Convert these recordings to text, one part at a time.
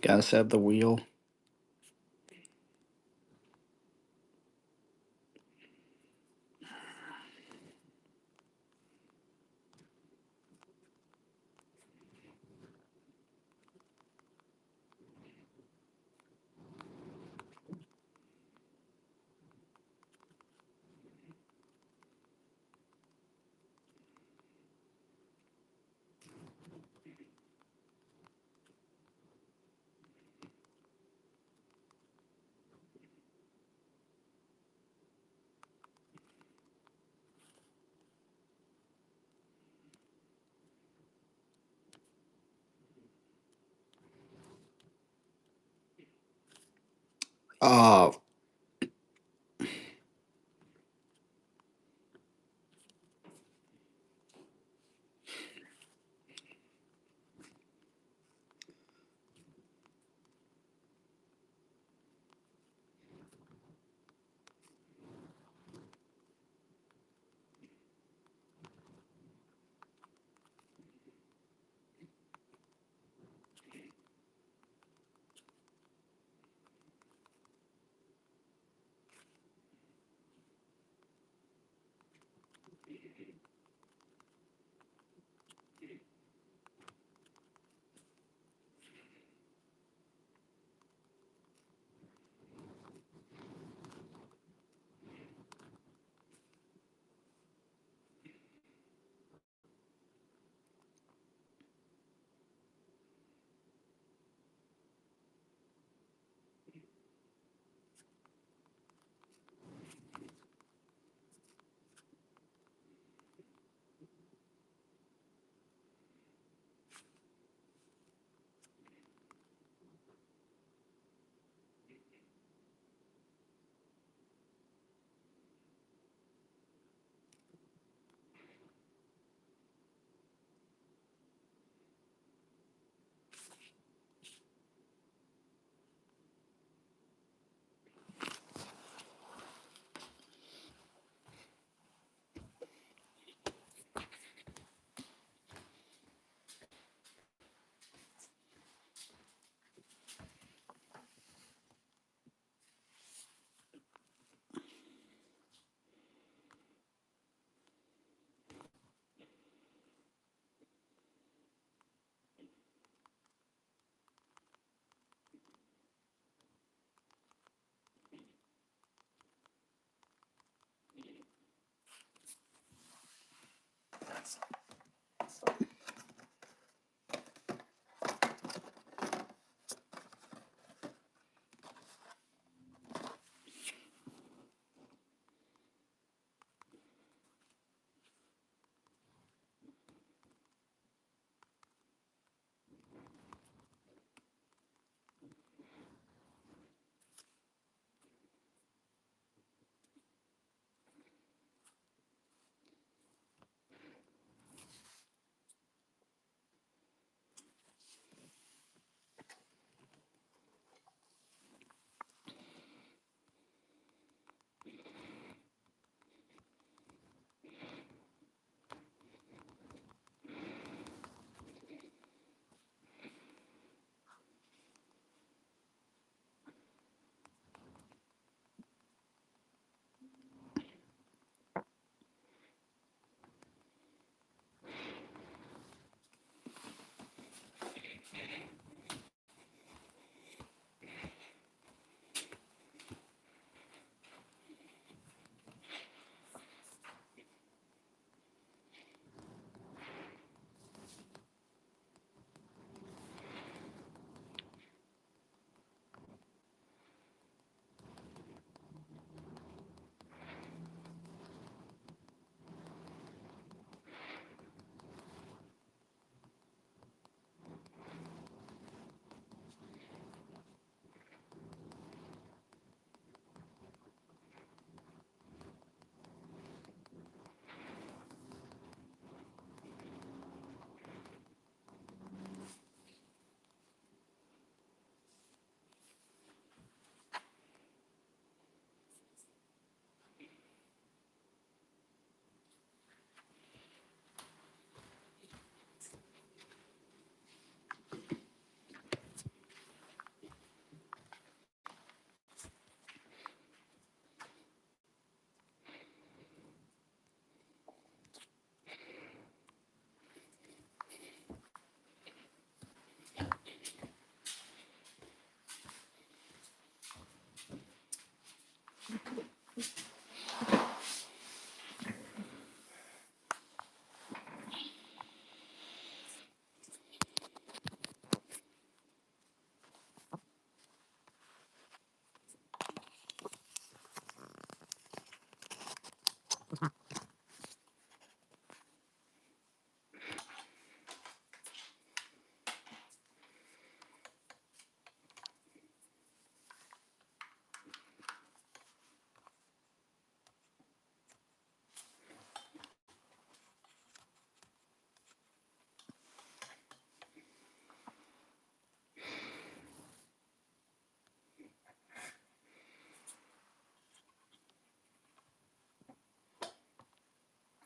Guys have the wheel. Uh,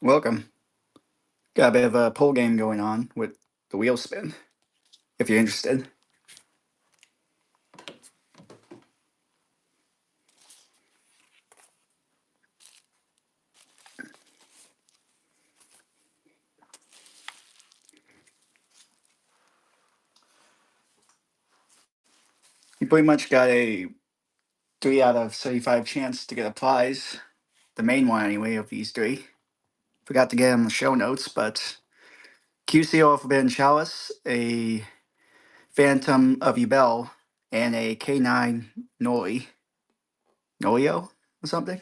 Welcome. Got a bit of a poll game going on with the wheel spin, if you're interested. You pretty much got a 3 out of 35 chance to get a prize. The main one, anyway, of these three. Forgot to get on the show notes, but QCO Forbidden Chalice, a Phantom of Yubel, and a K9 Norio or something.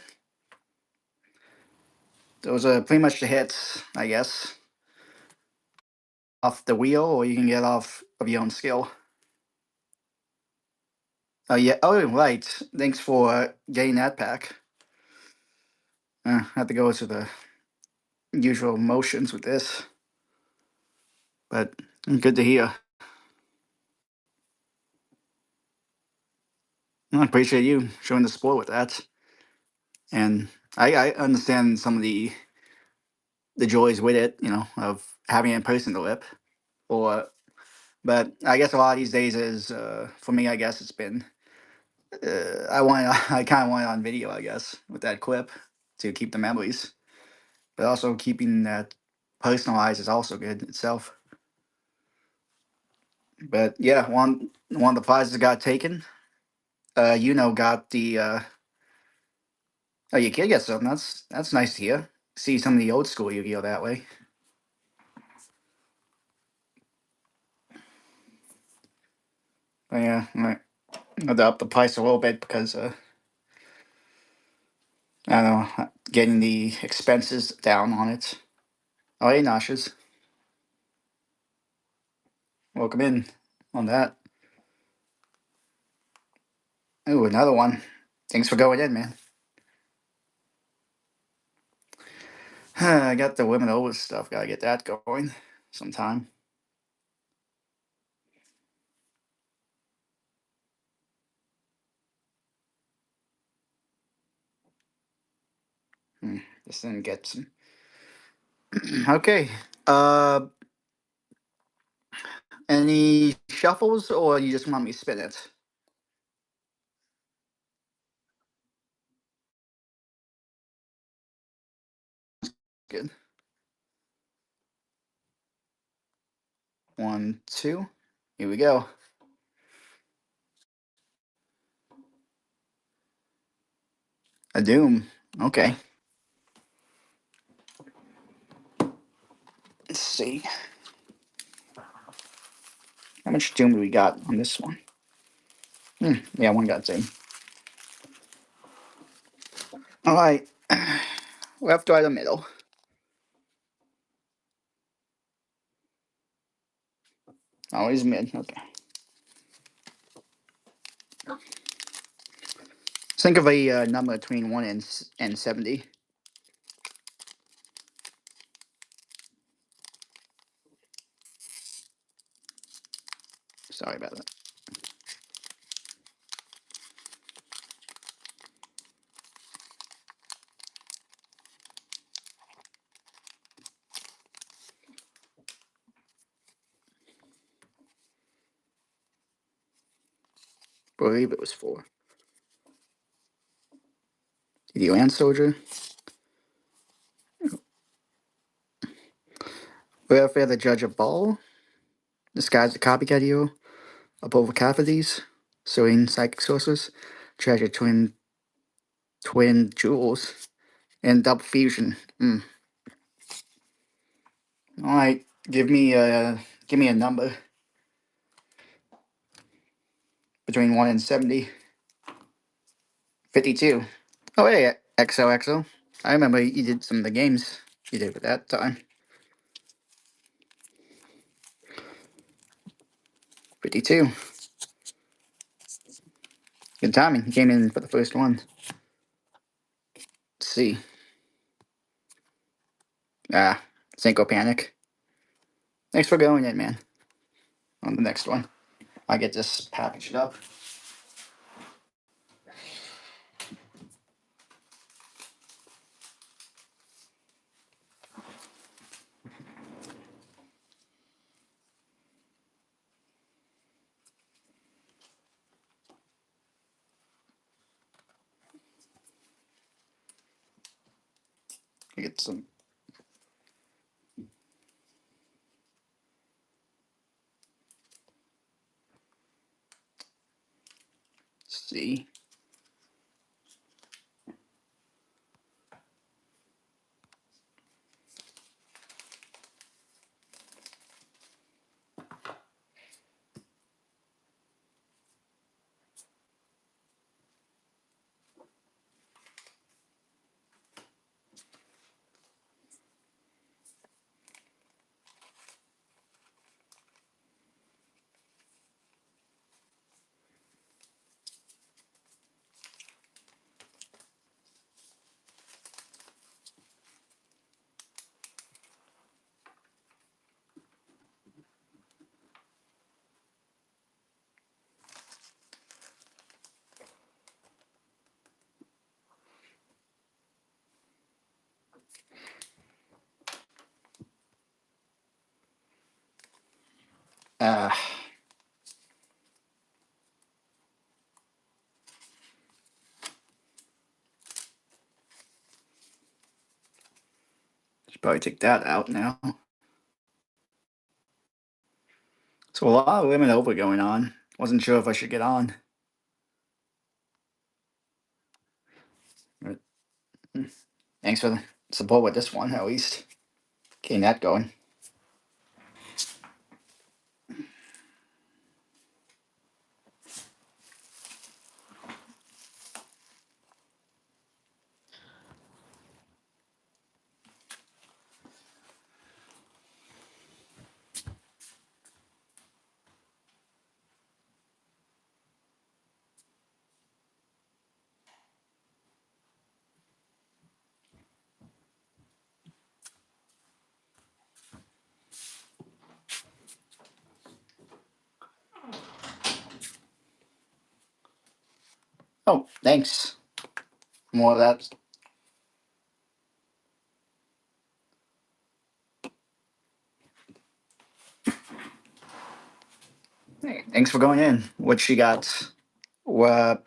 Those are pretty much the hits, I guess. Off the wheel, or you can get off of your own skill. Oh, yeah. Oh, right. Thanks for getting that pack. I have to go through the usual motions with this, but good to hear. I appreciate you showing the support with that, and I understand some of the joys with it, of having it in person to lip, or but I guess a lot of these days is for me. I guess it's been I kind of want it on video. I guess with that clip to keep the memories, but also keeping that personalized is also good itself. But yeah, one of the prizes got taken. Got the oh, you kid get something. That's nice to hear. See some of the old school Yu-Gi-Oh that way. But yeah, I had to up the price a little bit because I don't know, getting the expenses down on it. Oh, hey, Noshas, welcome in on that. Ooh, another one. Thanks for going in, man. I got the women over stuff. Gotta get that going sometime. Just didn't get some. Okay. Uh, any shuffles, or you just want me to spin it? Good. 1, 2. Here we go. A doom. Okay. Let's see. How much doom do we got on this one? Yeah, one got doom. All right. Left, right, or middle? Always mid. Okay. Think of a number between 1 and 70. Sorry about that. I believe it was 4. Did you land soldier? Welfare the judge of ball. Disguise the copycat hero. Above half of these. Sewing psychic sources. Treasure twin jewels. And double fusion. All right. Give me a number between 1 and 70. 52. Oh, hey, XOXO. I remember you did some of the games you did with that time. 52. Good timing. He came in for the first one. Let's see. Cinco Panic. Thanks for going in, man. On the next one. I get this packaged up. Get some. See. Uh, should probably take that out now. So a lot of women over going on. Wasn't sure if I should get on. But, thanks for the support with this one, at least. Getting that going. Oh, thanks. More of that. Hey, thanks for going in. What she got?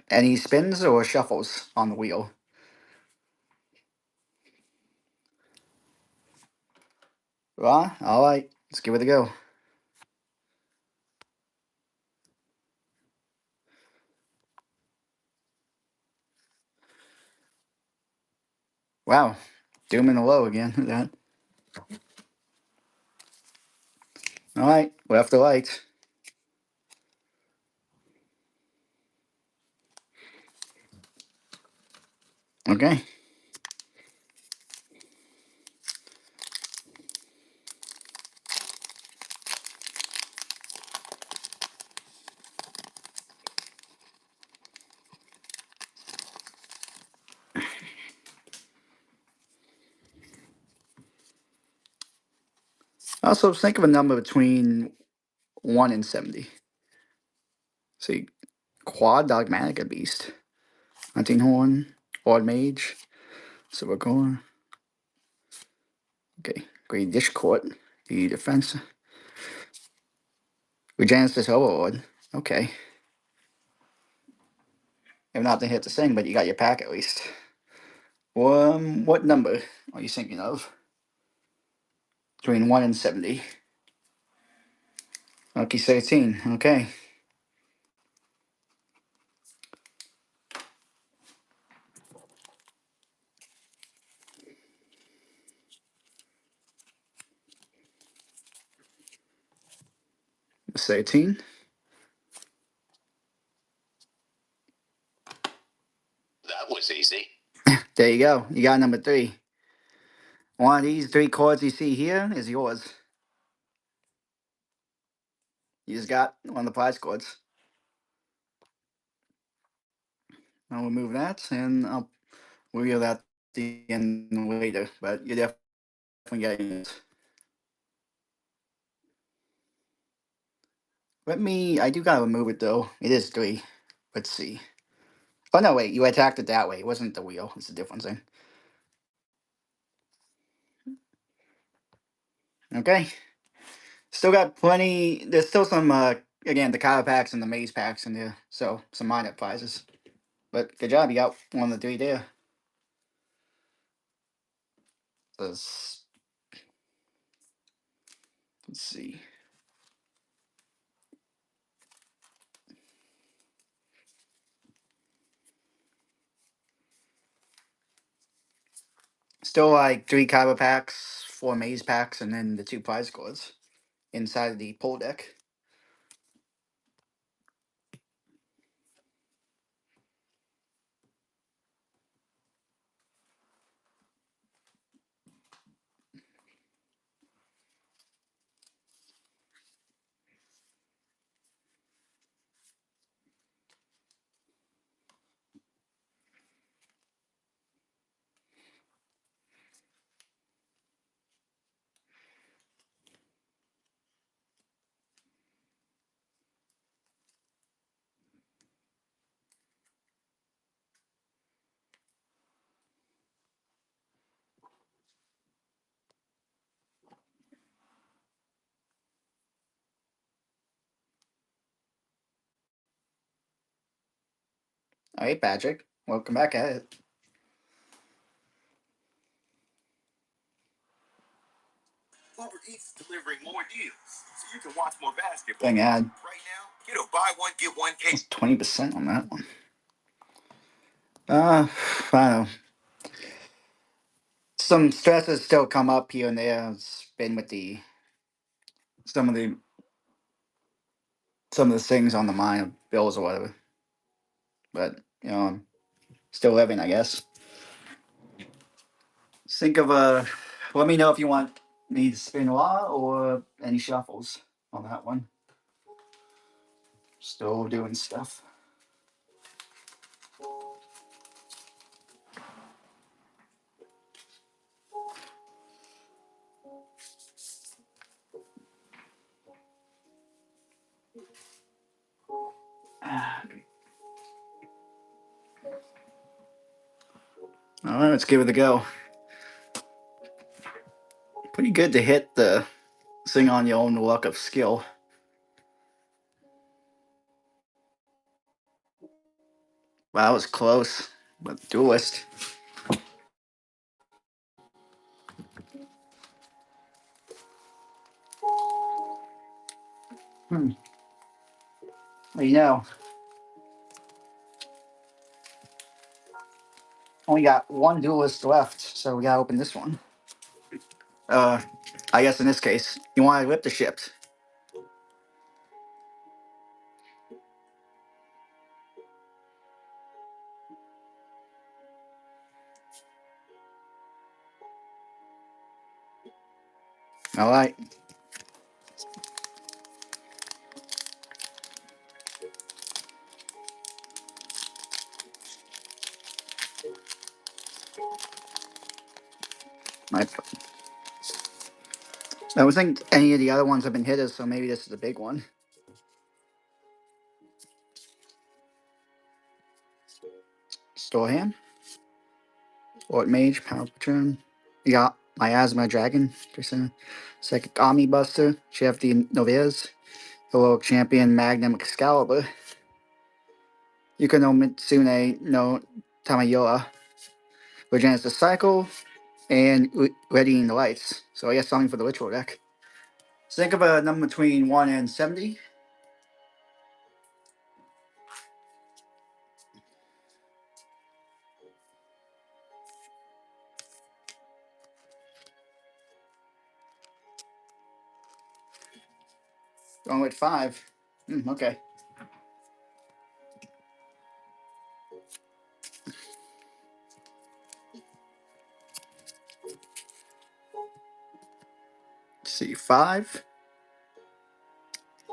Any spins or shuffles on the wheel? Well, all right. Let's give it a go. Wow. Doom in the low again. That. All right. Left to right. Okay. Also, think of a number between 1 and 70. See, quad, dogmatic, a beast. Hunting horn, odd mage, silver core. Okay. Great dish court. The defense. Regenesis overlord. Okay. Have not to hit to sing, but you got your pack at least. What number are you thinking of? Between 1 and 70. Lucky 13. Okay. It's 13. That was easy. There you go. You got number 3. One of these 3 cards you see here is yours. You just got one of the prize cards. I'll remove that and I'll reveal that at the end later. But you're definitely getting it. I do gotta remove it though. It is 3. Let's see. Oh no, wait, you attacked it that way. It wasn't the wheel. It's a different thing. Okay. Still got plenty. There's still some, again, the cow packs and the maze packs in there. So, some minor prizes. But good job. You got one of the 3 there. Let's see. Still like 3 combo packs, 4 maze packs, and then the 2 prize cards inside of the pool deck. All right, Patrick, welcome back at it. Uber Eats is delivering more deals, so you can watch more basketball. Dang ad. Right now, get a buy one get one case. That's 20% on that one. I don't know. Some stresses still come up here and there. It's been with the some of the some of the things on the mind of bills or whatever. But I'm still living, I guess. Think of let me know if you want me to spin a lot or any shuffles on that one. Still doing stuff. All right, let's give it a go. Pretty good to hit the thing on your own luck of skill. Wow, that was close. But duelist. Hmm. Well, only got one duelist left, so we gotta open this one. Uh, I guess in this case, you want to whip the ships. All right. I don't think any of the other ones have been hitters, so maybe this is a big one. Storehand, Lord Mage, Power Patron. You got Miasma Dragon, Psychic Army Buster, Chef the Noviz, Heroic Champion Magnum Excalibur, Yuko no Mitsune no Tamayoa, Regenerates the Cycle, and Readying the Lights. So I guess something for the ritual deck. Think of a number between 1 and 70. Going with 5. Okay. Let's see, 5.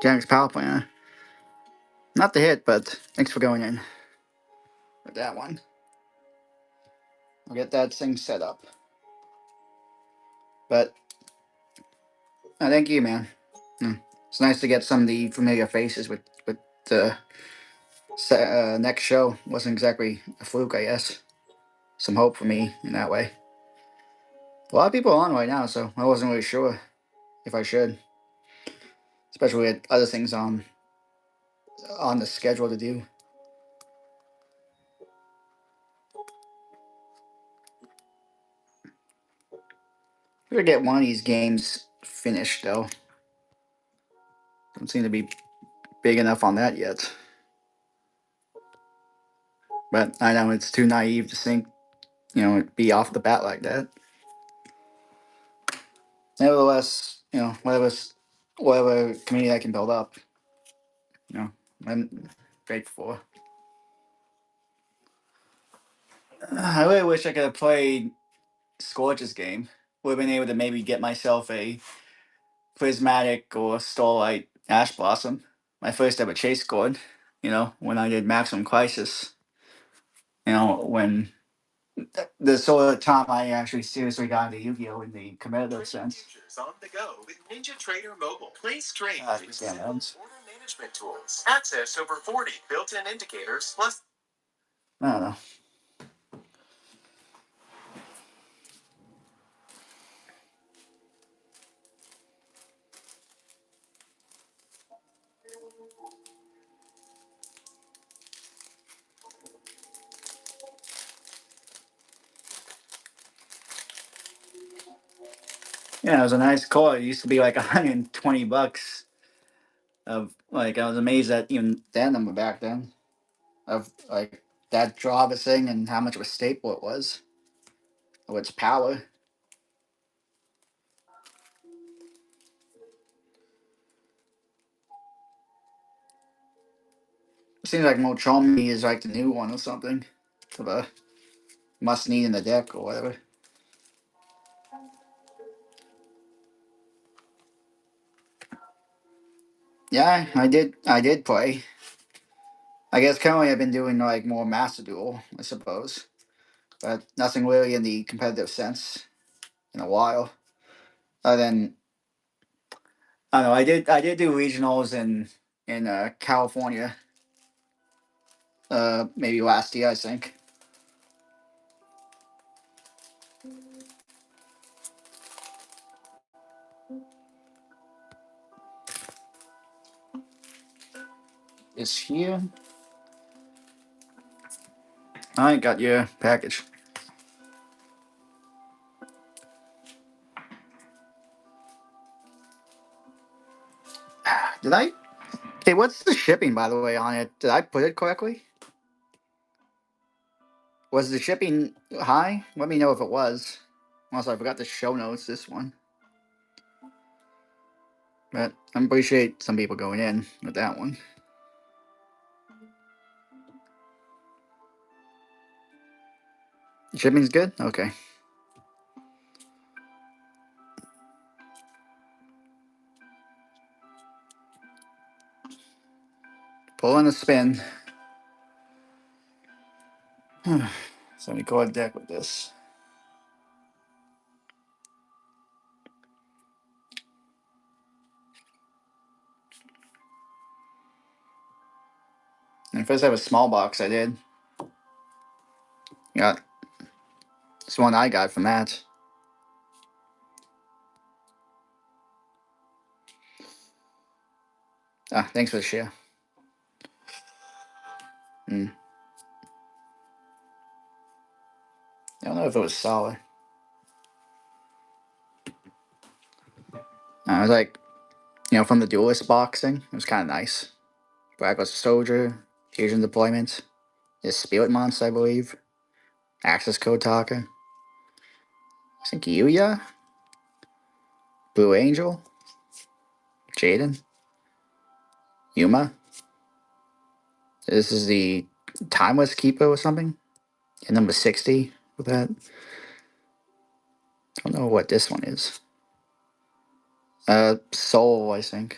Jack's Power Plant. Not the hit, but thanks for going in with that one. I'll get that thing set up. But thank you, man. It's nice to get some of the familiar faces with the next show. Wasn't exactly a fluke, I guess. Some hope for me in that way. A lot of people are on right now, so I wasn't really sure if I should, especially with other things on the schedule to do. We're gonna get one of these games finished though. Don't seem to be big enough on that yet. But I know it's too naive to think, it'd be off the bat like that. Nevertheless, whatever community I can build up, I'm grateful for. I really wish I could have played Scorch's game. Would have been able to maybe get myself a prismatic or starlight ash blossom. My first ever chase scored. When I did Maximum Crisis. When the sort of time I actually seriously got into Yu-Gi-Oh in the competitive sense. On the go with Ninja Trader Mobile. Place trade with Damn simple it. order management tools. Access over 40 built-in indicators plus. I don't know. Yeah, it was a nice call. It used to be like $120. Of like, I was amazed at even that number back then. Of like that draw of a thing and how much of a staple it was. Of its power. It seems like Mochomi is like the new one or something. Of a must need in the deck or whatever. Yeah, I did play. I guess currently I've been doing like more Master Duel, I suppose. But nothing really in the competitive sense in a while. Other than I don't know, I did do regionals in California. Maybe last year I think. Is here? I got your package. Did I? Hey, what's the shipping by the way on it? Did I put it correctly? Was the shipping high? Let me know if it was. Also, I forgot the show notes this one. But I appreciate some people going in with that one. Shipping's good? Okay. Pulling a spin. So we call a deck with this. And first I have a small box I did. Got this one I got from that. Ah, thanks for the share. Mm. I don't know if it was solid. I was like, from the duelist boxing, it was kind of nice. Black was Soldier, Fusion Deployment, is Spirit Monster, I believe. Access Code Talker. I think Yuya, Blue Angel, Jaden, Yuma. This is the Timeless Keeper or something. And number 60 with that. I don't know what this one is. Soul, I think.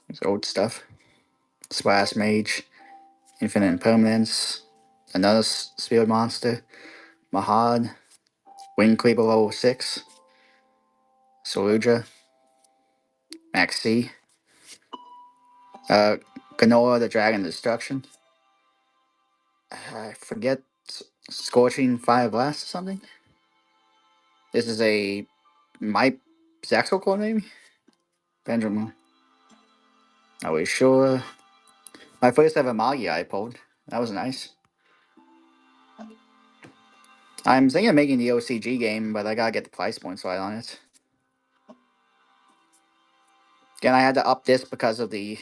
It's old stuff. Splash Mage, Infinite Impermanence, another Spirit Monster, Mahad, Wind Creeper level 6, Saluja, Maxi, uh, Ganoa the Dragon Destruction. I forget, Scorching Fire Blast or something. This is a my Zaxo core maybe? Benjamin. Are we sure? My first ever Magi I pulled. That was nice. I'm thinking of making the OCG game, but I gotta get the price points right on it. Again, I had to up this because of the,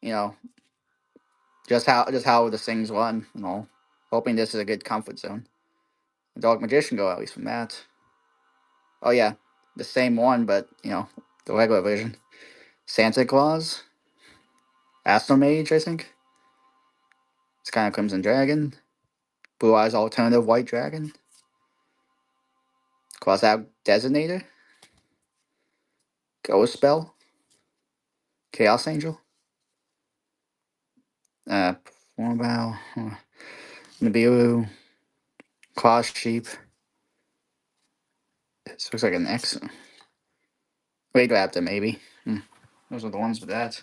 you know, just how the things run. Hoping this is a good comfort zone. The Dark Magician go at least from that. Oh yeah, the same one, but the regular version. Santa Claus, Astromage, I think. It's kind of Crimson Dragon, Blue Eyes Alternative White Dragon, Cross Out Designator, Ghost Spell, Chaos Angel, Formal, Nibiru, Claw Sheep. This looks like an X. Wait, Raptor, maybe. Those are the ones with that.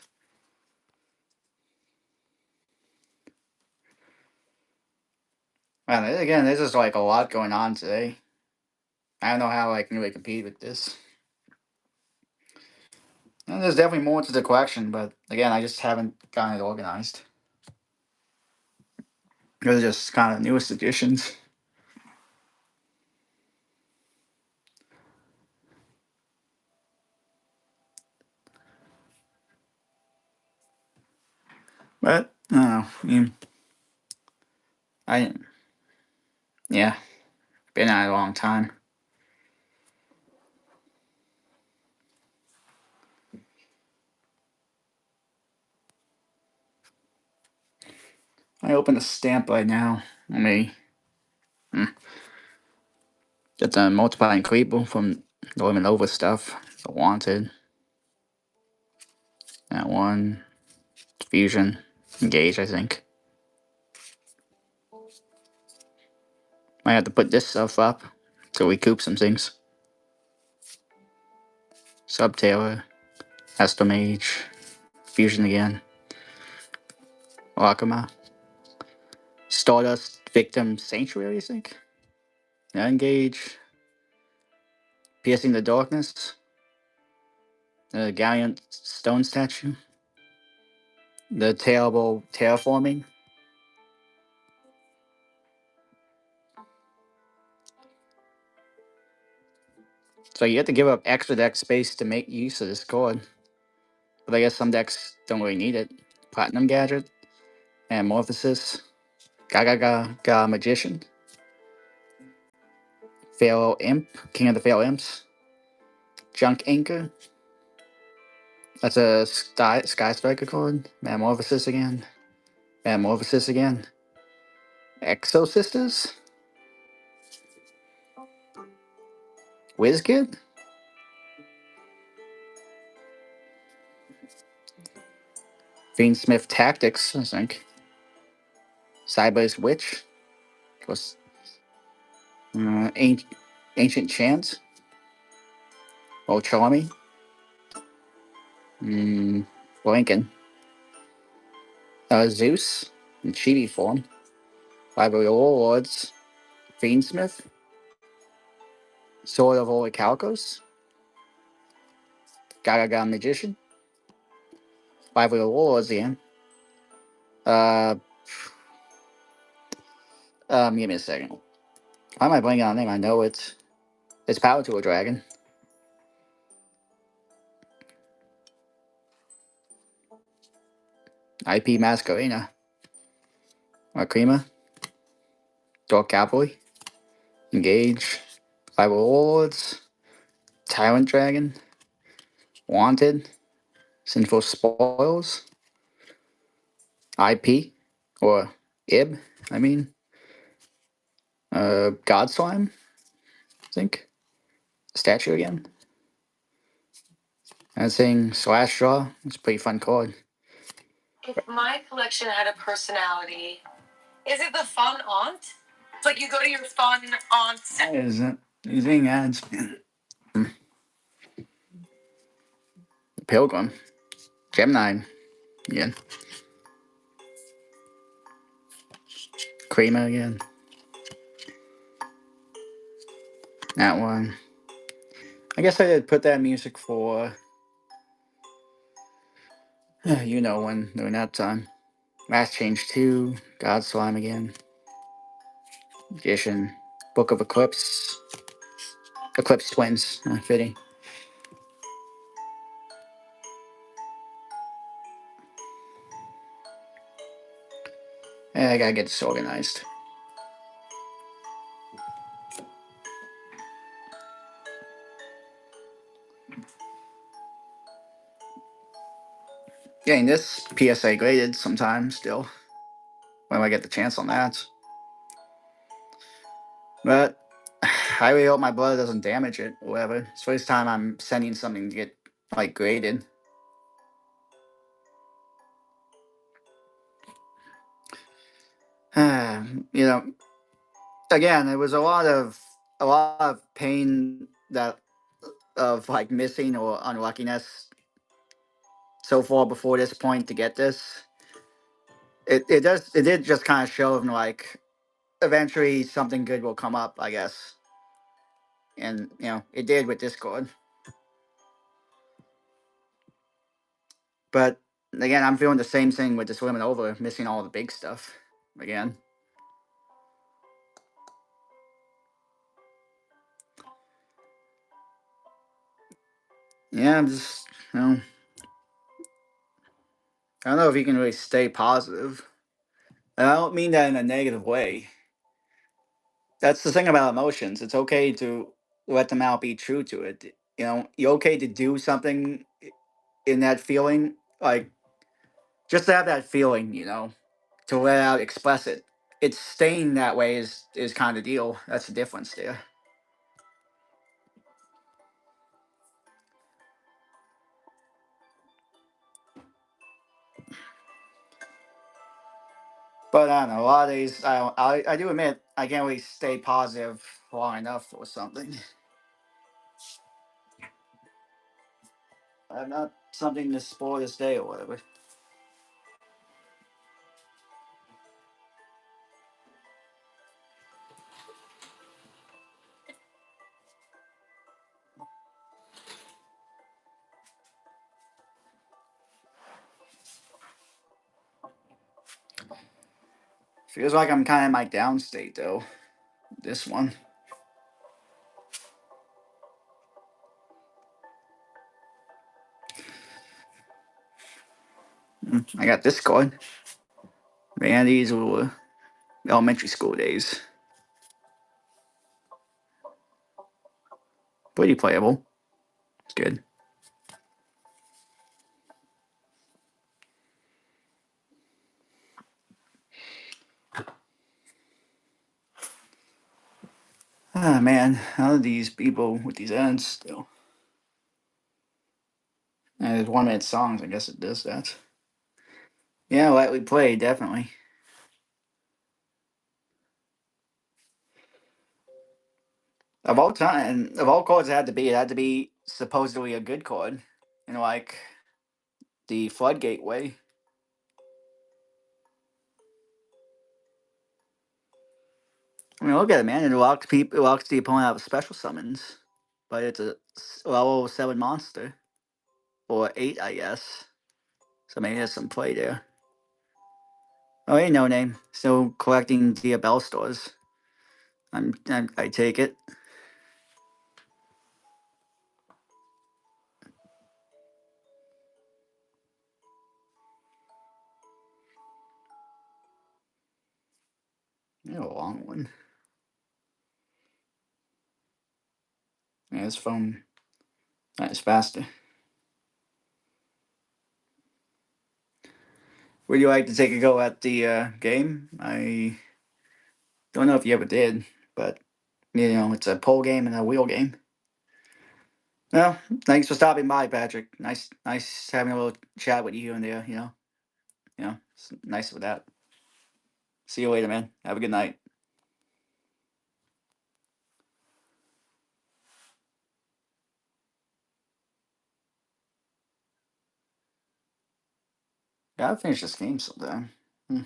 Man, again, there's just like a lot going on today. I don't know how I can really compete with this. And there's definitely more to the collection, but again, I just haven't gotten it organized. Those are just kind of newest additions. But I don't know. I yeah, been at it a long time. I opened a stamp right now. Let me get the multiplying creeper from the Living Over stuff. The Wanted. That one. Fusion. Engage, I think. Might have to put this stuff up to recoup some things. Sub Taylor. Astromage. Fusion again. Wakama. Stardust Victim Sanctuary, I think. Now engage. Piercing the Darkness. The Gallant Stone Statue. The Terrible Terraforming. So you have to give up extra deck space to make use of this card. But I guess some decks don't really need it. Platinum Gadget. Amorphosis. Gaga Magician. Pharaoh Imp. King of the Pharaoh Imps. Junk Anchor. That's a Sky Striker card. Metamorphosis again. Metamorphosis again. Exo Sisters. WizKid. Fiendsmith Tactics, I think. Cyber's Witch. Was Ancient Chant. Charmy. Blanking. Zeus. In chibi form. Library of Warlords. Fiendsmith. Sword of Orichalcos. Gaga Magician. Library of Warlords again. Uh, give me a second. Why am I blanking on the name? I know it's Power to a Dragon. IP Masquerena. Makrima. Dark Cavalry. Engage. Library of Warlords. Tyrant Dragon. Wanted. Sinful Spoils. IP. Or IB, I mean. God Slime, I think. Statue again. And saying Slash Draw. It's a pretty fun card. If my collection had a personality, is it the fun aunt? It's like you go to your fun aunt's. Why is it? Using ads. Pilgrim. Gemini again. Kramer again. That one. I guess I did put that music for when during that time. Last Change 2, God Slime again. Magician. Book of Eclipse. Eclipse Twins. Fitting. Yeah, I gotta get this organized. Getting this PSA graded sometimes still. When I get the chance on that. But I really hope my brother doesn't damage it or whatever. It's the first time I'm sending something to get like graded. You know, again, it was a lot of pain that of like missing or unluckiness so far before this point to get this. It did just kind of show him like eventually something good will come up, I guess. And it did with Discord. But again, I'm feeling the same thing with this Women Over, missing all the big stuff again. Yeah, I'm just I don't know if you can really stay positive. And I don't mean that in a negative way. That's the thing about emotions. It's okay to let them out, be true to it. You're okay to do something in that feeling, like just to have that feeling, to let out, express it. It's staying that way is kind of the deal. That's the difference there. But I don't know. A lot of days, I do admit I can't really stay positive long enough or something. I'm not something to spoil this day or whatever. Feels like I'm kind of in my down state though. This one. I got this card. Man, these were elementary school days. Pretty playable. It's good. Ah man, how are these people with these ends still? And it's 1 minute songs. I guess it does that. Yeah, lightly played, definitely. Of all chords it had to be supposedly a good chord. Like the floodgate way. I mean, look at it, man. It locks the opponent out of special summons, but it's a level 7 monster or 8, I guess. So maybe there's some play there. Oh, hey, no name. Still collecting via Bell stores. I take it. Yeah, a long one. Yeah, this phone is faster. Would you like to take a go at the game? I don't know if you ever did, but it's a pole game and a wheel game. Well, thanks for stopping by, Patrick. Nice having a little chat with you here and there. It's nice with that. See you later, man. Have a good night. Gotta finish this game sometime. Hmm.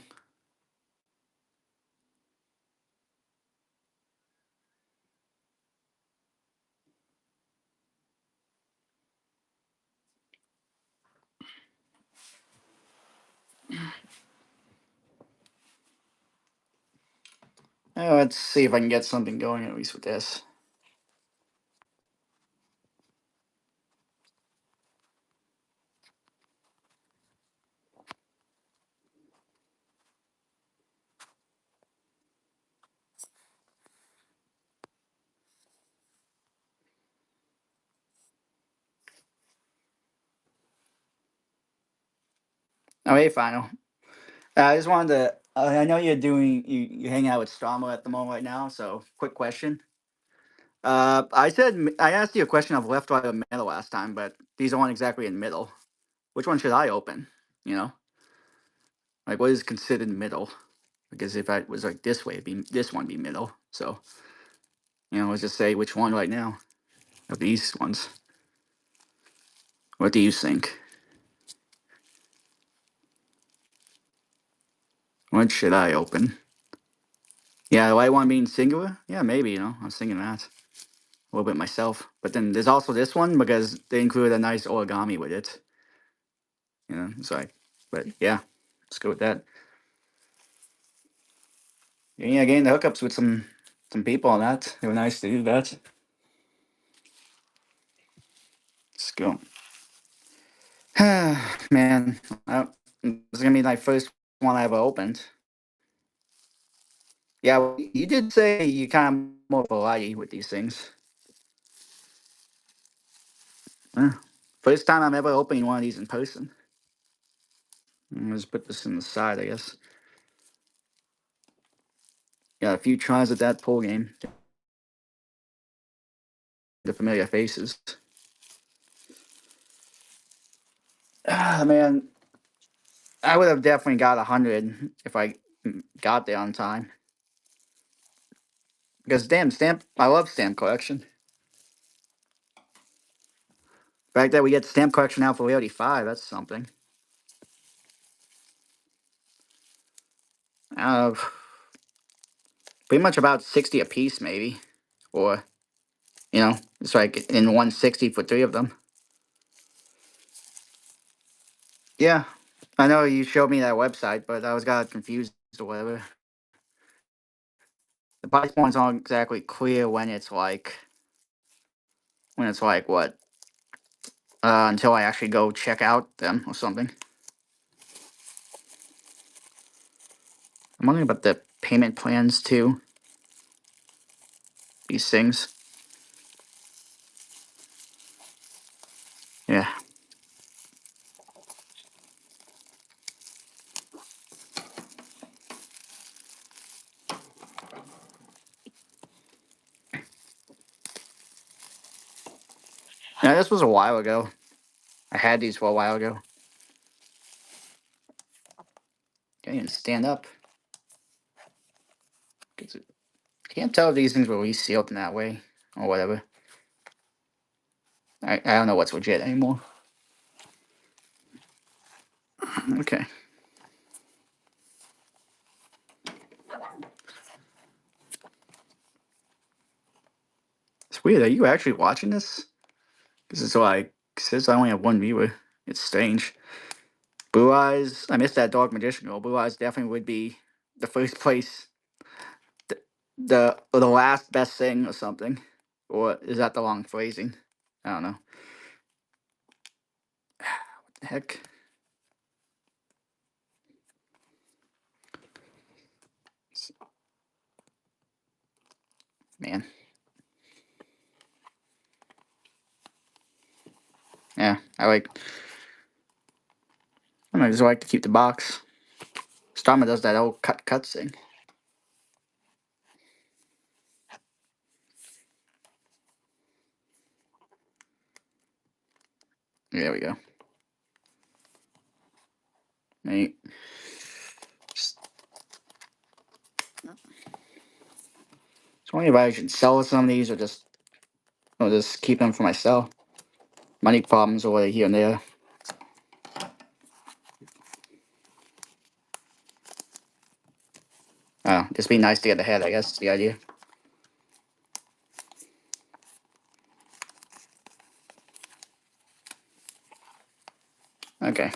Let's see if I can get something going at least with this. Oh, hey, final. I just wanted to. I know you're doing. You hang out with Strama at the moment right now. So, quick question. I asked you a question of left, right, or middle last time, but these aren't exactly in middle. Which one should I open? You know, like what is considered middle? Because if I was like this way, it'd be this one be middle. So, let's just say which one right now of these ones. What do you think? What should I open? Yeah, the white one being singular. Yeah, maybe. I was thinking that a little bit myself. But then there's also this one because they included a nice origami with it. It's like, but yeah, let's go with that. Yeah, getting the hookups with some people on that. They were nice to do that. Let's go. Man, this is gonna be my first one I ever opened. Yeah, well, you did say you kind of more variety with these things. Huh. First time I'm ever opening one of these in person. Let's put this in the side, I guess. Got a few tries at that pool game. The familiar faces. Ah, man, I would have definitely got 100 if I got there on time. Because damn, I love stamp collection. The fact that we get stamp collection out for reality 5, that's something. Uh, Pretty much about 60 a piece, maybe. Or, it's like in 160 for 3 of them. Yeah, I know you showed me that website, but I was got confused or whatever. The price points aren't exactly clear when it's like what? Until I actually go check out them or something. I'm wondering about the payment plans too. These things. Yeah. Yeah, this was a while ago. I had these for a while ago. Can't even stand up. Can't tell if these things were resealed in that way or whatever. I don't know what's legit anymore. Okay. It's weird. Are you actually watching this? Because it's like, it says I only have one viewer. It's strange. Blue Eyes, I missed that Dog Magician girl. Blue Eyes definitely would be the first place, or the last best thing or something. Or is that the wrong phrasing? I don't know. What the heck? Man. Yeah, I just like to keep the box. Starma does that old cut thing. There we go. Neat. Just wondering if I should sell some of these or just keep them for myself. Money problems over here and there. Oh, just be nice to get ahead, I guess, is the idea. Okay.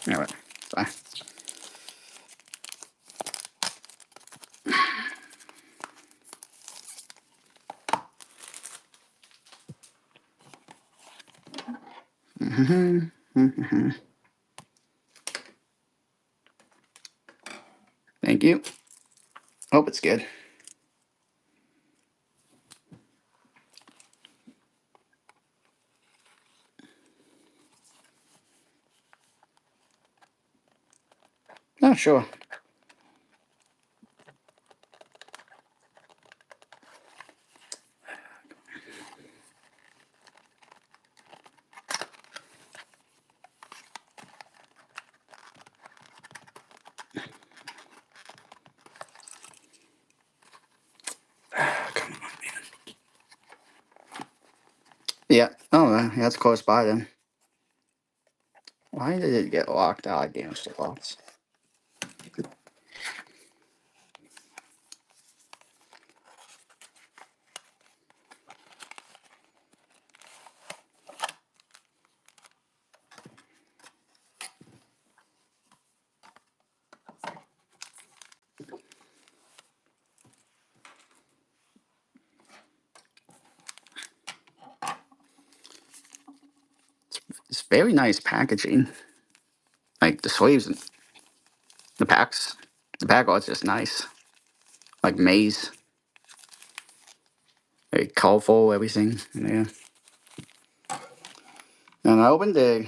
Alright, fine. Thank you. Hope it's good. Not sure. Come on, man. Yeah. Oh, yeah, that's close by then. Why did it get locked? Ah, damn, still locked. It's very nice packaging. Like the sleeves and the packs. The pack art's just nice. Like maize. Very colorful, everything. Yeah. And I opened the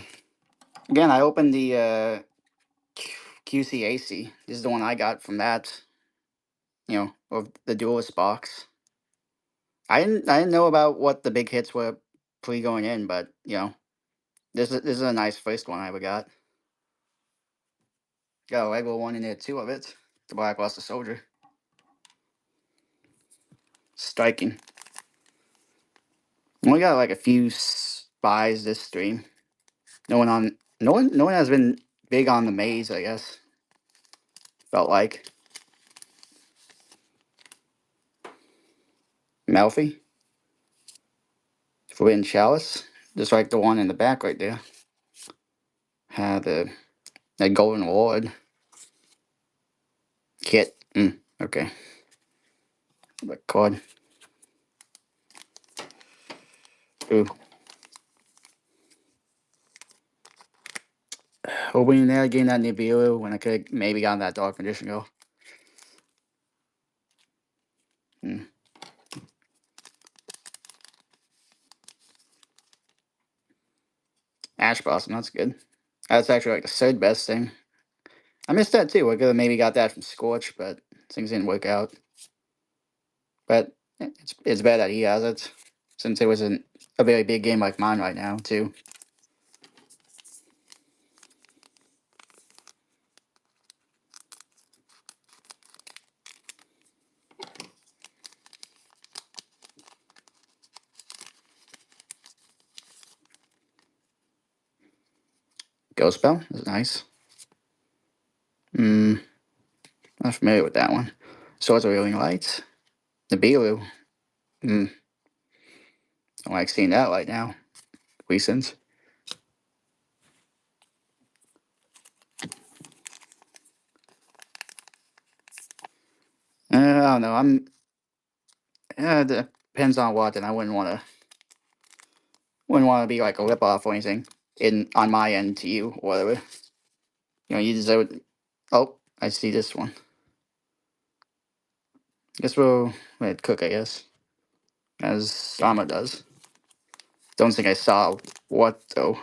again. I opened the QCAC. This is the one I got from that. Of the Duelist box. I didn't know about what the big hits were pre going in, but this is a nice first one I ever got. Got a Lego one in there too of it. The Black Luster Soldier. Striking. Only got like a few buys this stream. No one has been big on the maze, I guess. Felt like. Malfi. Forbidden Chalice. Just like the one in the back right there. Had the Golden Award. Kit. Okay. The card. Ooh. Hoping that getting that Nibiru when I could maybe gotten that Dark Magician go. Ash Blossom, that's good. That's actually like the third best thing. I missed that too. I could have maybe got that from Scorch, but things didn't work out. But it's bad that he has it, since it wasn't a very big game like mine right now too. Ghost Bell is nice. Not familiar with that one. Swords of Wheeling Lights. The Bilu. Don't like seeing that right now. Recent. I don't know. Depends on what, and I wouldn't want to be like a lip off or anything in on my end to you or whatever. You deserve it. Oh, I see this one. Guess we'll let it cook, I guess. As Sama does. Don't think I saw what though.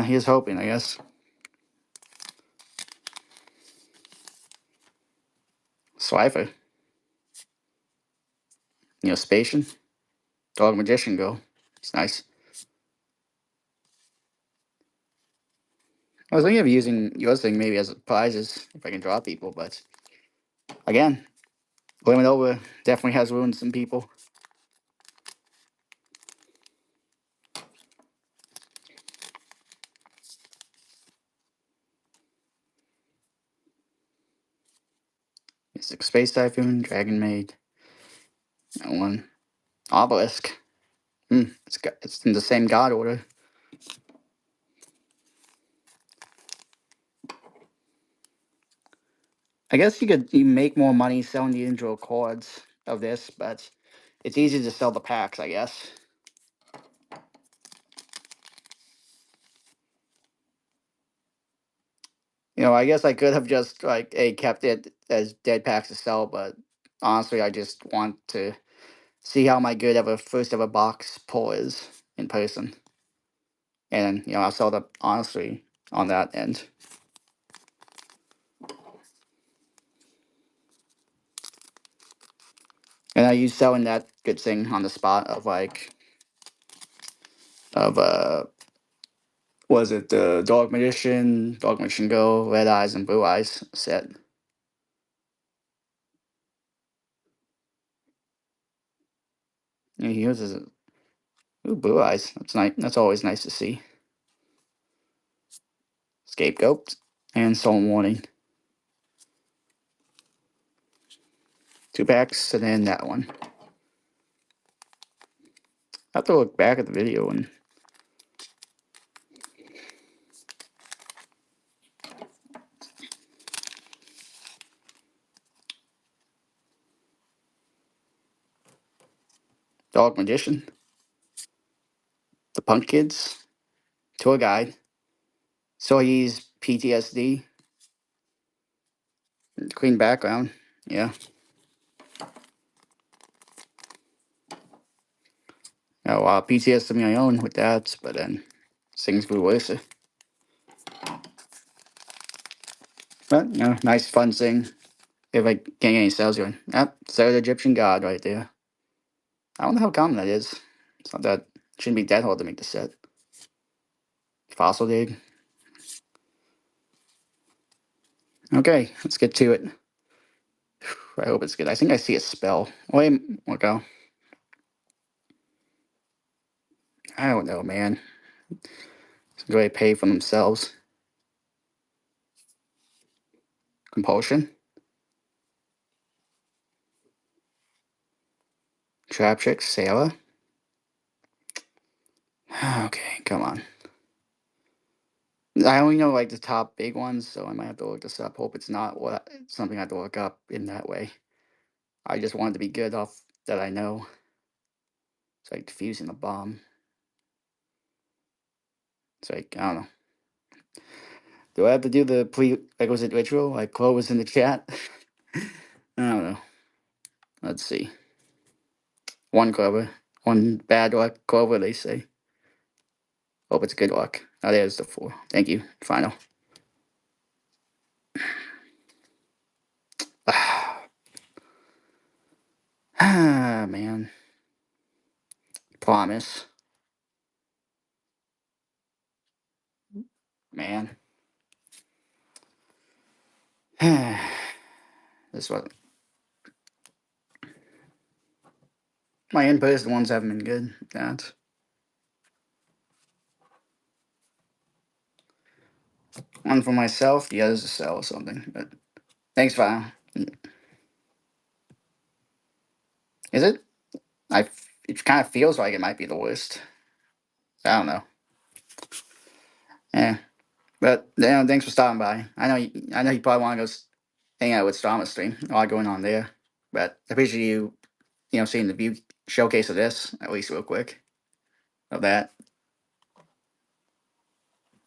He's hoping, I guess. Slifer. Spatian. Dog Magician go. It's nice. I was thinking of using yours thing maybe as prizes if I can draw people, but again, Limit Over definitely has ruined some people. Mystic Space Typhoon, Dragon Maid, that one. Obelisk. It's in the same God order. I guess you make more money selling the individual cards of this, but it's easy to sell the packs, I guess. I guess I could have just kept it as dead packs to sell, but honestly, I just want to see how my good ever first ever box pull is in person, and I'll sell that honestly on that end. And I use selling that good thing on the spot of of was it the Dog Magician Go, Red Eyes and Blue Eyes set. And he uses it. Ooh, Blue Eyes. That's nice. That's always nice to see. Scapegoat and Soul Warning. 2 packs and then that one. I have to look back at the video and Dog Magician, the Punk Kids, Tour Guide, Soyi's PTSD, clean background. Yeah. Got a lot of PTSD of my own with that, but then things grew worse. But, nice fun thing. If I can't get any sales going. Yep, third Egyptian god right there. I wonder how common that is. It's not that, shouldn't be that hard to make the set. Fossil dig. Okay, let's get to it. I hope it's good. I think I see a spell. Wait, okay. I don't know, man. Go ahead, pay for themselves. Compulsion. Trap Chick, Sailor. Okay, come on. I only know the top big ones, so I might have to look this up. Hope it's not something I have to look up in that way. I just want it to be good off that I know. It's like defusing a bomb. It's like, I don't know. Do I have to do the prerequisite ritual? Like Chloe was in the chat? I don't know. Let's see. One Clover. One bad luck Clover, they say. Hope it's good luck. Oh, there's the 4. Thank you. Final. Ah, man. Promise. Man. This one. My in-person ones haven't been good. That. One for myself, the other's to sell or something. But thanks, Final. Is it? It kind of feels like it might be the worst. I don't know. Yeah. But thanks for stopping by. I know you probably want to hang out with Starma stream. A lot going on there. But I appreciate you, seeing the view showcase of this, at least real quick. Of that.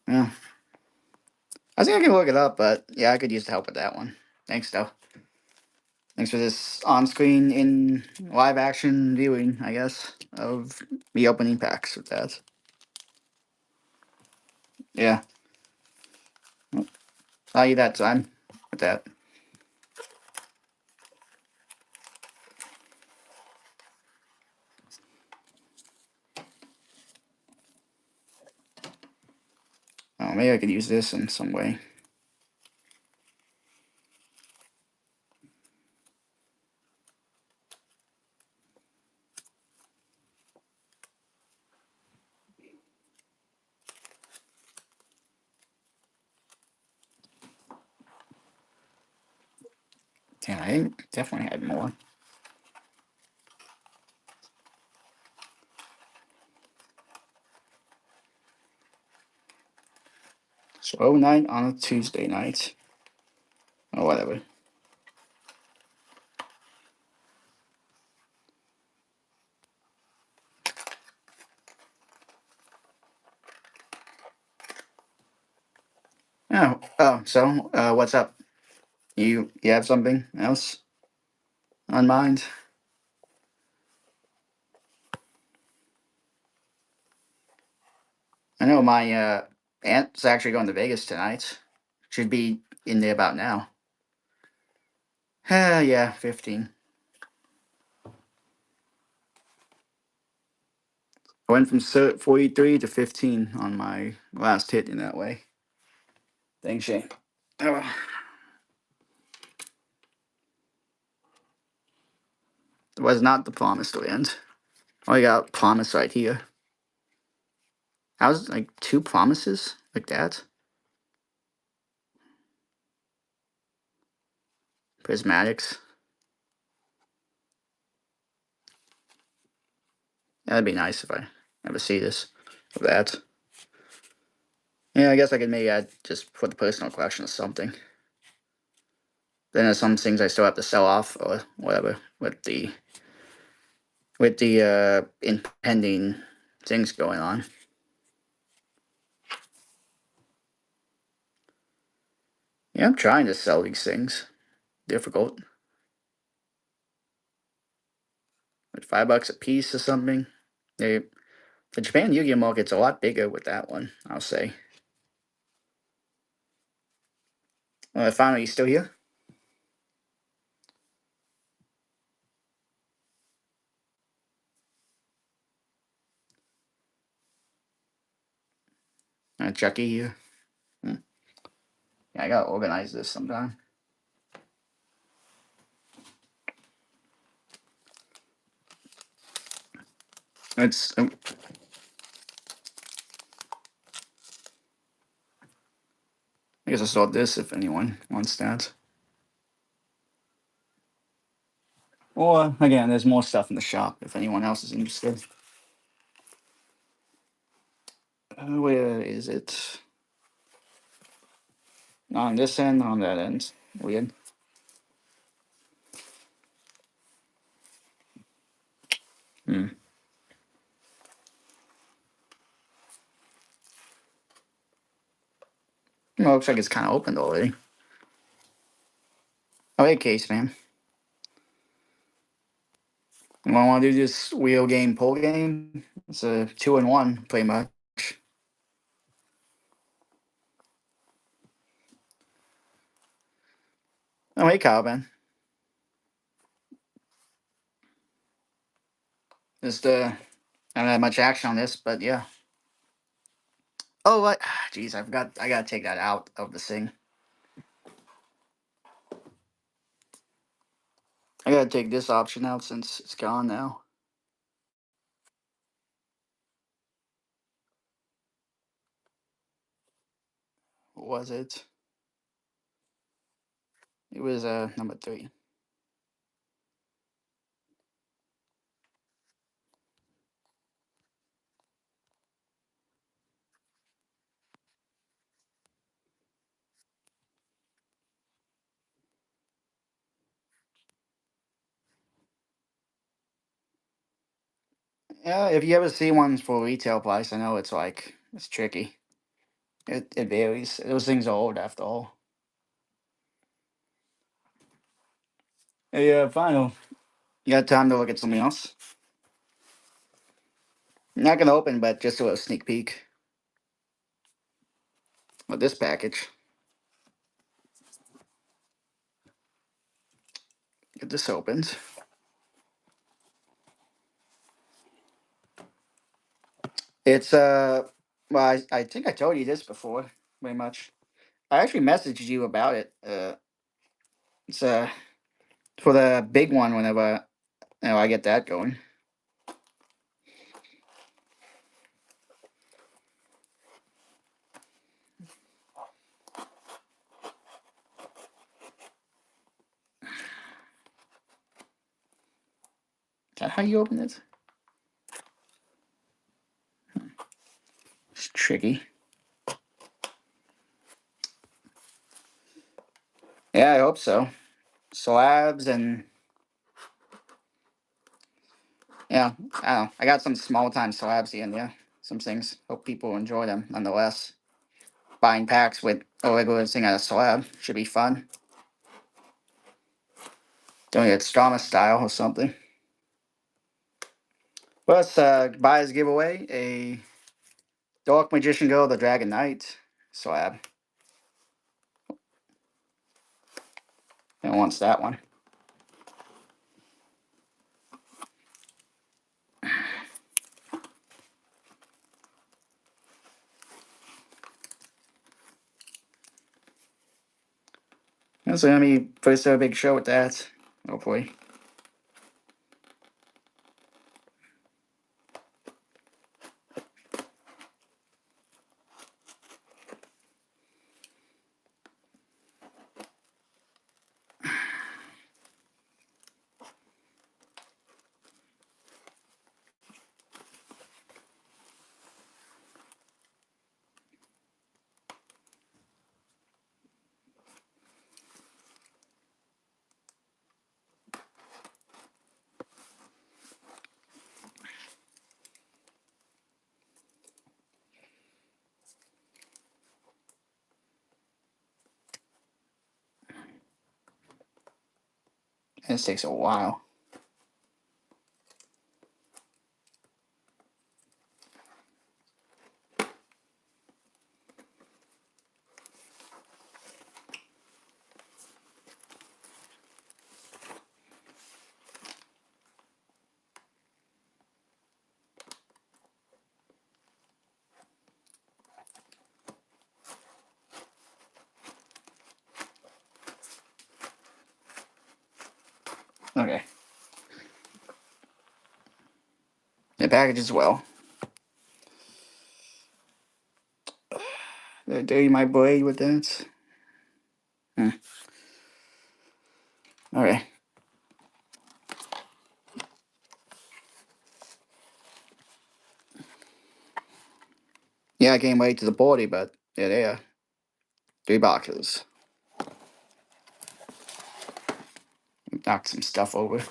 Yeah. I think I can look it up, but yeah, I could use the help with that one. Thanks though. Thanks for this on screen in live action viewing, I guess, of me opening packs with that. Yeah. I'll you that time with that. Oh, maybe I could use this in some way. Damn, I definitely had more. Slow night on a Tuesday night. Or whatever. So what's up? You have something else on mind? I know my aunt's actually going to Vegas tonight. Should be in there about now. Yeah, 15. I went from 43 to 15 on my last hit in that way. Thanks, Shane. Oh, it was not the promised land. Oh, I got promise right here. I was like two promises like that. Prismatics. That'd be nice if I ever see this of that. Yeah, I guess I could maybe add just for the personal collection or something. Then there's some things I still have to sell off or whatever with the impending things going on. Yeah, I'm trying to sell these things. Difficult. Like $5 a piece or something. They the Japan Yu-Gi-Oh market's a lot bigger with that one, I'll say. Finally, you still here? Chucky here. Hmm. Yeah, I gotta organize this sometime. It's I guess I'll start this if anyone wants that. Or again, there's more stuff in the shop if anyone else is interested. Where is it? Not on this end, not on that end. Weird. Hmm. Well, looks like it's kind of opened already. Oh, hey, Case, man. You want to do this wheel game, pull game? It's a 2-in-1, pretty much. Oh, hey, Kyle, man. Just, I haven't had much action on this, but yeah. Oh, what? Jeez, I forgot. I gotta take that out of the thing. I gotta take this option out since it's gone now. What was it? It was number 3. Yeah, if you ever see ones for retail price, I know it's tricky. It varies. Those things are old after all. Hey, final. You got time to look at something else? Not gonna open, but just a little sneak peek with this package. Get this opened. It's well, I think I told you this before, pretty much. I actually messaged you about it. It's for the big one whenever I get that going. Is that how you open it? It's tricky. Yeah, I hope so. Slabs and yeah, I don't know. I got some small time slabs here and yeah, some things. Hope people enjoy them nonetheless. Buying packs with a regular thing at a slab should be fun. Doing it Strama style or something. Plus, buyers give away a Dark Magician Girl, the Dragon Knight slab. Who wants that one? So let me first have a big show with that. Hopefully. This takes a while. Okay. The package as well. Did I dirty my blade with that? Hmm. Okay. Yeah, I came late to the party, but yeah, they are. 3 boxes. Knocked some stuff over.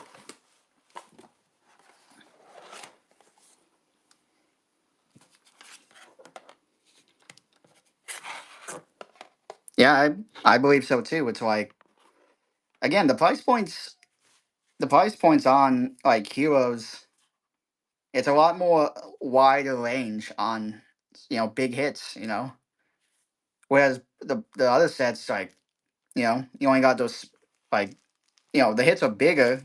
Yeah, I believe so too. It's like again the price points on like heroes. It's a lot more wider range on big hits. Whereas the other sets like you only got those like the hits are bigger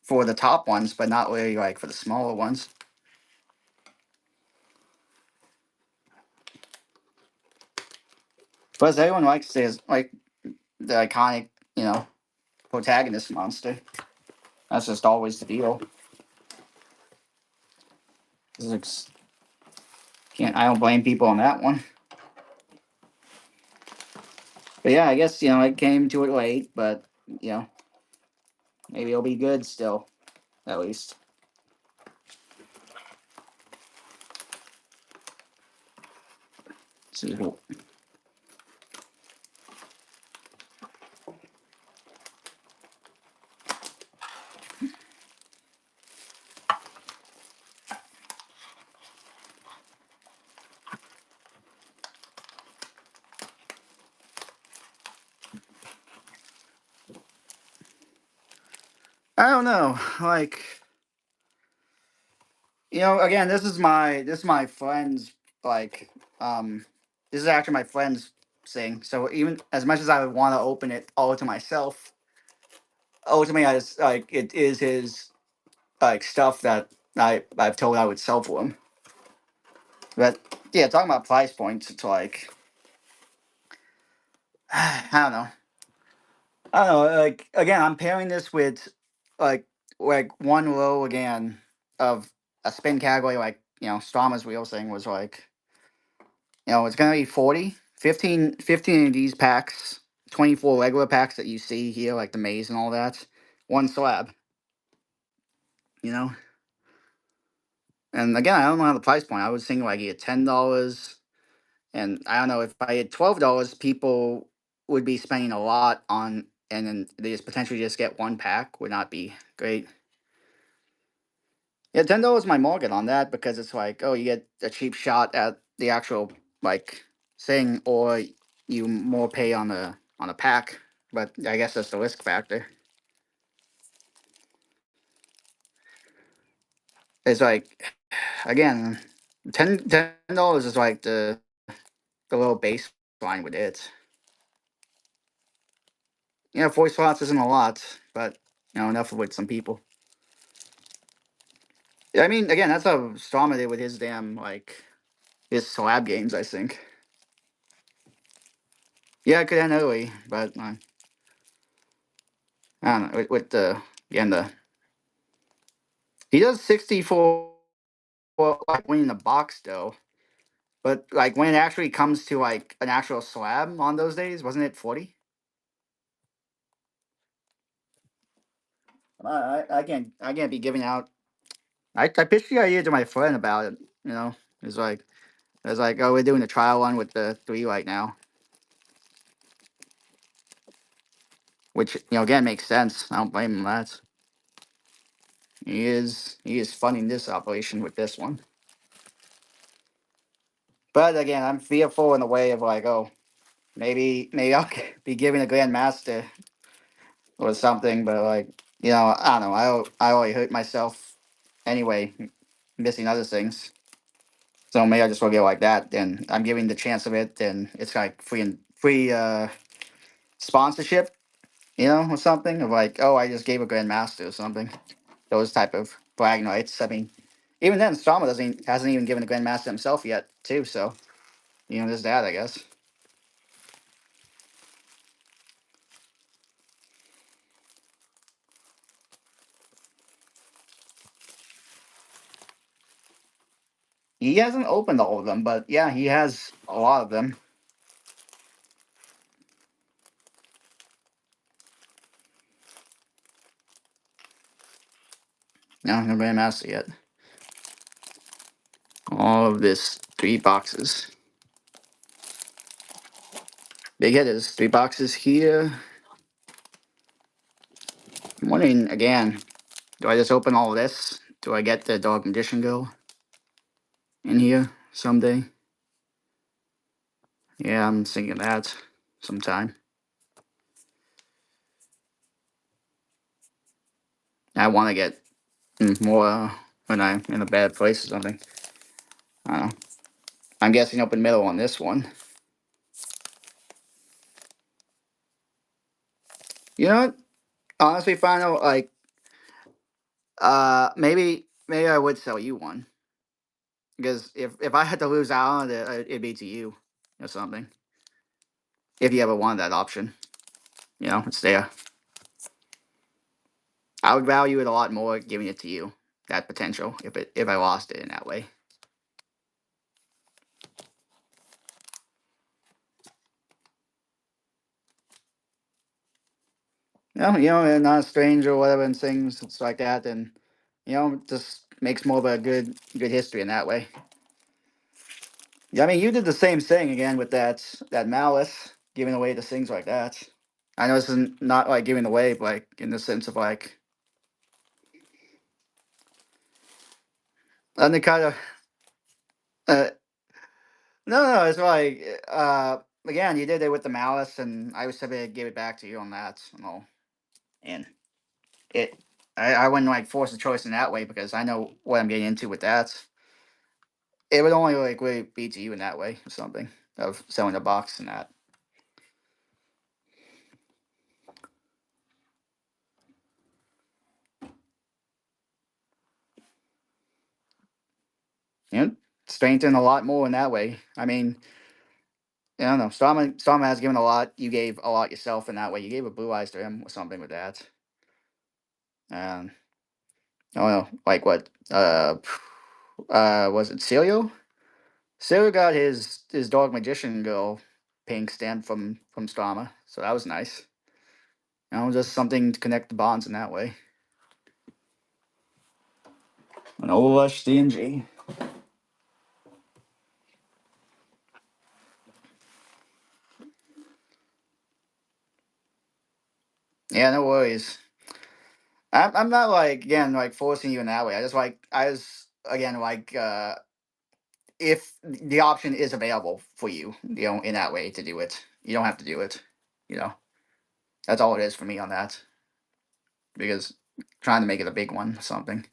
for the top ones, but not really like for the smaller ones. Plus, everyone likes this like the iconic protagonist monster. That's just always the deal. Can't I don't blame people on that one. But yeah, I guess I came to it late, but maybe it'll be good still, at least. See who- I don't know. Like again, this is my friend's like this is actually my friend's thing. So even as much as I would want to open it all to myself, ultimately I just like it is his like stuff that I've told I would sell for him. But yeah, talking about price points, it's like I don't know. I don't know. Like again, I'm pairing this with like one row again of a spin category like Strama's wheel thing was like it's gonna be 40, 15 of these packs, 24 regular packs that you see here like the maze and all that, one slab. You know, and again, I don't know the price point. I was thinking like either $10, and I don't know if I had $12, people would be spending a lot on and then they just potentially just get one pack would not be great. Yeah, $10 my market on that because it's like, oh, you get a cheap shot at the actual like thing, or you more pay on a pack. But I guess that's the risk factor. It's like, again, $10 is like the little baseline with it. Yeah, 40 slots isn't a lot, but enough with some people. Yeah, I mean, again, that's how Strama did with his damn like his slab games. I think. Yeah, it could end early, but I don't know. With the again the he does 60 for like winning the box though, but like when it actually comes to like an actual slab on those days, wasn't it 40? I can't be giving out. I pitched the idea to my friend about it. You know, it's like it's like, oh, we're doing a trial one with the three right now, which again makes sense. I don't blame him for that. He is funding this operation with this one. But again, I'm fearful in the way of like, oh, maybe I'll be giving a grandmaster or something. But like, I don't know. I already hurt myself anyway, missing other things. So maybe I just will get like that. Then I'm giving the chance of it. Then it's like free sponsorship, or something of like, oh, I just gave a grandmaster or something. Those type of bragging rights. I mean, even then, Strama hasn't even given a grandmaster himself yet, too. So there's that, I guess. He hasn't opened all of them, but yeah, he has a lot of them. No, no grandmaster yet. All of this 3 boxes. Big hit is 3 boxes here. I'm wondering again, do I just open all of this? Do I get the dog magician girl in here someday? Yeah, I'm thinking that sometime. I want to get more when I'm in a bad place or something. I don't know. I'm guessing open middle on this one. You know what? Honestly, final like maybe I would sell you one because if I had to lose out on it, it'd be to you or something. If you ever wanted that option, it's there. I would value it a lot more giving it to you. That potential if I lost it in that way. And not a stranger or whatever and things it's like that, and just makes more of a good history in that way. Yeah, I mean, you did the same thing again with that malice, giving away the things like that. I know this is not like giving away, but like in the sense of like, and the kind of, uh, no, it's like, again, you did it with the malice, and I was happy to give it back to you on that and all, and it, I wouldn't like force a choice in that way because I know what I'm getting into with that. It would only like really be to you in that way or something of selling a box and that. Strengthen a lot more in that way. I mean, I don't know. Starman has given a lot. You gave a lot yourself in that way. You gave a blue eyes to him or something with that. Um, I don't know, like what? Was it Celio? Celio got his dog magician girl pink stand from Strama, so that was nice. Just something to connect the bonds in that way. An Overlush DMG. Yeah, no worries. I'm not like again like forcing you in that way. I just again like if the option is available for you, in that way to do it, you don't have to do it. You know, that's all it is for me on that because trying to make it a big one or something.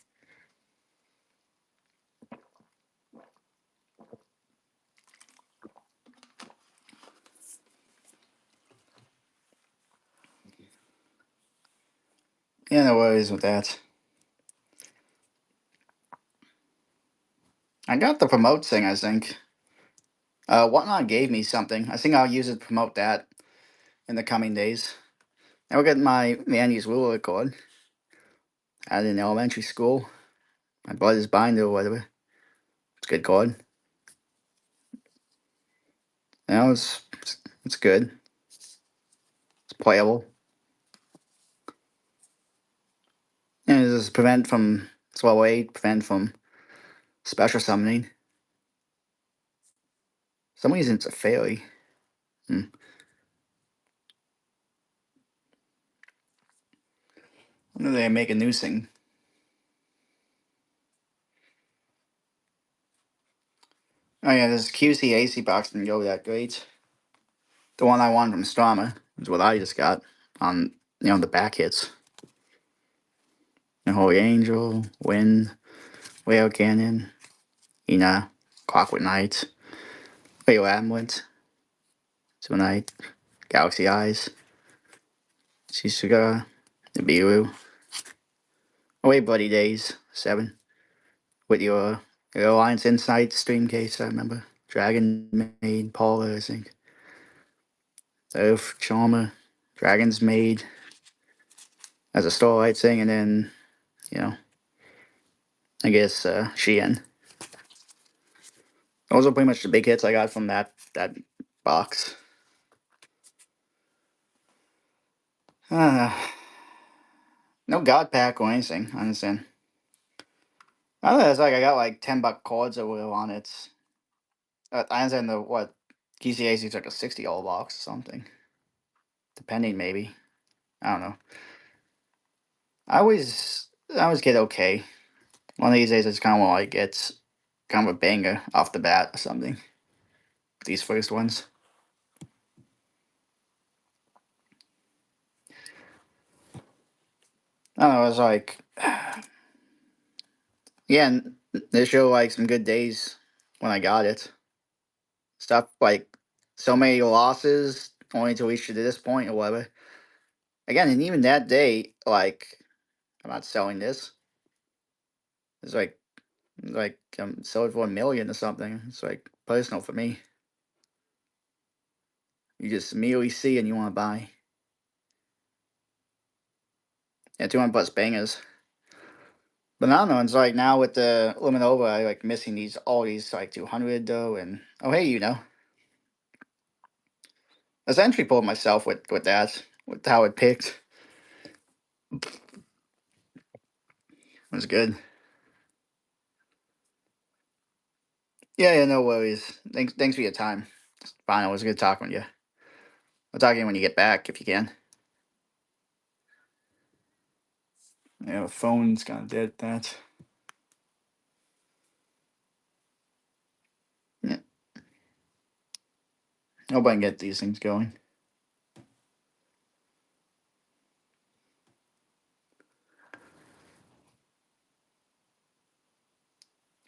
Yeah, no worries with that. I got the promote thing. I think. Whatnot gave me something. I think I'll use it to promote that in the coming days. I will get my Mandy's Rule record at an elementary school. My brother's binder or whatever. It's a good card. It's good. It's playable. And it just slow 8, prevent from special summoning. For some reason it's a fairy. Hmm. When do they make a new thing? Oh yeah, this QC AC box didn't go that great. The one I won from Strama is what I just got on the back hits. The Holy Angel, Wind, Whale Cannon, Ina, Clockwork Knight, Whale Amulet, Night, Galaxy Eyes, Shisuga, Nibiru, Away Bloody Days, 7. With your Alliance Insight stream case, I remember. Dragon Maid, Paula, I think. Earth Charmer, Dragon's Maid as a Starlight thing, and then, you know, I guess Shien. Those are pretty much the big hits I got from that box. Uh, no God Pack or anything, I understand. I don't know, it's like I got like $10 cards or whatever on it. I understand the what GCAC is like a $60 box or something. Depending maybe. I don't know. I always get okay. One of these days I just kinda wanna like get kind of a banger off the bat or something. These first ones. I don't know, it was like yeah, and they show like some good days when I got it. Stuff like so many losses only to reach to this point or whatever. Again, and even that day, like I'm not selling this. It's like sold for 1 million or something. It's like personal for me. You just immediately see and you want to buy. Yeah, 200 plus bangers. But I don't know. It's like now with the limit over, I like missing all these like 200 though, and oh hey, I was entry pulled myself with that with how it picked. It was good. Yeah, no worries. Thanks for your time. Fine, it was good talking with you. I'll talk to you when you get back if you can. Yeah, the phone's kind of dead. That. Yeah, hope I can get these things going.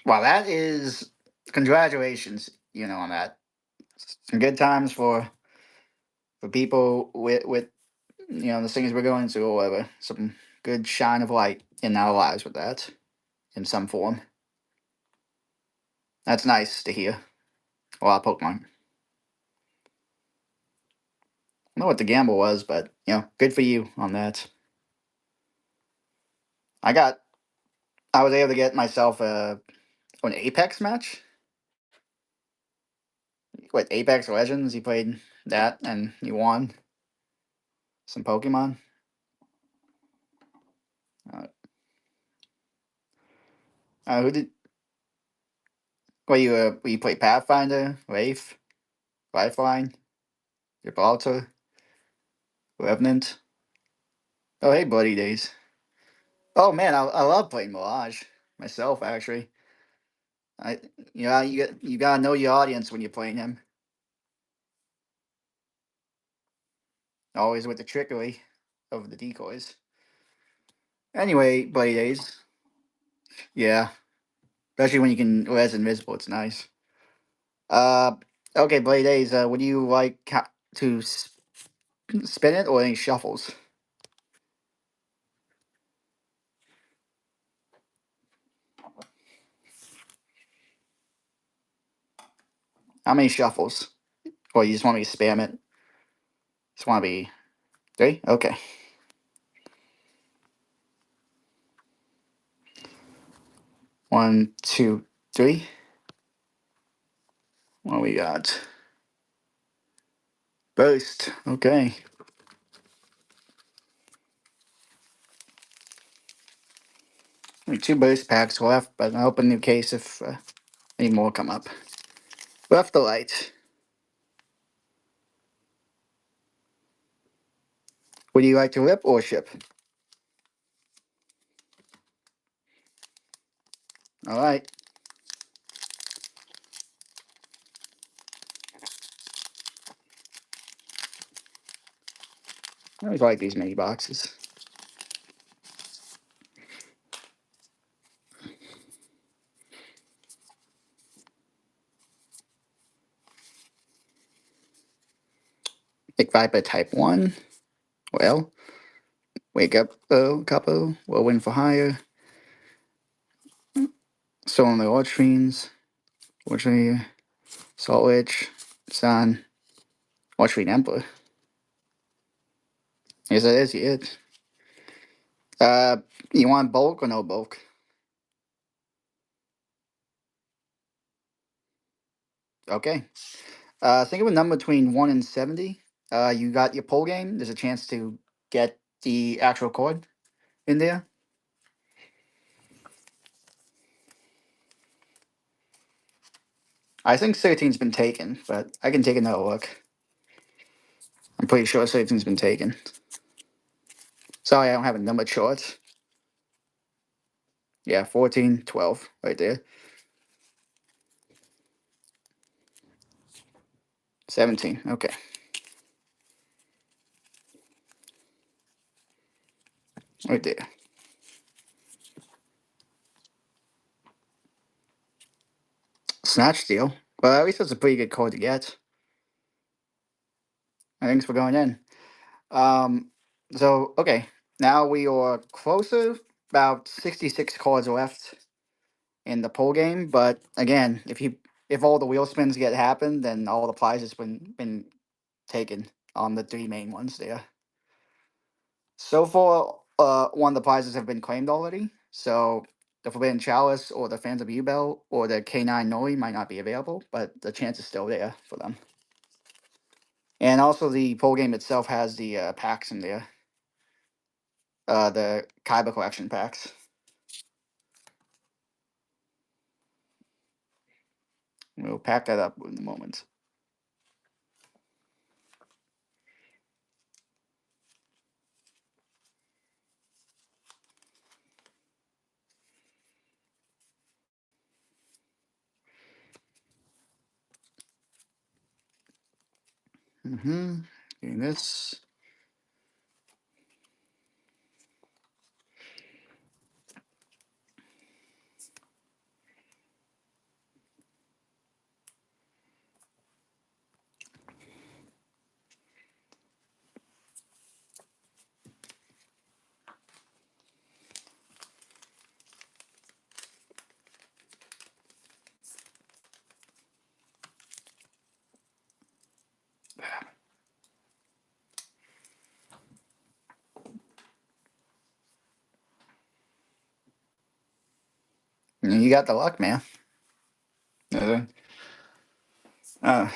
Well, that is congratulations. On that. Some good times for people with the things we're going through or whatever. Some good shine of light in our lives with that in some form. That's nice to hear. A lot of Pokemon. I don't know what the gamble was, but good for you on that. I got. I was able to get myself an Apex match with Apex Legends. He played that and he won some Pokemon. Uh, who did? You play Pathfinder, Wraith, Lifeline, Gibraltar, Revenant. Oh, hey, Bloody Days. Oh man, I love playing Mirage myself. Actually, I you gotta know your audience when you're playing him. Always with the trickery of the decoys. Anyway, Bloody Days. Yeah, especially when you can res invisible, it's nice. Uh, okay, Bloody Days. Would you like to spin it or any shuffles? How many shuffles? Or you just want me to spam it? Just want to be three? Okay. 1, 2, 3. What we got? Burst. Okay. Only two burst packs left, but I'll open a new case if any more come up. Left the light. Would you like to rip or ship? All right. I always like these mini boxes. Big Viper Type 1. Well, wake up, couple. Will win for hire. Stolen the Ultrines. Ultrine. Salt Witch. Sun. Ultrine Emperor. Yes, that is it. Uh, you want bulk or no bulk? Okay. Think of a number between 1 and 70. You got your pull game. There's a chance to get the actual card in there. I think 13's been taken, but I can take another look. I'm pretty sure 13's been taken. Sorry, I don't have a number chart. Yeah, 14, 12, right there. 17, okay. Right there. Snatch Steal. Well, at least that's a pretty good card to get. Thanks for going in. Um, so, okay. Now we are closer. About 66 cards left in the poll game. But again, if all the wheel spins get happen, then all the prizes been taken on the three main ones there. So far, one of the prizes have been claimed already. So the Forbidden Chalice or the Fans of Yugioh or the K9 Nori might not be available, but the chance is still there for them. And also, the poll game itself has the packs in there, the Kaiba collection packs. We'll pack that up in a moment. Doing this. You got the luck, man. Uh,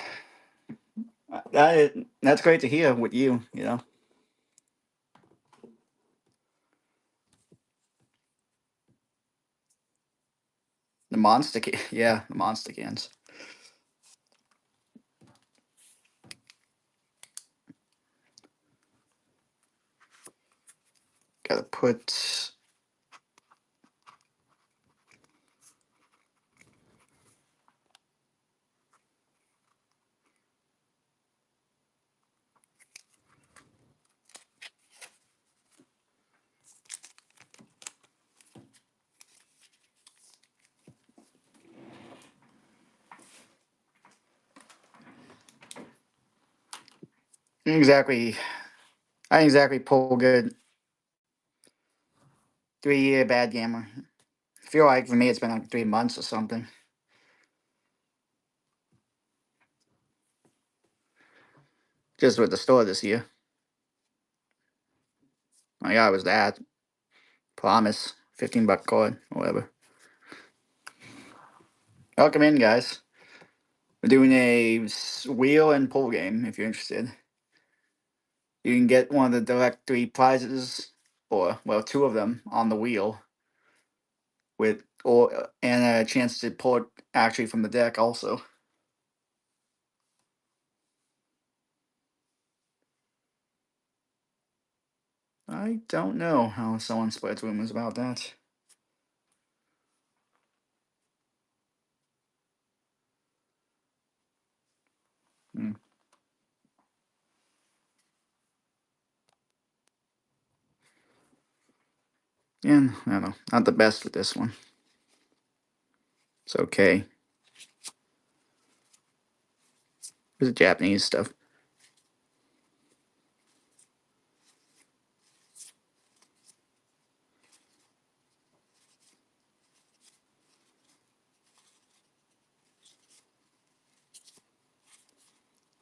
uh, that's great to hear with you. You know, the monster. Yeah, the monster cans. Gotta put. Exactly. I didn't exactly pull good 3 year bad gamer. I feel like for me it's been like 3 months or something. Just with the store this year. Oh yeah, it was that. Promise. $15 card or whatever. Welcome in, guys. We're doing a wheel and pull game if you're interested. You can get one of the direct 3 prizes, or well, 2 of them on the wheel, with or and a chance to pull it actually from the deck also. I don't know how someone spreads rumors about that. Hmm. Yeah, I don't know. Not the best with this one. It's okay. It's Japanese stuff.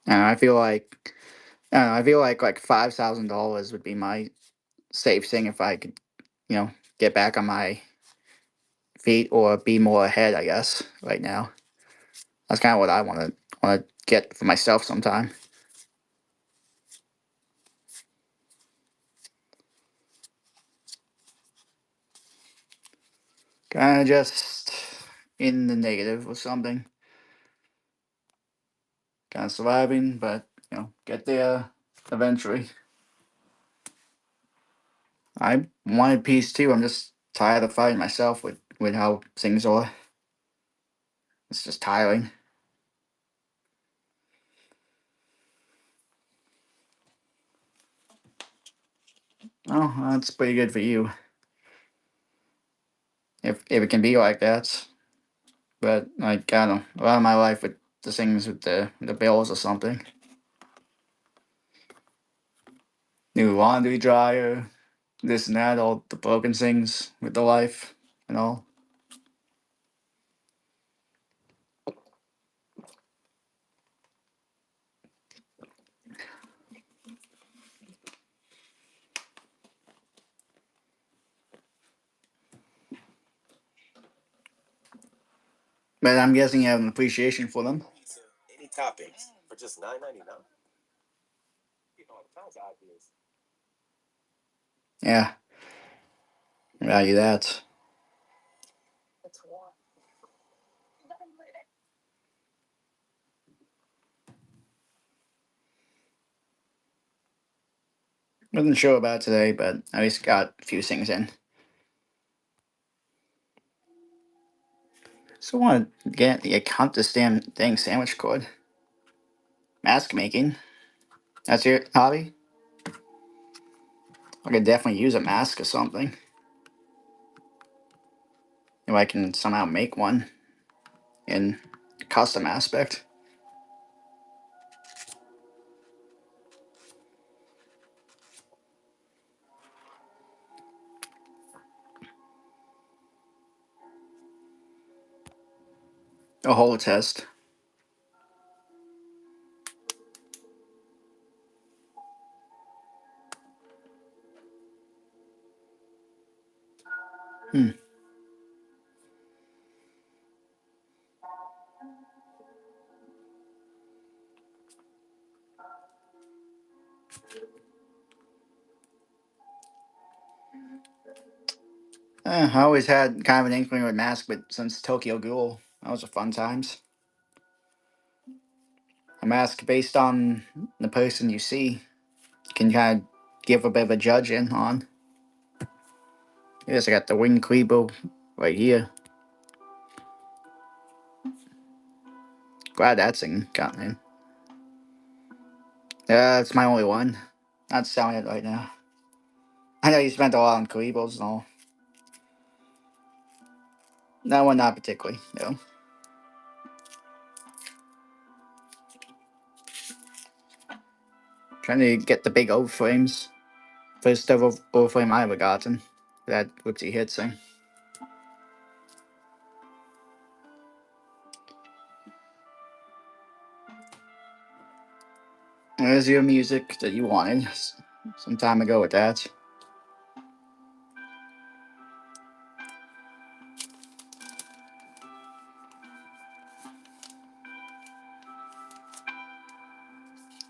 And I feel like I feel like $5,000 would be my safe thing if I could, get back on my feet or be more ahead. I guess right now that's kind of what I want to get for myself sometime. Kind of just in the negative or something. Kind of surviving, but get there eventually. I wanted peace too. I'm just tired of fighting myself with how things are. It's just tiring. Oh, that's pretty good for you. If it can be like that. But like I don't know, a lot of my life with the things with the bills or something. New laundry dryer, this and that, all the broken things with the life and all. But I'm guessing you have an appreciation for them. Any toppings for just $9.99. Yeah, value that. Wasn't sure about today, but at least got a few things in. So I want to get the account this damn thing sandwich cord. Mask making. That's your hobby? I could definitely use a mask or something. If I can somehow make one in custom aspect. A whole test. Hmm. I always had kind of an inkling with mask, but since Tokyo Ghoul, that was a fun times. A mask based on the person you see can kind of give a bit of a judge in on. Yes, I got the wing cleaver right here. Glad that thing got in. Yeah, it's my only one. Not selling it right now. I know you spent a lot on cleavers and all. That one, not particularly, no. Trying to get the big old frames. First ever old frame I ever gotten. That whoopsie hit thing. There's your music that you wanted some time ago with that.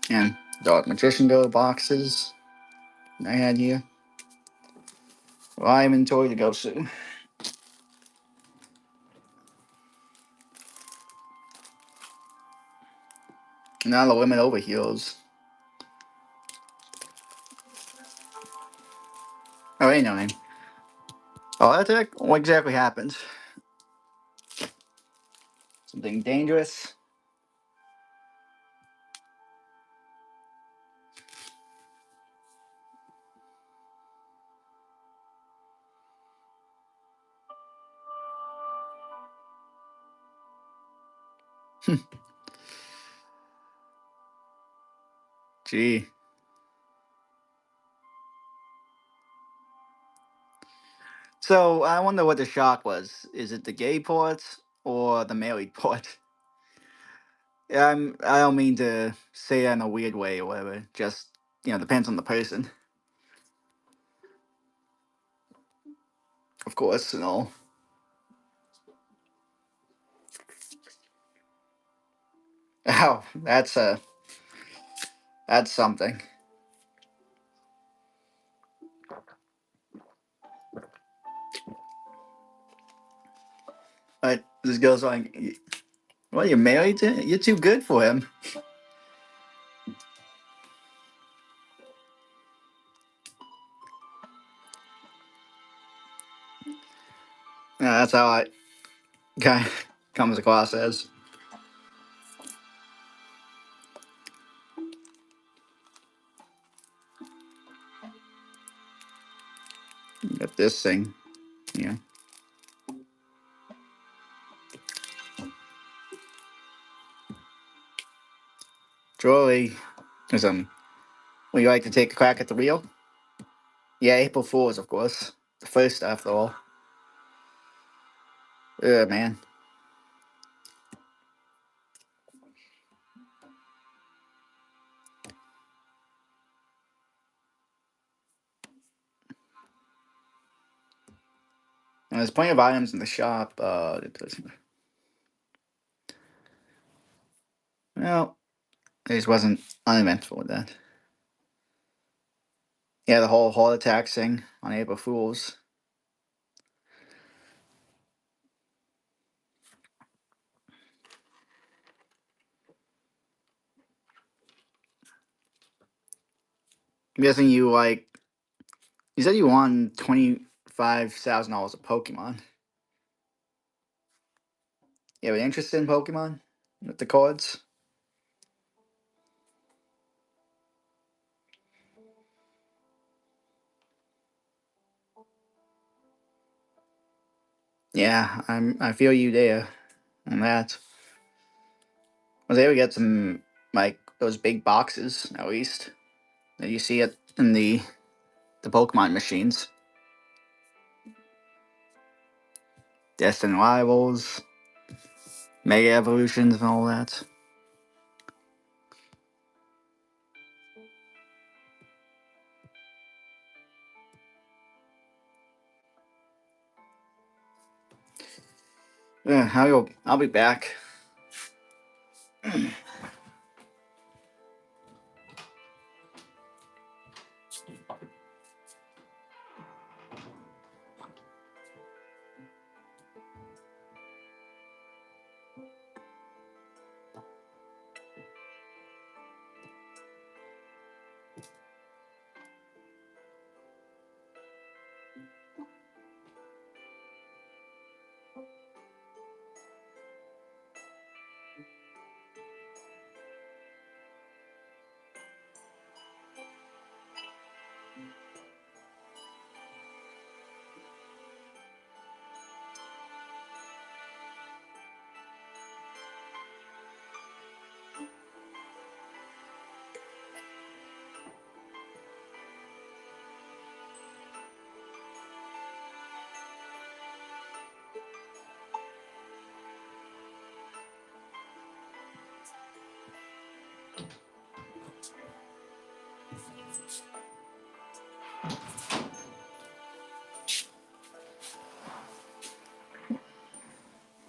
And Dark Magician Go boxes I had here. Well, inventory to go soon. Now the limit over heals. Oh, ain't no name. Oh, attack? What exactly happened? Something dangerous? Gee. So I wonder what the shock was. Is it the gay port or the married port? Yeah, I don't mean to say that in a weird way or whatever. Just depends on the person, of course, and all. Oh, that's something. But this girl's like, "Well, you're married to? You're too good for him." Yeah, that's how I kind of comes across as. Got this thing, yeah. Jolie, is would you like to take a crack at the wheel? Yeah, April Fools, of course. The first, after all. Yeah, man. And there's plenty of items in the shop. Well, it just wasn't uneventful with that. Yeah, the whole heart attack thing on April Fools. I'm guessing you said you won $25,000 of Pokemon. You have an interest in Pokemon with the cards? Yeah, I feel you there on that. I was able to get some like those big boxes at least that you see it in the Pokemon machines. Destined Rivals, Mega Evolutions, and all that. Yeah, I'll be back.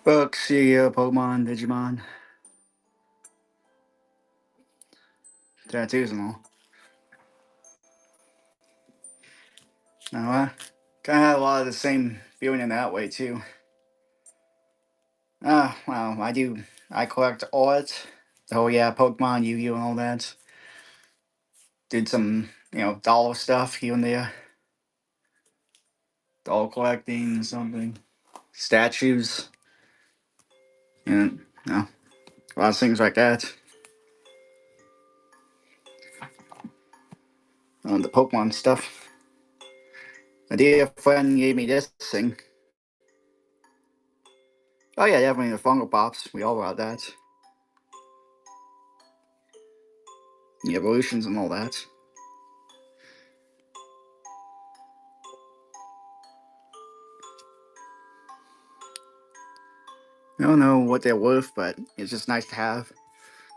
Books, Yu-Gi-Oh, Pokemon, Digimon, tattoos and all. Now, kind of had a lot of the same feeling in that way too. Well, I do. I collect art. Oh yeah, Pokemon, Yu-Gi-Oh, and all that. Did some, doll stuff here and there. Doll collecting, something. Statues, and a lot of things like that. The Pokemon stuff. A dear friend gave me this thing. Oh yeah, definitely the Fungal Pops. We all got that. The evolutions and all that. I don't know what they're worth, but it's just nice to have.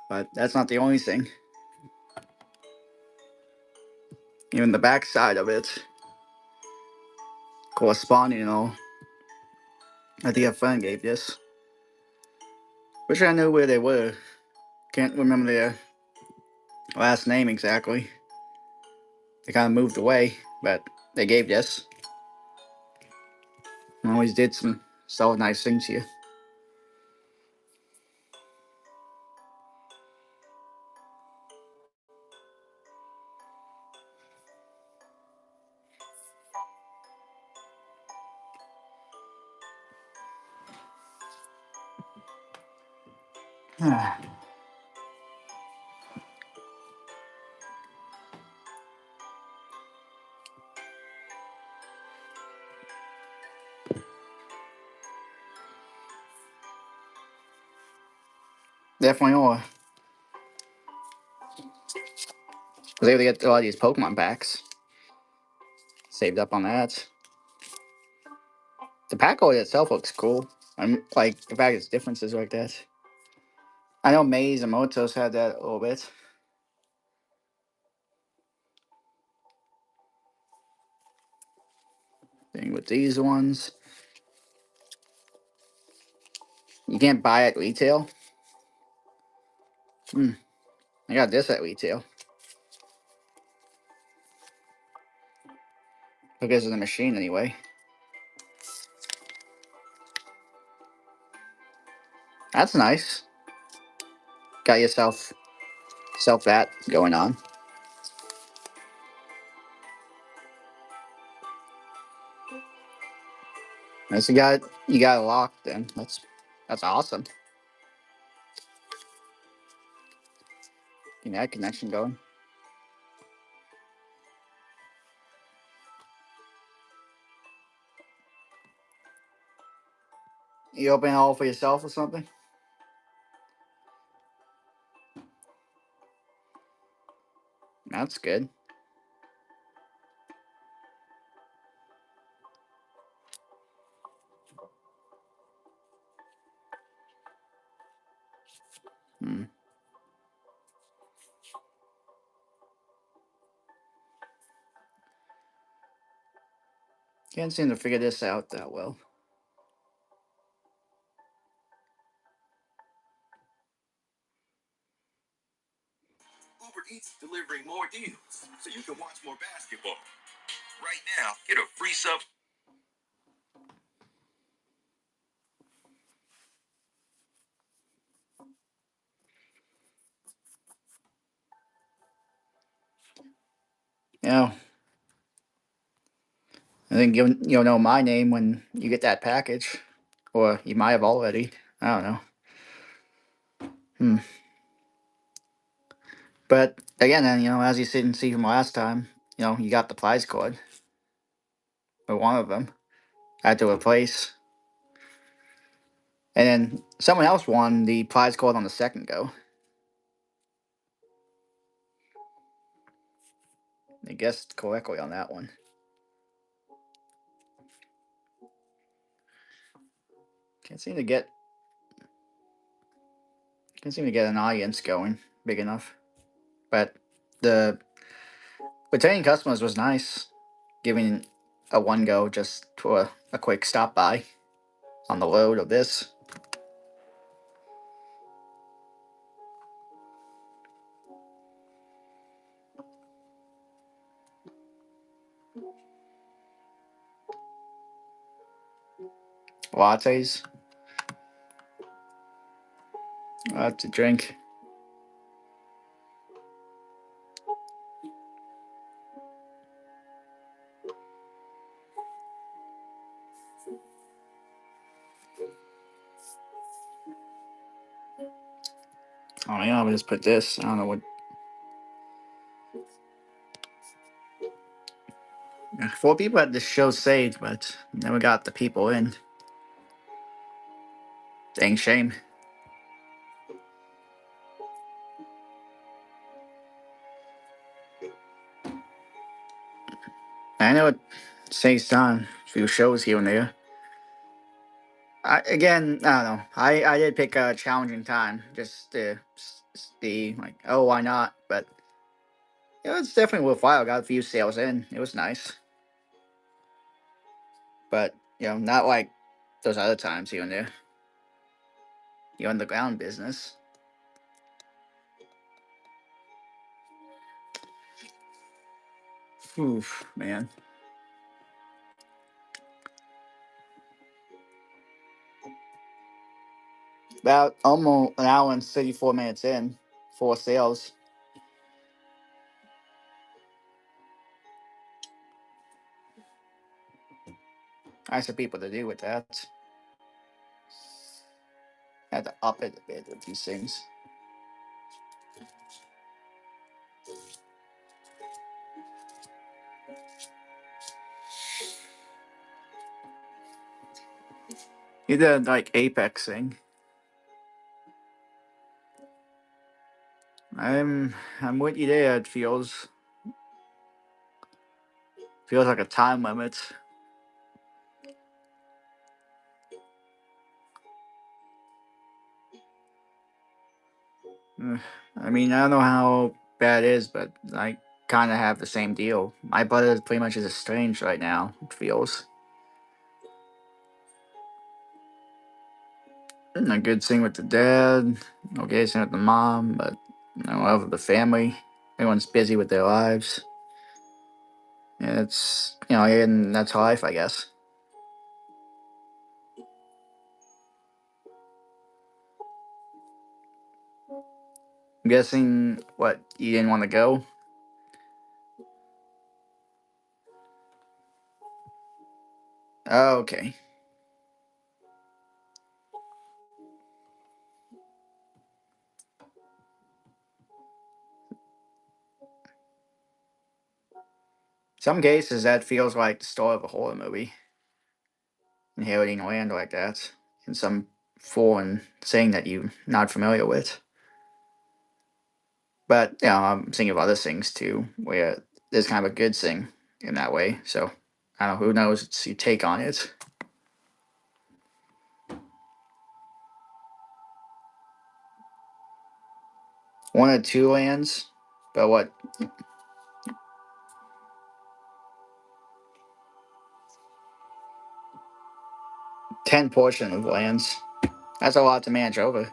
But that's not the only thing. Even the back side of it, corresponding and all. A dear friend gave this. Wish I knew where they were. Can't remember their last name exactly. They kind of moved away, but they gave this. And always did some so nice things here. Definitely are. Was able to get a lot of these Pokemon packs. Saved up on that. The pack art itself looks cool. I'm like the fact it's differences like that. I know Maze and Motos had that a little bit. Thing with these ones. You can't buy at retail. I got this at retail. Because of the machine anyway. That's nice. Got yourself that going on. Nice, you got it locked then. That's awesome. Getting that connection going. You open it all for yourself or something? That's good. Hmm. Can't seem to figure this out that well. Uber Eats delivering more deals so you can watch more basketball. Right now, get a free sub. You know, I think you'll know my name when you get that package. Or you might have already. I don't know. Hmm. But again, then, as you didn't see from last time, you got the prize card. Or one of them. I had to replace. And then someone else won the prize card on the second go. They guessed correctly on that one. Can't seem to get an audience going big enough. But the Retaining customers was nice, giving a one go just for a quick stop by on the load of this. Lattes. To drink. Oh yeah, I'll just put this. I don't know what. Four people had this show saved, but never got the people in. Dang shame. I know it saves time. A few shows here and there. Again, I don't know. I did pick a challenging time just to be like, oh, why not? But it's definitely worthwhile. Got a few sales in. It was nice. But, not like those other times here and there. The underground business. Oof, man. About almost an hour and 34 minutes in. 4 sales. Nice of people to do with that. Had to up it a bit with these things. You did like apexing. I'm with you there. It feels like a time limit. I mean, I don't know how bad it is, but I kind of have the same deal. My brother is pretty much is estranged right now. It feels a good thing with the dad, okay thing with the mom, but love the family. Everyone's busy with their lives. And it's and that's life, I guess. I'm guessing what you didn't want to go. Oh, okay. Some cases that feels like the story of a horror movie, inheriting land like that in some foreign thing that you're not familiar with. But I'm thinking of other things too, where there's kind of a good thing in that way. So I don't know. Who knows? It's your take on it. One or two lands, but what? 10 portion of lands. That's a lot to manage over.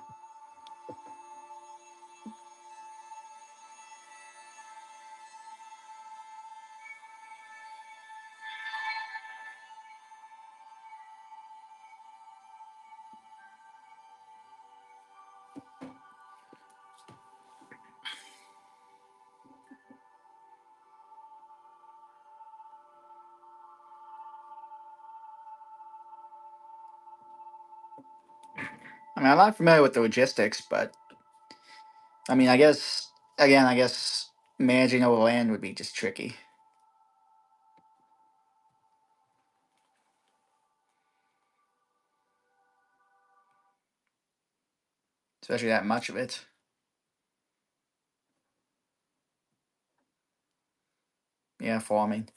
I mean, I'm not familiar with the logistics, but I mean, I guess again, I guess managing over land would be just tricky, especially that much of it. Yeah, farming.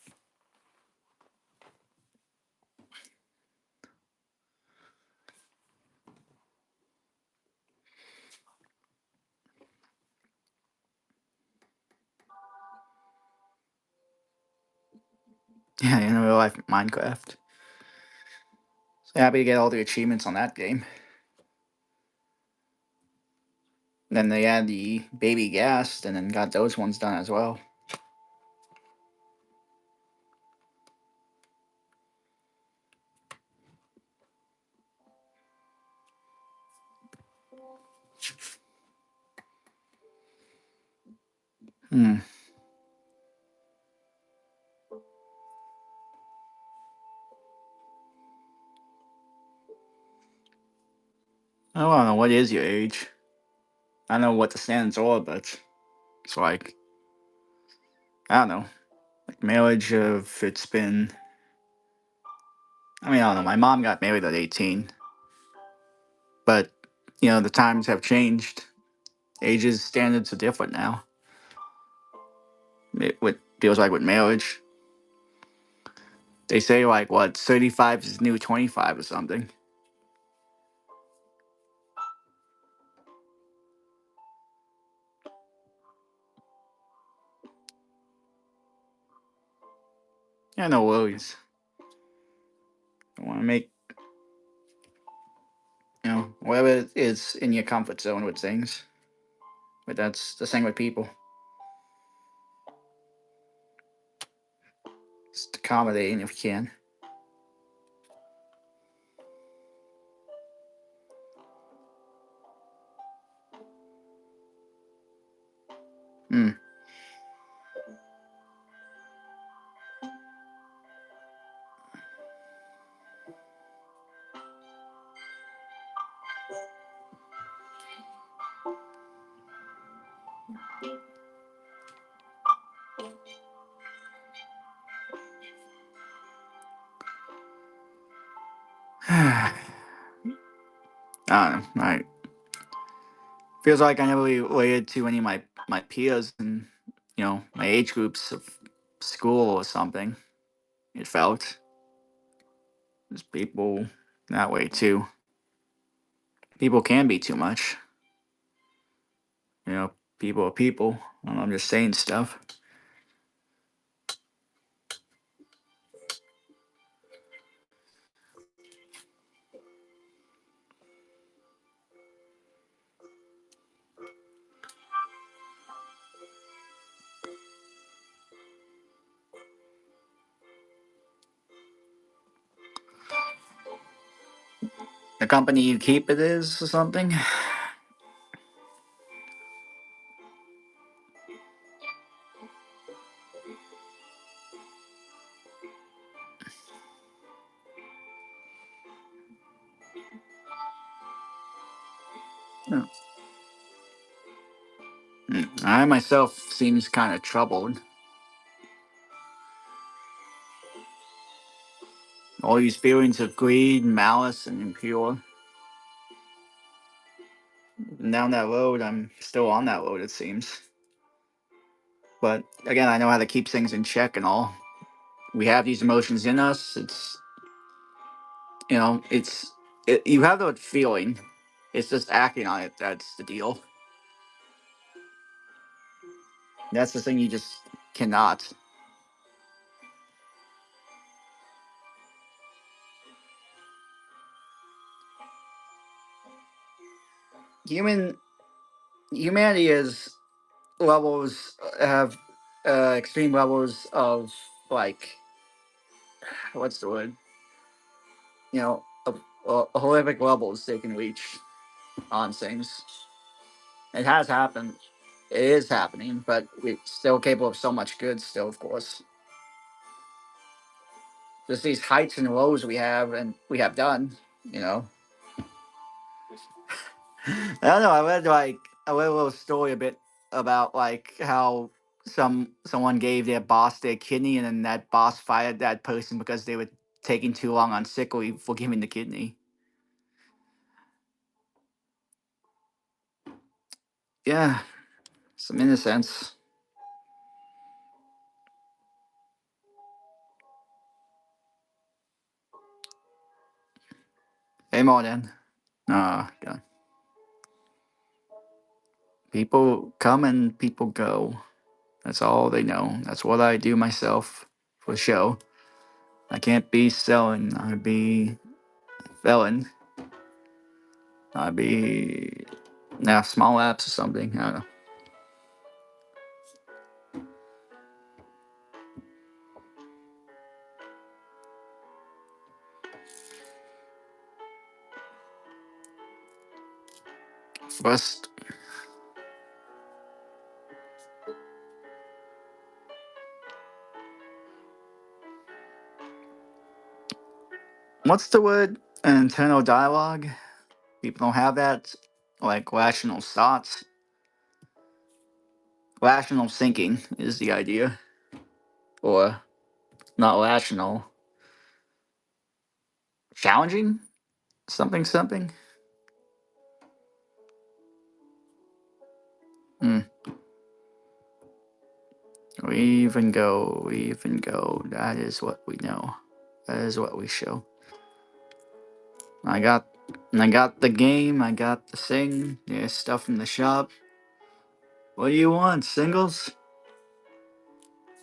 Yeah, in real life Minecraft. So happy to get all the achievements on that game. Then they had the baby gas, and then got those ones done as well. Hmm. I don't know what is your age. I don't know what the standards are, but it's like I don't know, like marriage. If it's been, I mean, I don't know. My mom got married at 18, but the times have changed. Ages standards are different now. What feels like with marriage, they say like what 35 is new 25 or something. Yeah, no worries. I want to make whatever it is in your comfort zone with things. But that's the same with people. Just accommodating if you can. Hmm. I don't know. Right. Feels like I never related to any of my peers and my age groups of school or something. It felt there's people that way too. People can be too much. People are people. I'm just saying stuff. The company you keep it is or something. Hmm. I myself seems kind of troubled. All these feelings of greed, malice, and impure. And down that road, I'm still on that road, it seems. But again, I know how to keep things in check and all. We have these emotions in us. You have that feeling. It's just acting on it. That's the deal. That's the thing you just cannot. Human humanity is levels have extreme levels of like what's the word? Horrific levels they can reach on things. It has happened. It is happening, but we're still capable of so much good. Still, of course, just these heights and lows we have and we have done. You know, I don't know. I read a little story a bit about like how someone gave their boss their kidney, and then that boss fired that person because they were taking too long on sick leave for giving the kidney. Yeah, some innocence. Hey, more then. God. People come and people go. That's all they know. That's what I do myself for show. I can't be selling. I'd be felon. I'd be small apps or something. I don't know. First, what's the word? Internal dialogue. People don't have that. Like rational thoughts. Rational thinking is the idea, or not rational. Challenging something something. Hmm. We even go. We even go. That is what we know. That is what we show. I got I got the game, I got the thing, there's stuff in the shop. What do you want, singles?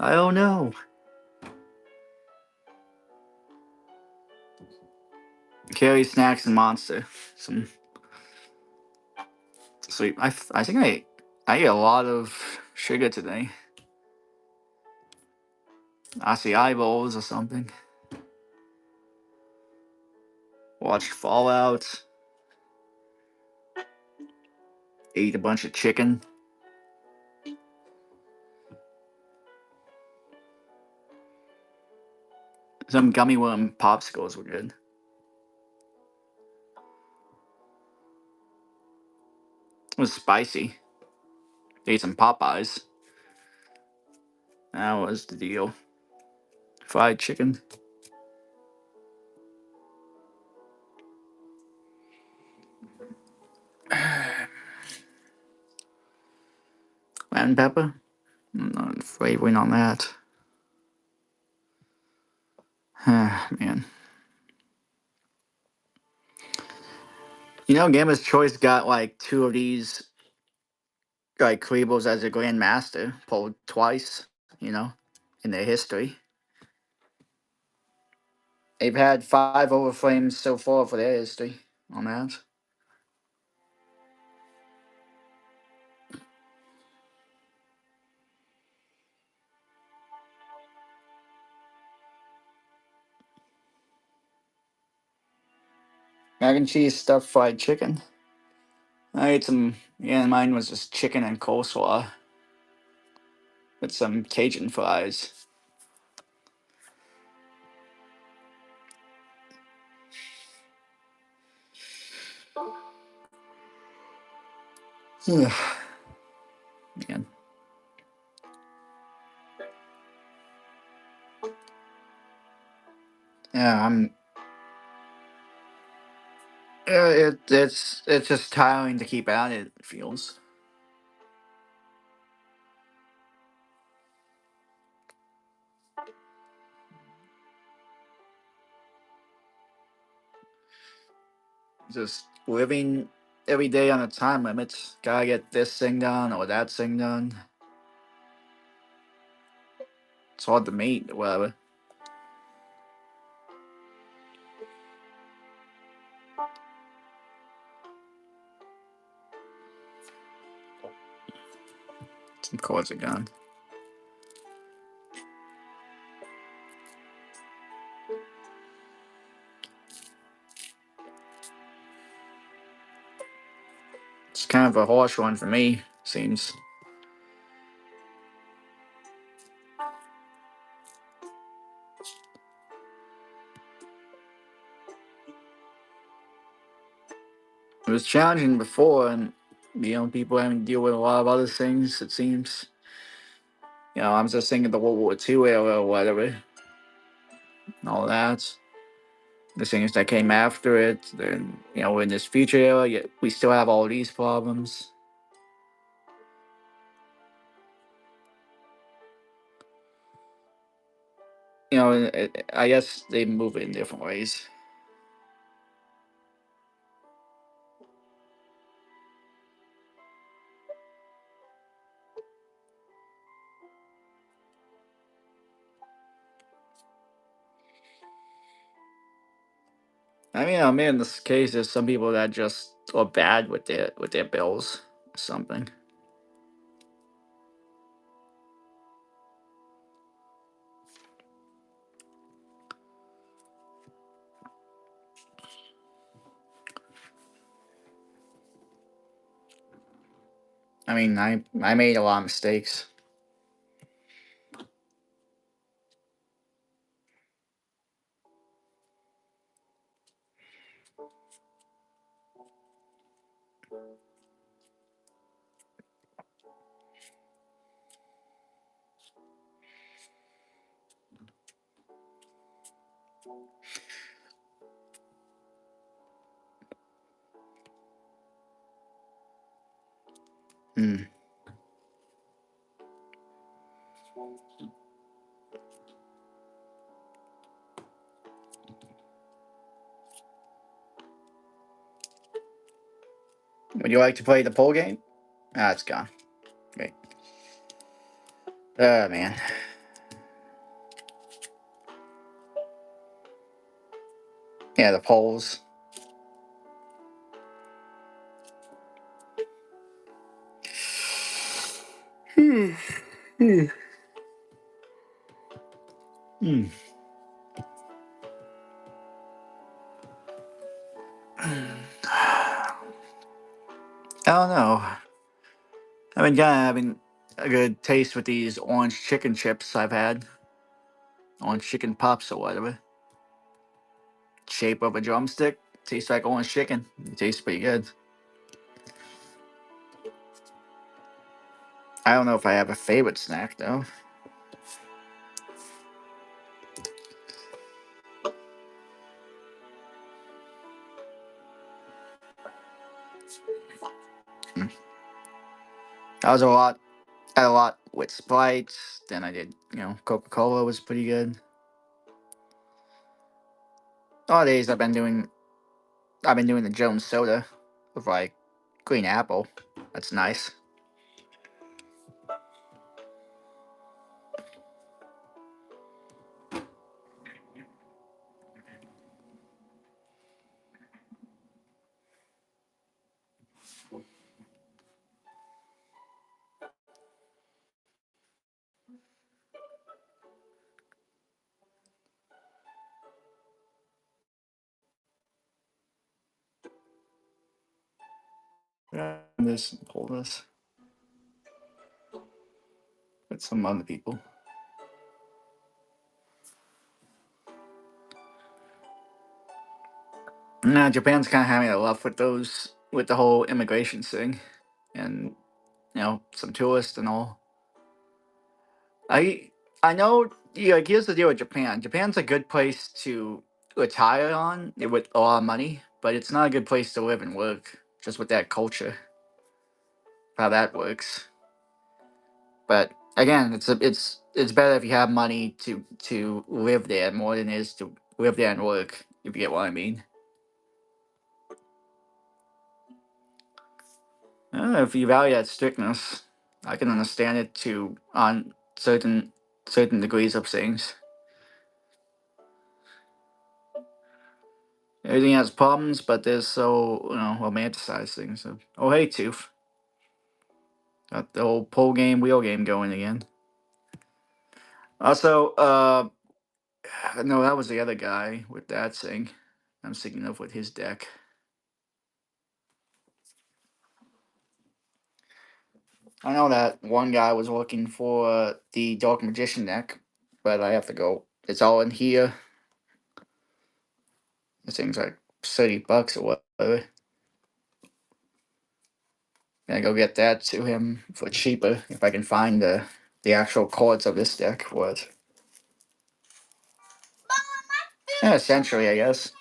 I don't know. Carry snacks and monster. Some sweet. I think I ate a lot of sugar today. Acai bowls or something. Watched Fallout. Ate a bunch of chicken. Some gummy worm popsicles were good. It was spicy. Ate some Popeyes. That was the deal. Fried chicken. Lemon pepper. I'm not flavoring on that. Man. You know, Gamma's Choice got like two of these like Klebos as a grandmaster, pulled twice, you know, in their history. They've had 5 overflames so far for their history on that. Mac and cheese stuffed fried chicken. I ate some, yeah, mine was just chicken and coleslaw with some Cajun fries. Man. Yeah, it's just tiring to keep at it. It feels just living every day on a time limit. Gotta get this thing done or that thing done. It's hard to meet, whatever. Some chords are gone. It's kind of a harsh one for me, seems. It was challenging before, and people having to deal with a lot of other things, it seems. I'm just thinking the World War II era or whatever, and all that. The things that came after it, then, in this future era, yet we still have all these problems. I guess they move it in different ways. I mean, in this case, there's some people that just are bad with their bills, or something. I mean, I made a lot of mistakes. Hmm. Would you like to play the poll game? Ah, it's gone. Great. Oh man. Yeah, the polls. Hmm. Hmm. Hmm. I don't know. I've been kind of having a good taste with these orange chicken chips I've had. Orange chicken pops or whatever. Shape of a drumstick. Tastes like orange chicken. It tastes pretty good. I don't know if I have a favorite snack though. Hmm. I was a lot had a lot with Sprite. Then I did, Coca Cola was pretty good. Nowadays I've been doing the Jones soda with like green apple. That's nice. This hold this with some other people. Now Japan's kind of having a love with with the whole immigration thing, and some tourists and all. I I know. Yeah, like, here's the deal with Japan. Japan's a good place to retire on with a lot of money, but it's not a good place to live and work. Just with that culture, how that works. But again, it's better if you have money to live there more than it is to live there and work. If you get what I mean. I don't know if you value that strictness. I can understand it to on certain degrees of things. Everything has problems, but there's so romanticized things. So, oh hey, Tooth, got the old pole game, wheel game going again. Also, no, that was the other guy with that thing. I'm thinking of with his deck. I know that one guy was looking for the Dark Magician deck, but I have to go. It's all in here. This thing's like $30 or whatever. Gonna go get that to him for cheaper if I can find the actual cards of this deck. What? Yeah, essentially, I guess.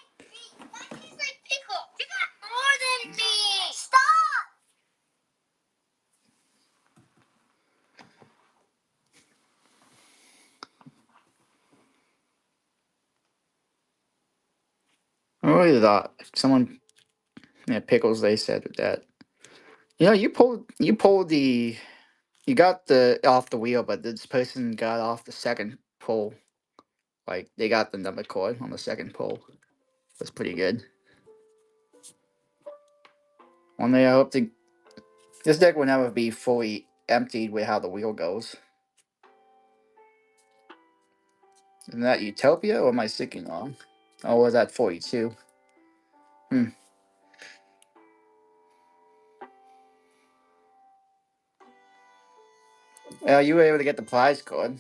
I really thought someone, yeah, pickles. They said with that. You pulled you got the off the wheel, but this person got off the second pull. Like they got the number card on the second pull. That's pretty good. One day I hope to. This deck will never be fully emptied with how the wheel goes. Isn't that Utopia or am I thinking wrong? Oh, was that 42? Hmm. You were able to get the prize card.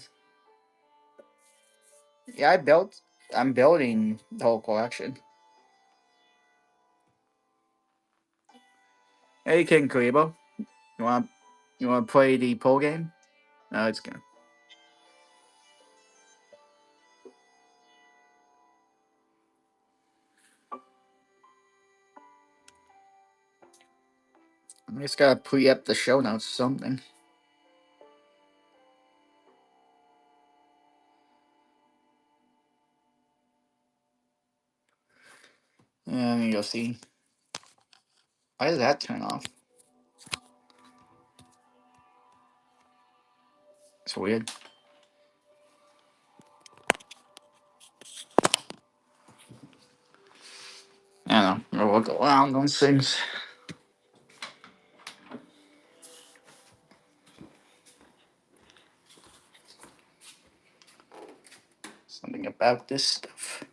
Yeah, I'm building the whole collection. Hey, King Karibo. You want you want to play the poll game? No, it's good. I just gotta pre-up the show notes or something. Yeah, you'll see. Why does that turn off? It's weird. I don't know. We'll go around those things. Something about this stuff.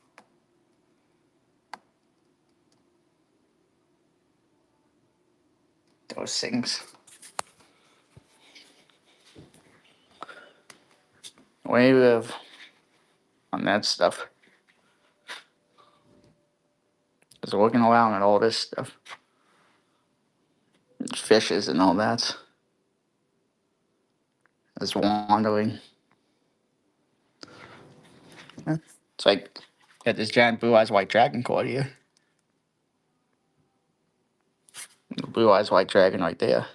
Those things. We live on that stuff. Just looking around at all this stuff. Fishes and all that. Just wandering. It's like got this giant blue eyes white dragon card here. Blue eyes white dragon right there.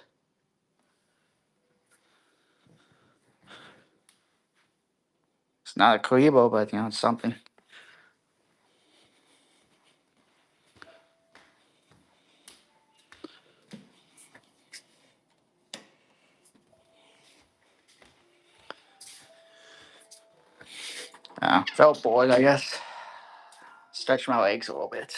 It's not a Karibo, but it's something. Felt bored, I guess. Stretch my legs a little bit.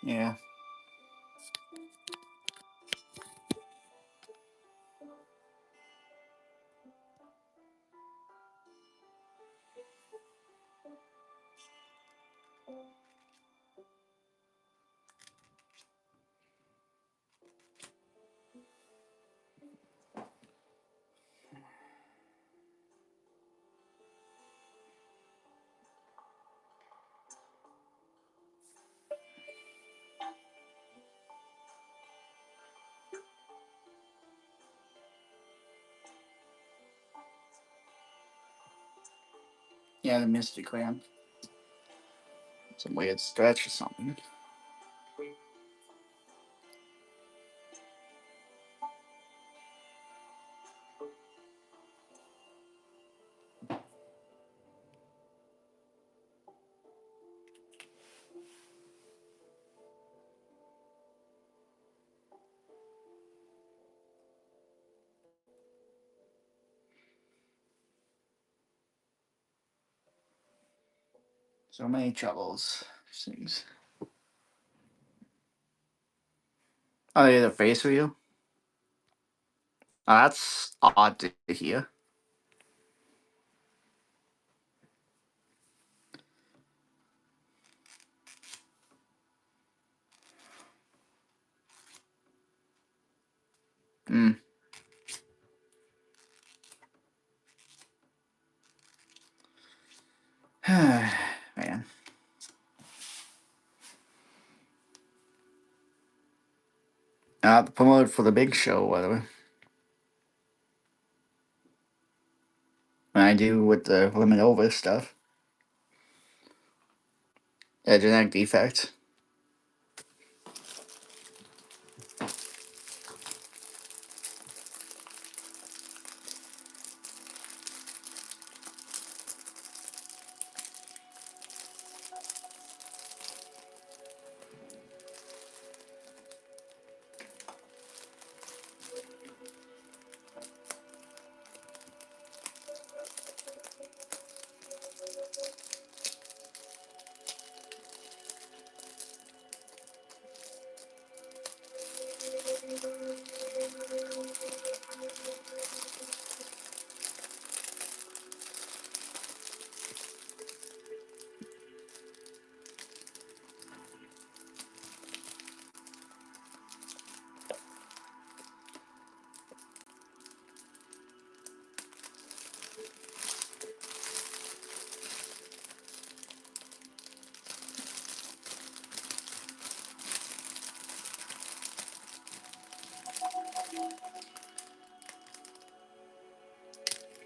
Yeah. Yeah, the Misty Clan. Some weird stretch or something. So many troubles. Things. Oh, they had a face for you? Oh, that's odd to hear. Hmm. Man. Promoted for the big show, whatever. When I do with the limit over stuff. Yeah, genetic defect.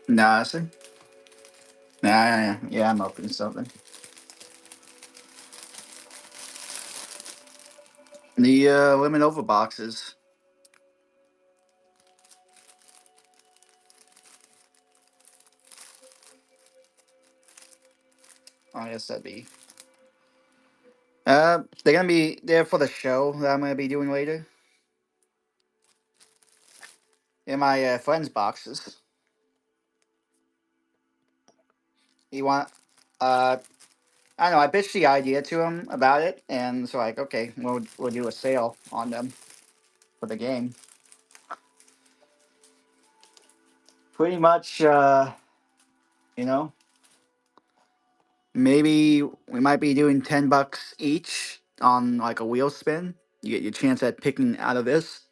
Nah, I see. Nah, yeah, I'm open to something. The limit over boxes. I guess that'd be. They're gonna be there for the show that I'm gonna be doing later. In my friends' boxes. You want? Uh, I don't know. I pitched the idea to him about it, and it's like, okay, we'll do a sale on them for the game. Pretty much, you know, maybe we might be doing $10 each on like a wheel spin. You get your chance at picking out of this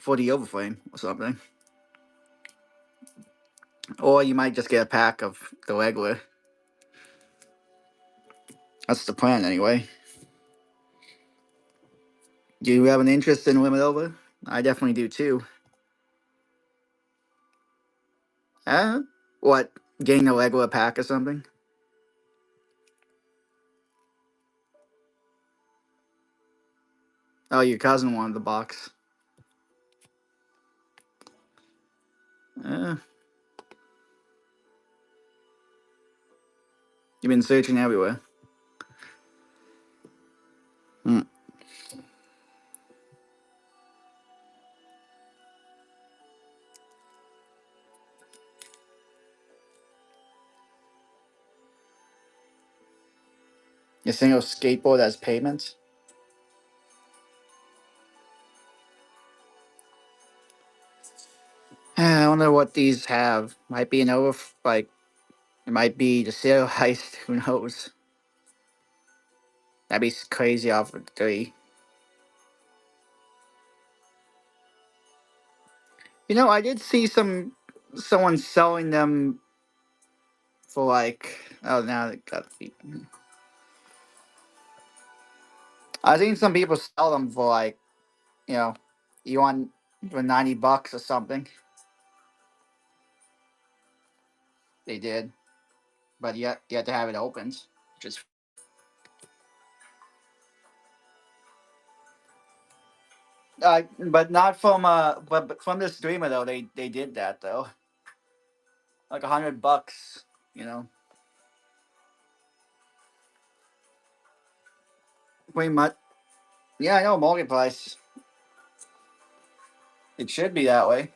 for the overframe or something, or you might just get a pack of the regular. That's the plan, anyway. Do you have an interest in limit over? I definitely do too. What? Getting a regular pack or something? Oh, your cousin wanted the box. Uh, you've been searching everywhere. Hmm. Your single skateboard as payment? I wonder what these have. Might be an over, like, it might be the serial heist. Who knows? That'd be crazy off of three. You know, I did see someone selling them for like. Oh, now they got. I seen some people sell them for like, you know, you want for $90 or something. They did, but you had to have it opened. Just, but not from but from the streamer though. They did that though, like $100. You know, pretty much. Yeah, I know market price. It should be that way.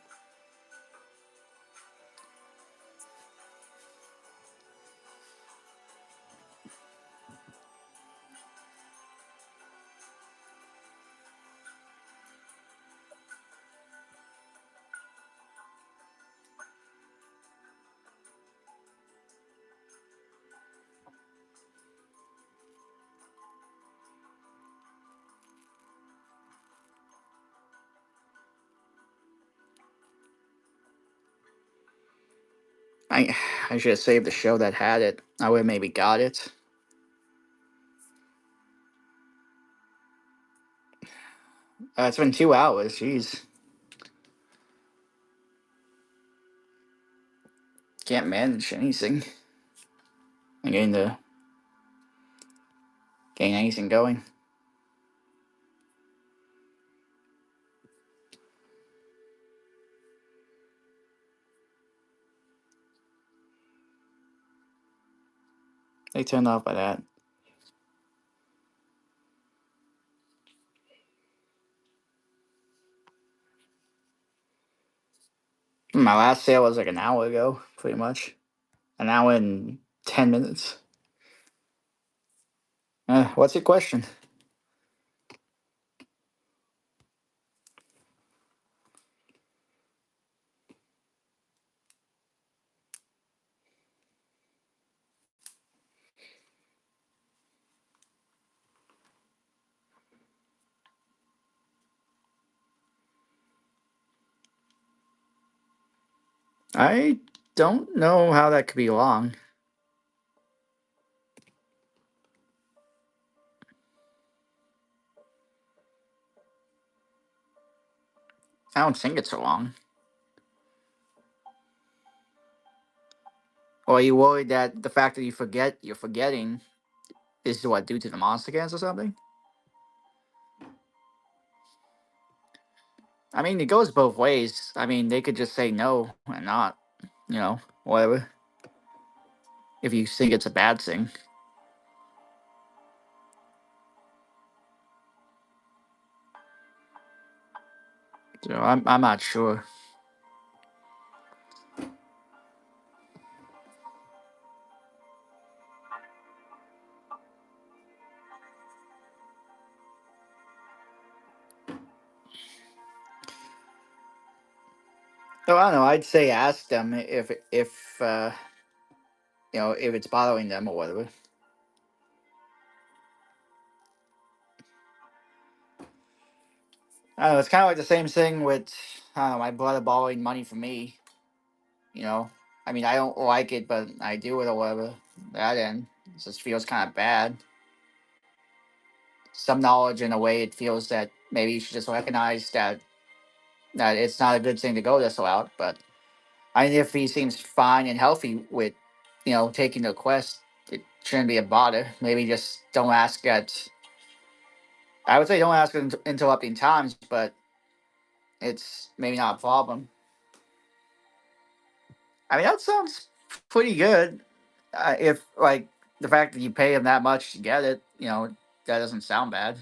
I I should have saved the show that had it. I would have maybe got it. It's been 2 hours. Jeez, can't manage anything. I'm getting anything going. They turned off by that. My last sale was like an hour ago, pretty much. An hour and 10 minutes. What's your question? I don't know how that could be long. I don't think it's so long. Or are you worried that the fact that you're forgetting is what due to the monster cans or something? I mean, it goes both ways. I mean, they could just say no and not, whatever. If you think it's a bad thing, so I'm not sure. So I don't know. I'd say ask them if if it's bothering them or whatever. I don't know. It's kind of like the same thing with my brother borrowing money from me. You know, I mean, I don't like it, but I do it or whatever. That end, it just feels kind of bad. Some knowledge in a way, it feels that maybe you should just recognize that it's not a good thing to go this route. But I mean, if he seems fine and healthy with, taking the quest, it shouldn't be a bother. Maybe just don't ask at. I would say don't ask at interrupting times, but it's maybe not a problem. I mean, that sounds pretty good. If like the fact that you pay him that much to get it, that doesn't sound bad.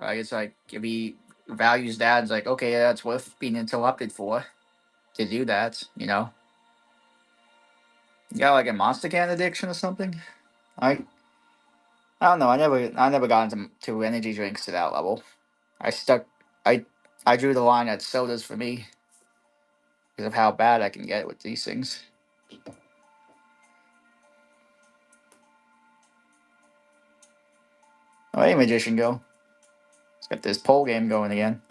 Right? It's like if he values that, it's like okay, yeah, that's worth being interrupted for to do that. You got like a monster can addiction or something. I I don't know. I never got into energy drinks to that level. I stuck. I I drew the line at sodas for me because of how bad I can get with these things. Oh, hey, magician, go! Let's get this pole game going again.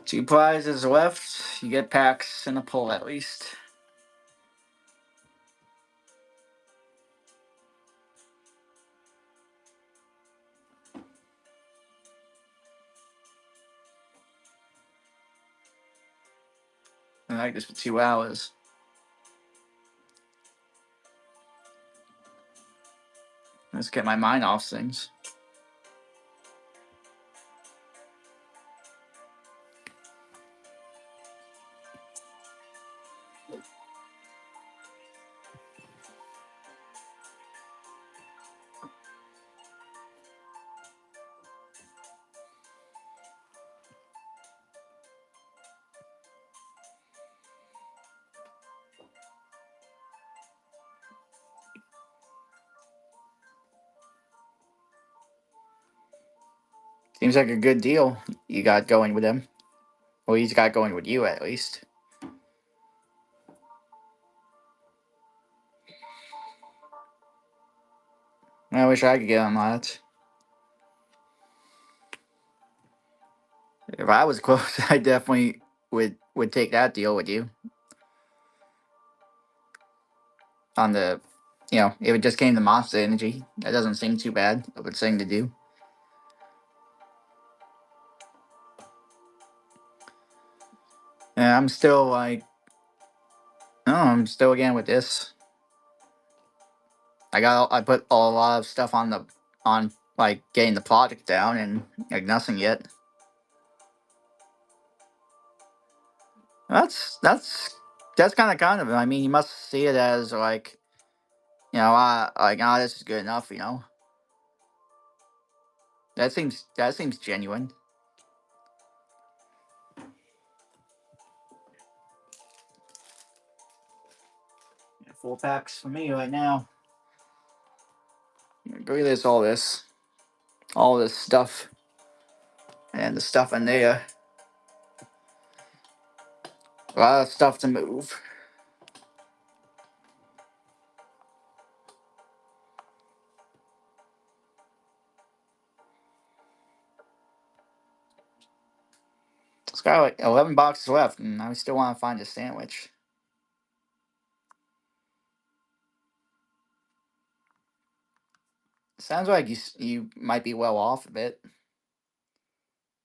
Two prizes left. You get packs and a pull at least. I like this for 2 hours. Let's get my mind off things. Seems like a good deal you got going with him. Well, he's got going with you at least. I wish I could get on that. If I was close, I definitely would take that deal with you. On the, if it just came to monster energy, that doesn't seem too bad of a thing to do. And I'm still like, no, I'm still again with this. I put a lot of stuff on like getting the project down and like nothing yet. That's kind of. I mean, you must see it as like, this is good enough. That seems genuine. Yeah, 4 packs for me right now. Look at all this stuff, and the stuff in there. A lot of stuff to move. It's got like 11 boxes left, and I still want to find a sandwich. Sounds like you might be well off a bit.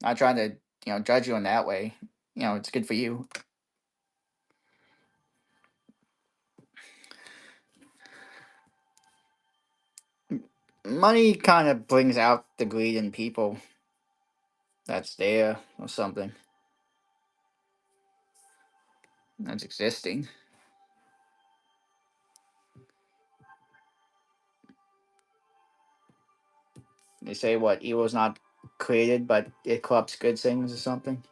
Not trying to judge you in that way. It's good for you. Money kind of brings out the greed in people that's there or something that's existing. They say what evil is not created, but it corrupts good things or something.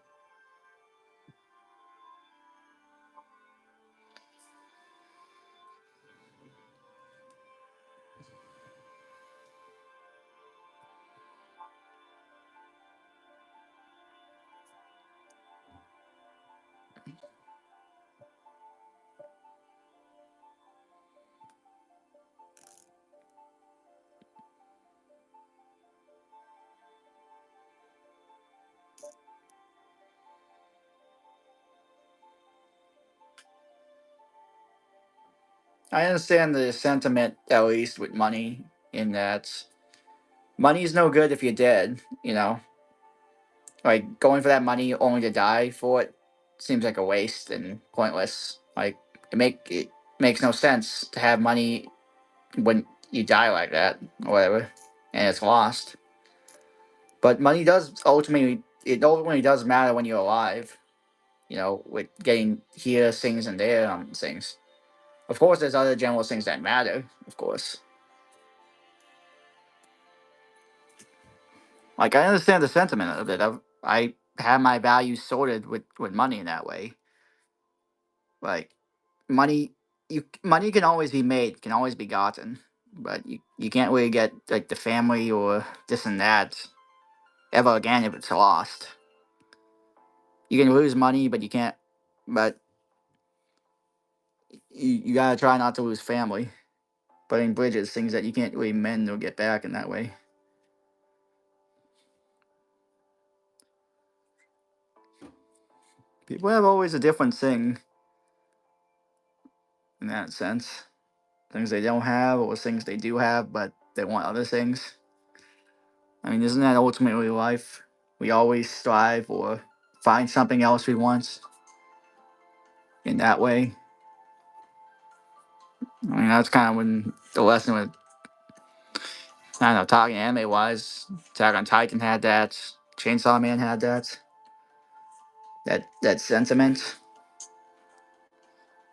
I understand the sentiment, at least with money, in that money is no good if you're dead. Like going for that money only to die for it seems like a waste and pointless. Like it makes no sense to have money when you die like that or whatever, and it's lost. But money ultimately does matter when you're alive. With getting here things and there things. Of course, there's other general things that matter. Of course, like I understand the sentiment of it. I have my values sorted with money in that way. Like money, money can always be made, can always be gotten, but you can't really get like the family or this and that ever again if it's lost. You can lose money, but you can't. But you gotta try not to lose family. Burning bridges, things that you can't really mend or get back in that way. People have always a different thing in that sense. Things they don't have, or things they do have, but they want other things. I mean, isn't that ultimately life? We always strive or find something else we want in that way. I mean, that's kind of when the lesson with, I don't know, talking anime wise, Attack on Titan had that, Chainsaw Man had that sentiment.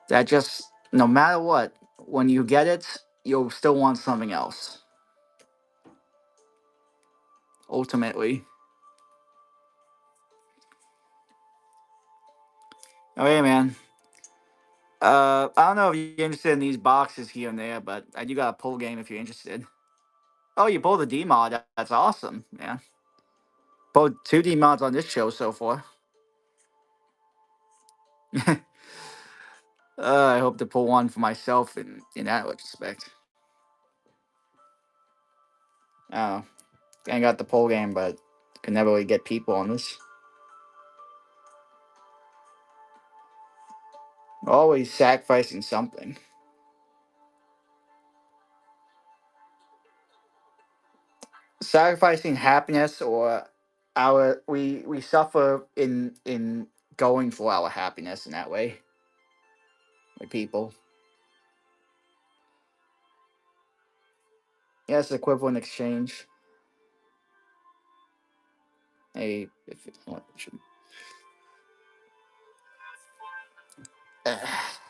That just, no matter what, when you get it, you'll still want something else. Ultimately. Okay, man. I don't know if you're interested in these boxes here and there, but I do got a pull game if you're interested. Oh, you pulled the D mod. That's awesome, man. Pulled two D mods on this show so far. I hope to pull one for myself in that respect. Oh, I got the pull game, but can never really get people on this. Always sacrificing something. Sacrificing happiness or we suffer in going for our happiness in that way with people. Yes, equivalent exchange. A if it, what should-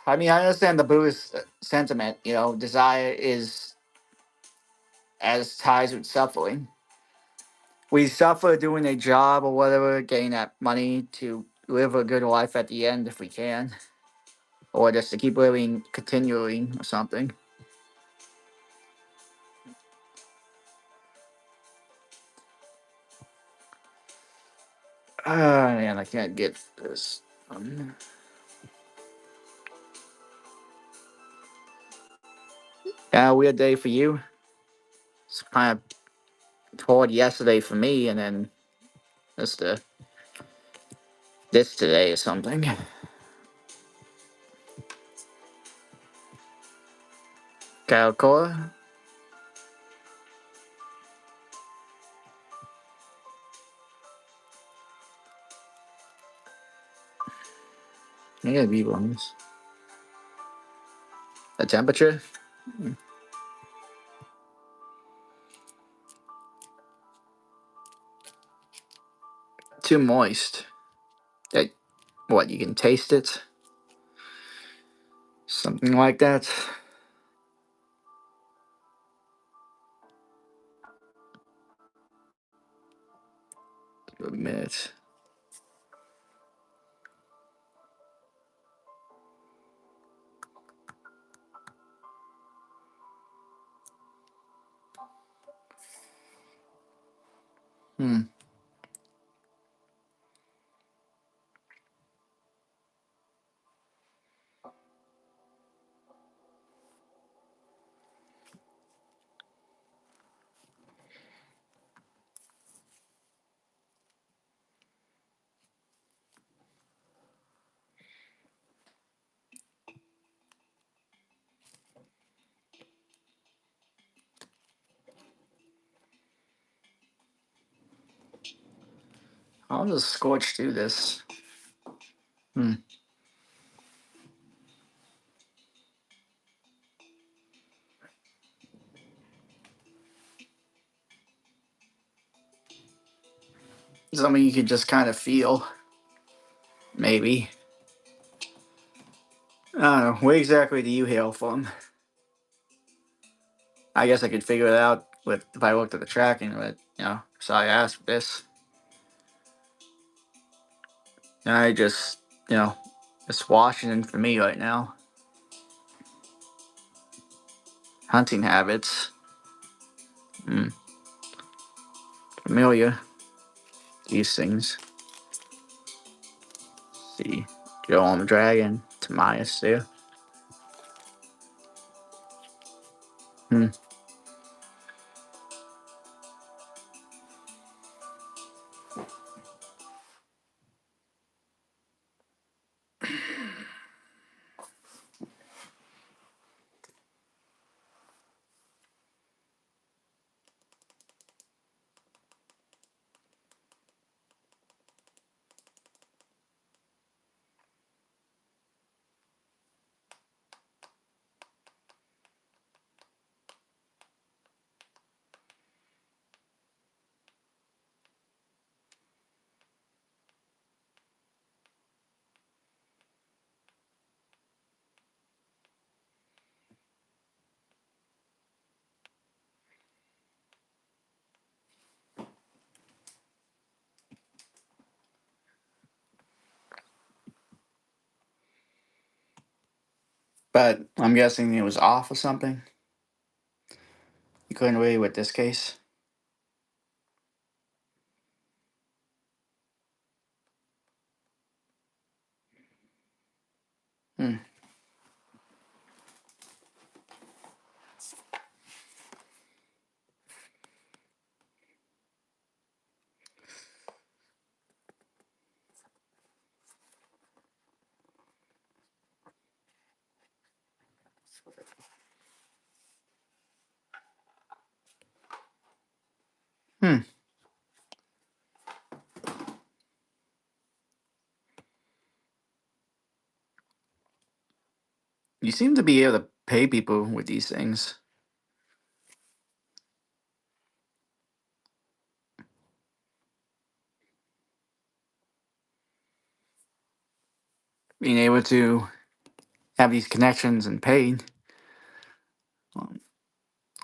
I mean, I understand the Buddhist sentiment. Desire is as ties with suffering. We suffer doing a job or whatever, getting that money to live a good life at the end if we can, or just to keep living continually or something. Man, I can't get this. Yeah, weird day for you. It's kind of hard yesterday for me, and then this today or something. Calcora? I gotta be on this. The temperature? Too moist. That, what, you can taste it? Something like that? A minute. Hmm. I'll just scorch through this. Hmm. Something you could just kind of feel. Maybe. I don't know. Where exactly do you hail from? I guess I could figure it out with if I looked at the tracking, but so I asked for this. And I just, it's Washington for me right now. Hunting habits. Hmm. Familiar. These things. See. Joe on the Dragon. Timaeus there. Hmm. But I'm guessing it was off or something. You couldn't read with this case. Hmm. Hmm. You seem to be able to pay people with these things. Being able to have these connections and pay.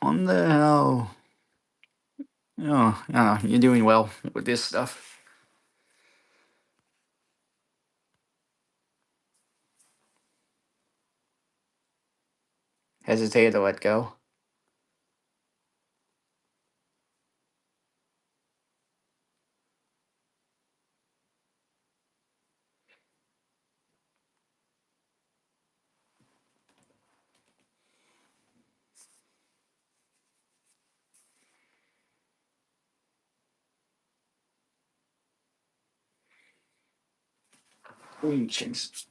On the hell? Oh, yeah, you're doing well with this stuff. Hesitated to let go. Change.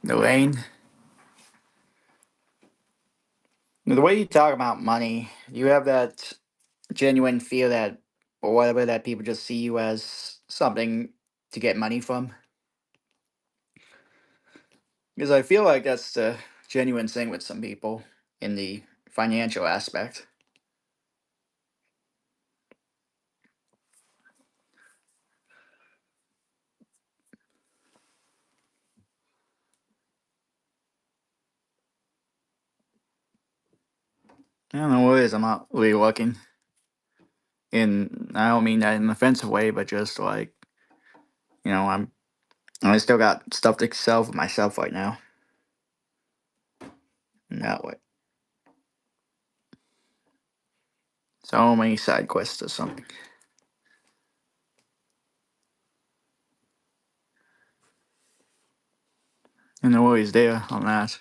Lorraine, the way you talk about money, you have that genuine fear that, or whatever, that people just see you as something to get money from. Because I feel like that's the genuine thing with some people in the financial aspect. I don't know what it is. I'm not really looking. I don't mean that in an offensive way, but just like, I still got stuff to sell for myself right now. In that way. So many side quests or something. And they're always there on that.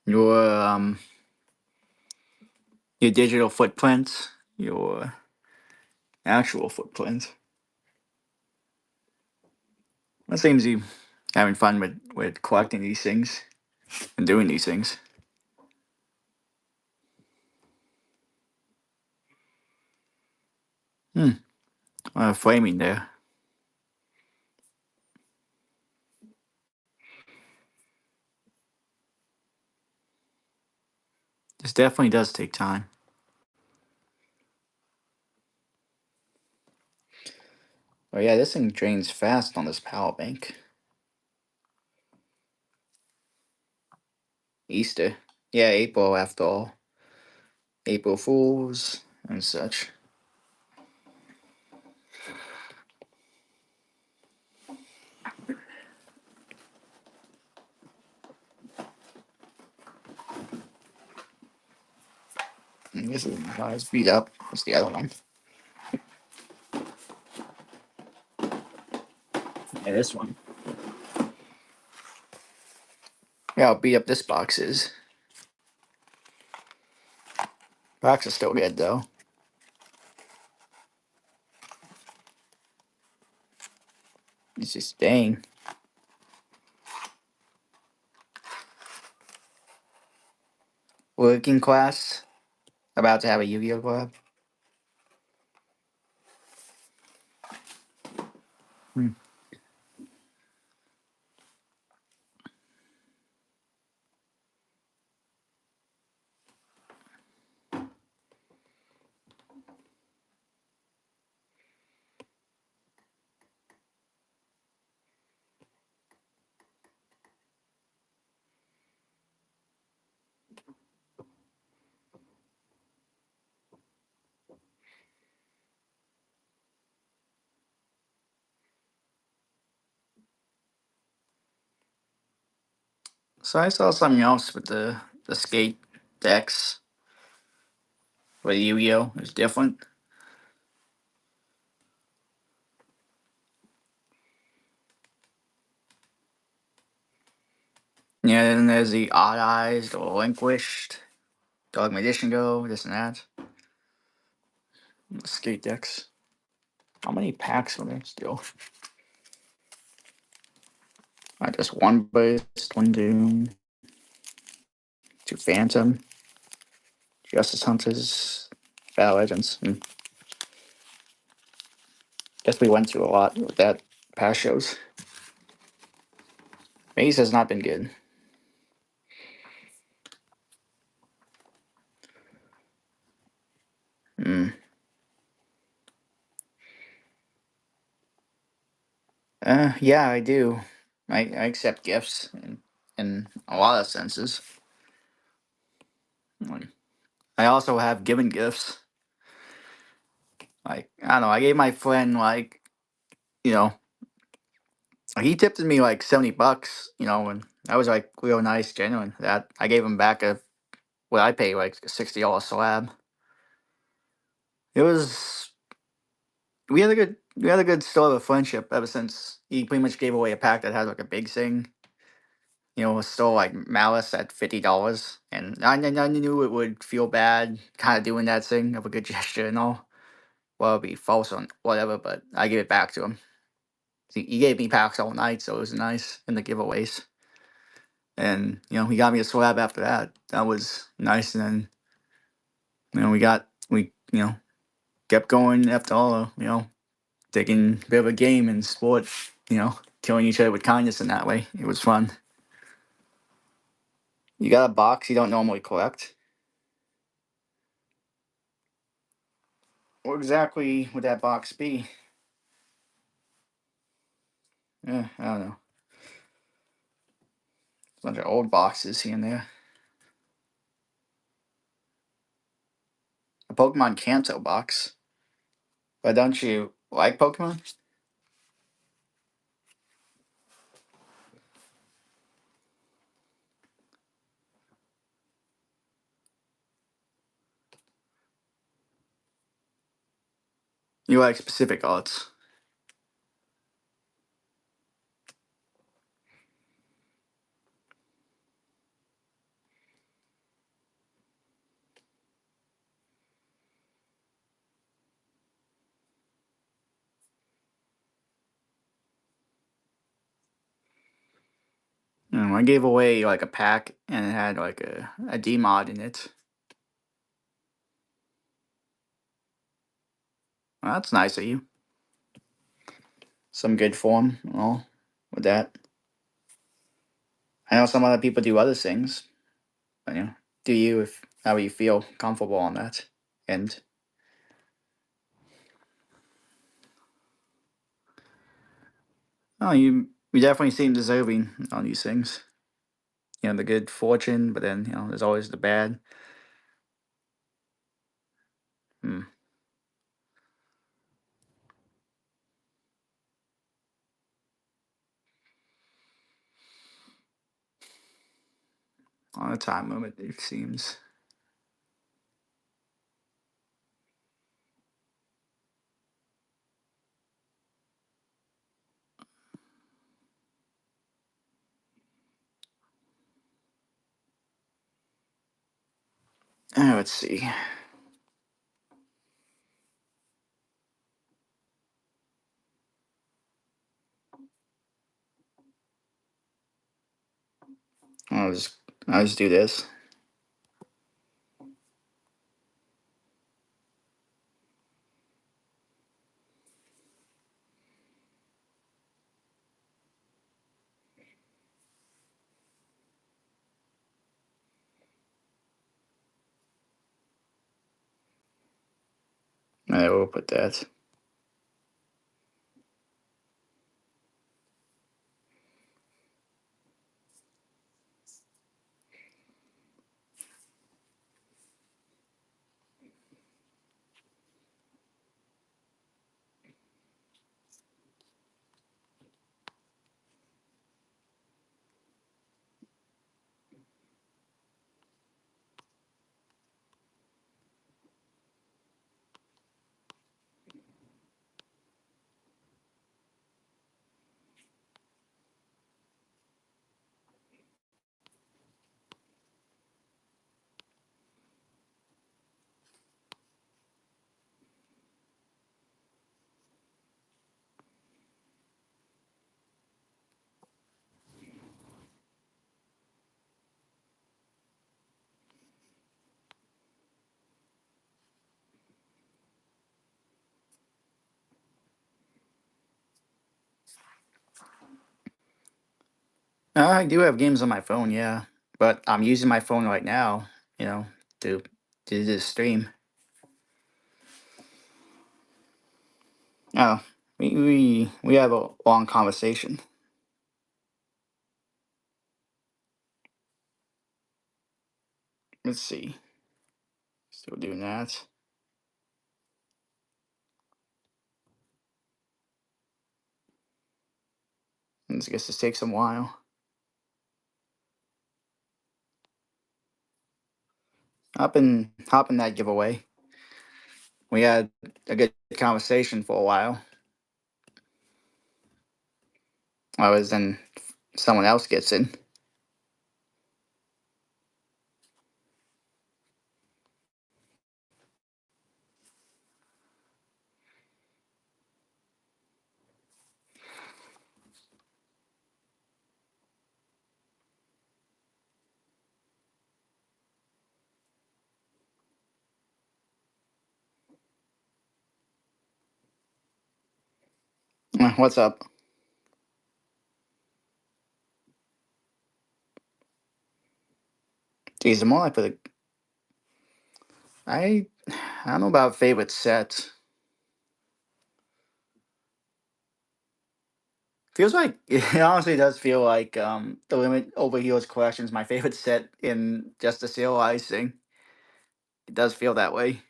Your your digital footprints, your actual footprints. It seems you having fun with collecting these things and doing these things. Hmm. Framing there. This definitely does take time. Oh yeah, this thing drains fast on this power bank. Easter. Yeah, April after all. April Fools and such. And this is not as beat up as the other one. Yeah, this one. Yeah, how beat up this box is. Box is still good though. It's just dang. Working class. About to have a Yu-Gi-Oh club. Hmm. So I saw something else with the skate decks with Yu-Gi-Oh. It's different. Yeah, then there's the Odd Eyes, the Relinquished, Dog Magician Go, this and that. The skate decks. How many packs are there still? Just one Burst, one Doom, two Phantom, Justice Hunters, Battle Legends. Guess we went through a lot with that past shows. Maze has not been good. Mm. Yeah, I do. I accept gifts in a lot of senses. Like, I also have given gifts. Like, I don't know, I gave my friend, like, you know, he tipped me like $70, and that was like real nice, genuine. That I gave him back what I pay, like a $60 slab. It was we had a good start of friendship ever since he pretty much gave away a pack that had like a big thing. You know, a store like Malice at $50, and I knew it would feel bad, kind of doing that thing of a good gesture and all. Well, it'd be false on whatever, but I gave it back to him. He gave me packs all night, so it was nice in the giveaways. And he got me a slab after that. That was nice. And then we kept going after all. Taking a bit of a game and sport. Killing each other with kindness in that way. It was fun. You got a box you don't normally collect. What exactly would that box be? I don't know. A bunch of old boxes here and there. A Pokemon Kanto box. But don't you like Pokemon? You like specific arts. I gave away like a pack and it had like a D mod in it. Well, that's nice of you. Some good form and all with that. I know some other people do other things, but do you if how you feel comfortable on that end. Oh, you definitely seem deserving on these things. The good fortune, but then there's always the bad. Hmm. On a time limit, it seems. Let's see. I'll just I'll just do this. I will put that. I do have games on my phone, yeah, but I'm using my phone right now. You know, to do this stream. Oh, we have a long conversation. Let's see. Still doing that. I guess this takes a while. Hop in that giveaway We had a good conversation for a while. I was then someone else gets in. What's up? Geez, the more I put it, I I don't know about favorite set. Feels like it honestly does feel like the limit over heels collection is my favorite set in just the serialized thing. It does feel that way.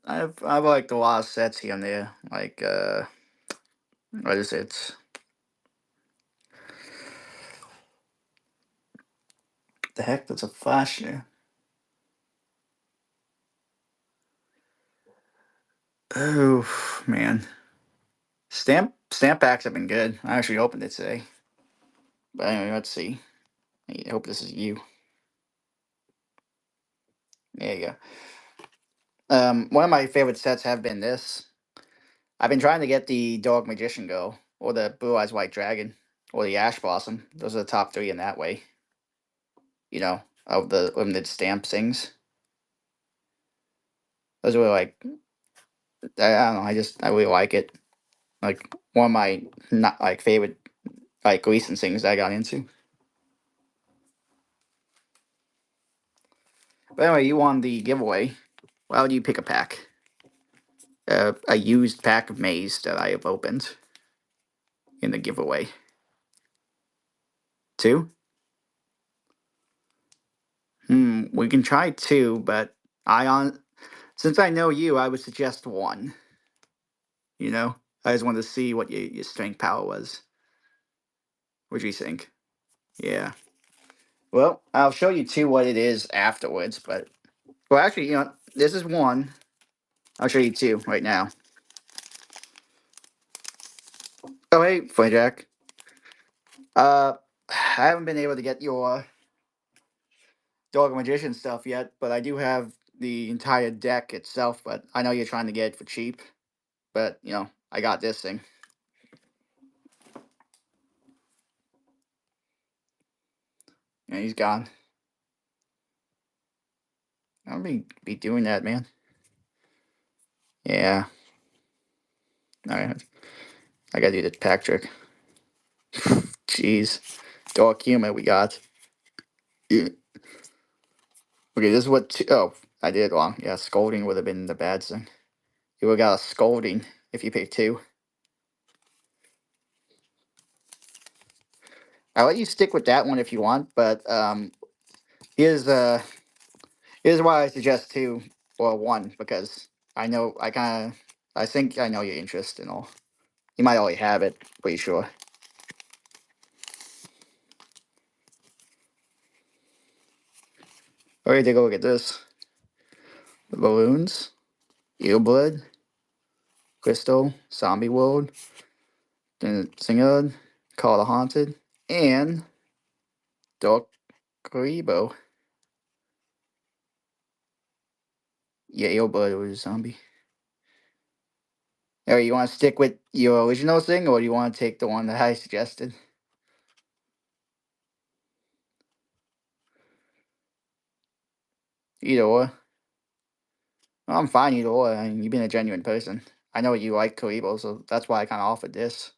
I've liked a lot of sets here and there. Like what is it? The heck? That's a flash there. Oh man, stamp packs have been good. I actually opened it today. But anyway, let's see. I hope this is you. There you go. One of my favorite sets have been this. I've been trying to get the Dog Magician Go, or the Blue Eyes White Dragon, or the Ash Blossom. Those are the top three in that way. You know, of the limited stamp things. Those were like I don't know. I really like it. Like one of my not like favorite like recent things I got into. But anyway, you won the giveaway. Why would you pick a pack? A used pack of maze that I have opened in the giveaway. Two? We can try two, but I on since I know you, I would suggest one. You know, I just wanted to see what your strength power was. What do you think? Yeah. Well, I'll show you two what it is afterwards, but well, actually, this is one. I'll show you two right now. Oh, hey, Jack. I haven't been able to get your Dog Magician stuff yet, but I do have the entire deck itself. But I know you're trying to get it for cheap. But I got this thing. And he's gone. I'll be doing that, man. Yeah. All right. I gotta do the pack trick. Jeez. Dog humor we got. Yeah. Okay, this is what. Oh, I did it wrong. Yeah, scolding would have been the bad thing. You would have got a scolding if you picked two. I'll let you stick with that one if you want, but here's here's why I suggest two or one because I think I know your interest and all. You might already have it, pretty sure. Alright, take a look at this. The balloons, earbud, crystal, zombie world, then singer, call the haunted, and Dark Karibo. Yeah, earbud was a zombie. Alright, you want to stick with your original thing, or do you want to take the one that I suggested? Either or. Well, I'm fine either or. I mean, you've been a genuine person. I know you like Karibo, so that's why I kind of offered this.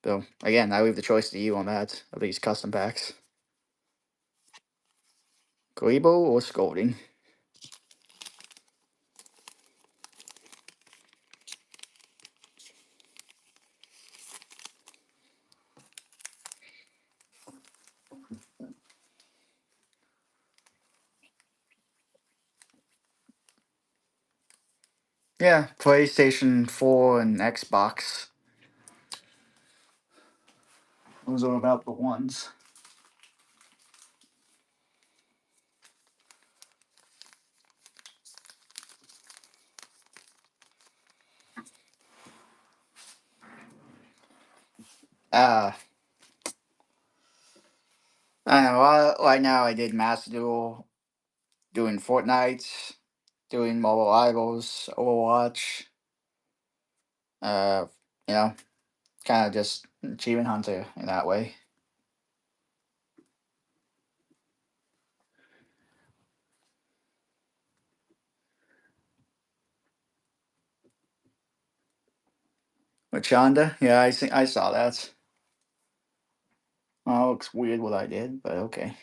So, again, I leave the choice to you on that, of these custom packs. Karibo or Scolding? Yeah, PlayStation 4 and Xbox. Those are about the ones. Uh, I don't know. Right now, I did Master Duel, doing Fortnite, doing mobile rivals, Overwatch. Uh, you know, kind of just achievement hunter in that way. With Shonda, yeah, I saw that. Well, it looks weird what I did, but okay.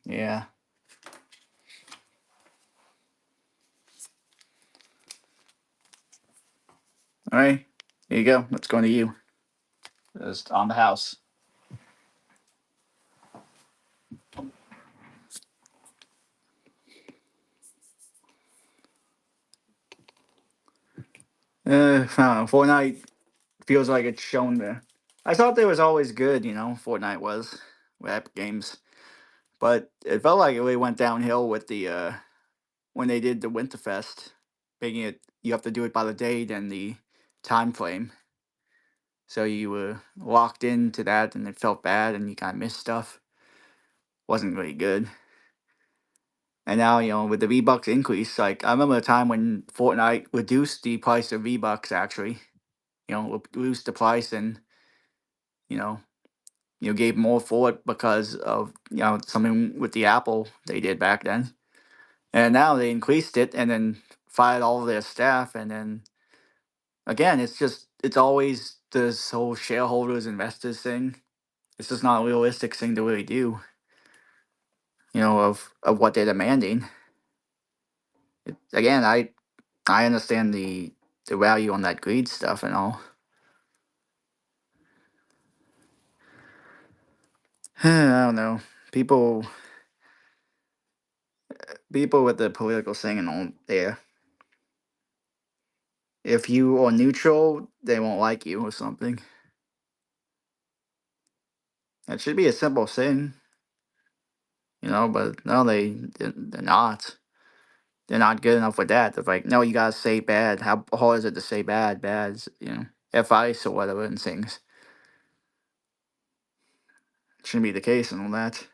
Yeah. All right. Here you go. Let's go to you. Just on the house. I don't know. Fortnite feels like it's shown there. I thought they was always good, Fortnite was with Epic Games. But it felt like it really went downhill with the when they did the Winterfest, making it you have to do it by the date and the time frame. So you were locked into that and it felt bad and you kinda missed stuff. Wasn't really good. And now, with the V-Bucks increase, like I remember a time when Fortnite reduced the price of V-Bucks actually. Reduced the price and, you know, gave more for it because of, something with the Apple they did back then. And now they increased it and then fired all of their staff. And then again, it's always this whole shareholders, investors thing. It's just not a realistic thing to really do, of what they're demanding. Again, I understand the value on that greed stuff and all. I don't know. People people with the political thing and all there. If you are neutral, they won't like you or something. That should be a simple thing, but no, they're not. They're not good enough with that. They're like, no, you gotta say bad. How hard is it to say bad? Bad, advice or whatever and things. Shouldn't be the case and all that.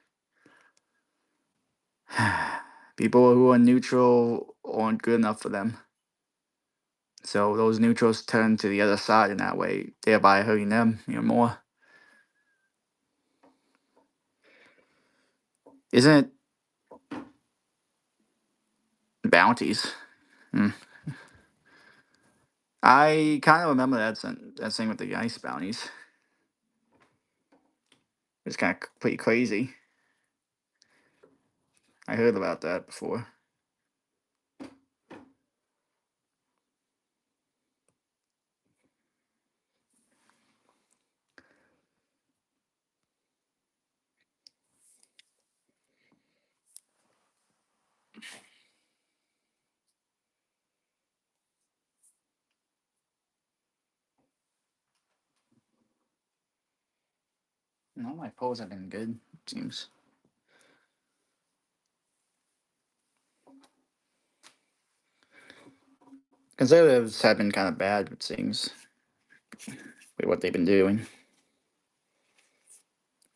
People who are neutral aren't good enough for them. So those neutrals turn to the other side in that way, thereby hurting them more. Isn't it bounties? Hmm. I kind of remember that thing with the ice bounties. It's kind of pretty crazy. I heard about that before. No, my polls have been good. It seems conservatives have been kind of bad. It seems with what they've been doing.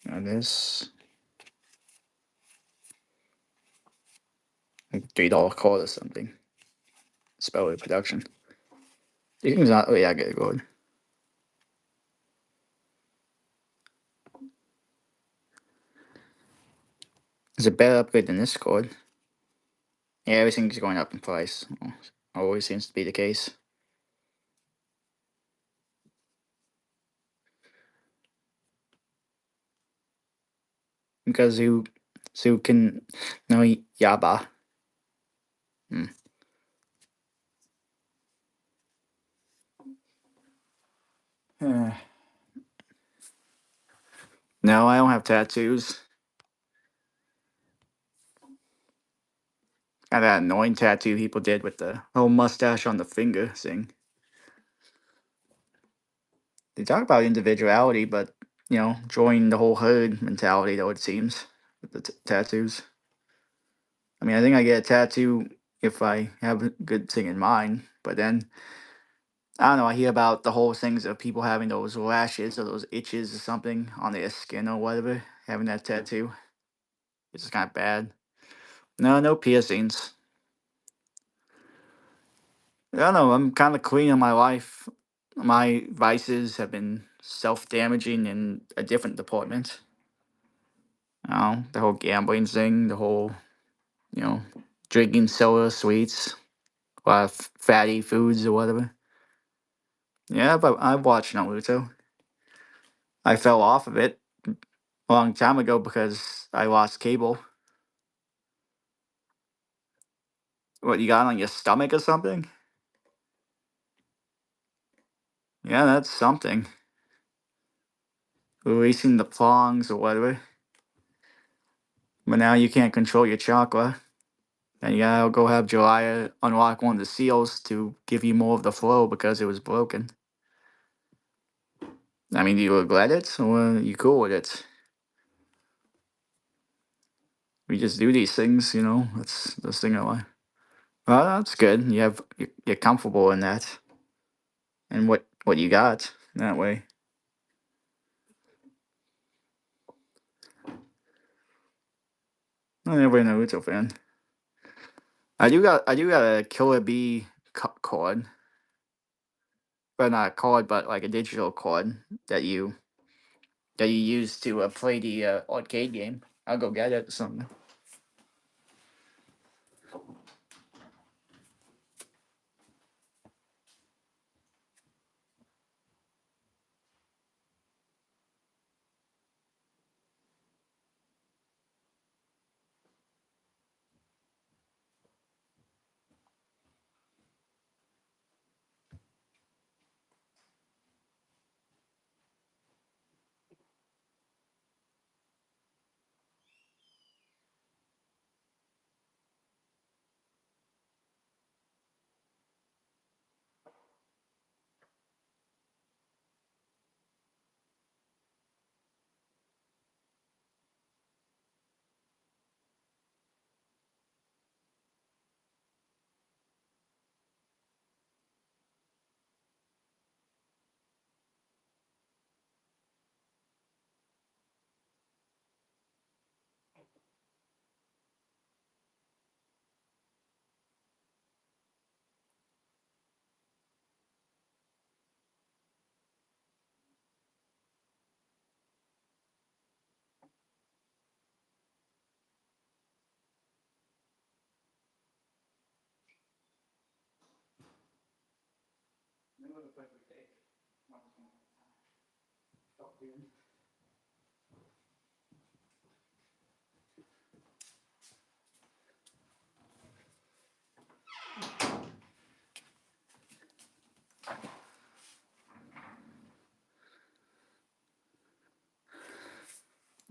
This like $3 call or something. Spell production. These things not really that good. It's a better upgrade than this code. Yeah, everything's going up in price. Always seems to be the case. Because who can no Yaba. Hmm. No, I don't have tattoos. Got that annoying tattoo people did with the whole mustache on the finger thing. They talk about individuality, but join the whole herd mentality, though it seems with the tattoos. I mean, I think I get a tattoo if I have a good thing in mind. But then I don't know. I hear about the whole things of people having those rashes or those itches or something on their skin or whatever, having that tattoo. It's just kind of bad. No, no piercings. I don't know. I'm kind of clean in my life. My vices have been self-damaging in a different department. The whole gambling thing, the whole, you know, drinking soda, sweets, a lot of fatty foods or whatever. Yeah, but I've watched Naruto. I fell off of it a long time ago because I lost cable. What, you got it on your stomach or something? Yeah, that's something. Releasing the prongs or whatever. But now you can't control your chakra. And you gotta go have Jiraiya unlock one of the seals to give you more of the flow because it was broken. I mean, do you regret it or are you cool with it? We just do these things, you know. That's the thing I like. Well, that's good. You're comfortable in that, and what you got that way. I'm never a Naruto fan. I do got a Killer Bee card, but not a card, but like a digital card that you use to play the arcade game. I'll go get it or something.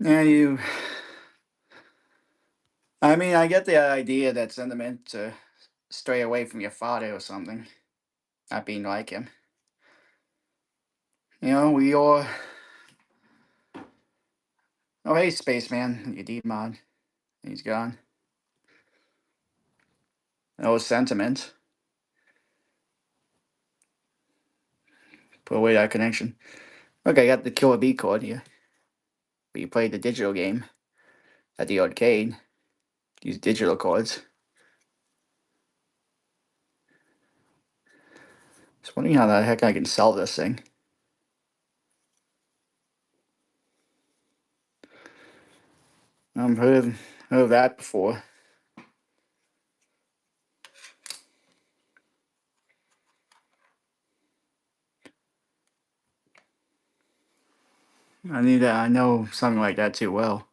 Yeah, you. I mean, I get the idea that sentiment to stray away from your father or something, not being like him. You know, we all. Oh, hey, spaceman, you D-mod. He's gone. No sentiment. Put away that connection. Okay, I got the Killer Bee card here. But you played the digital game at the arcade. Use digital cards. Just wondering how the heck I can sell this thing. I've heard of that before. I know something like that too well.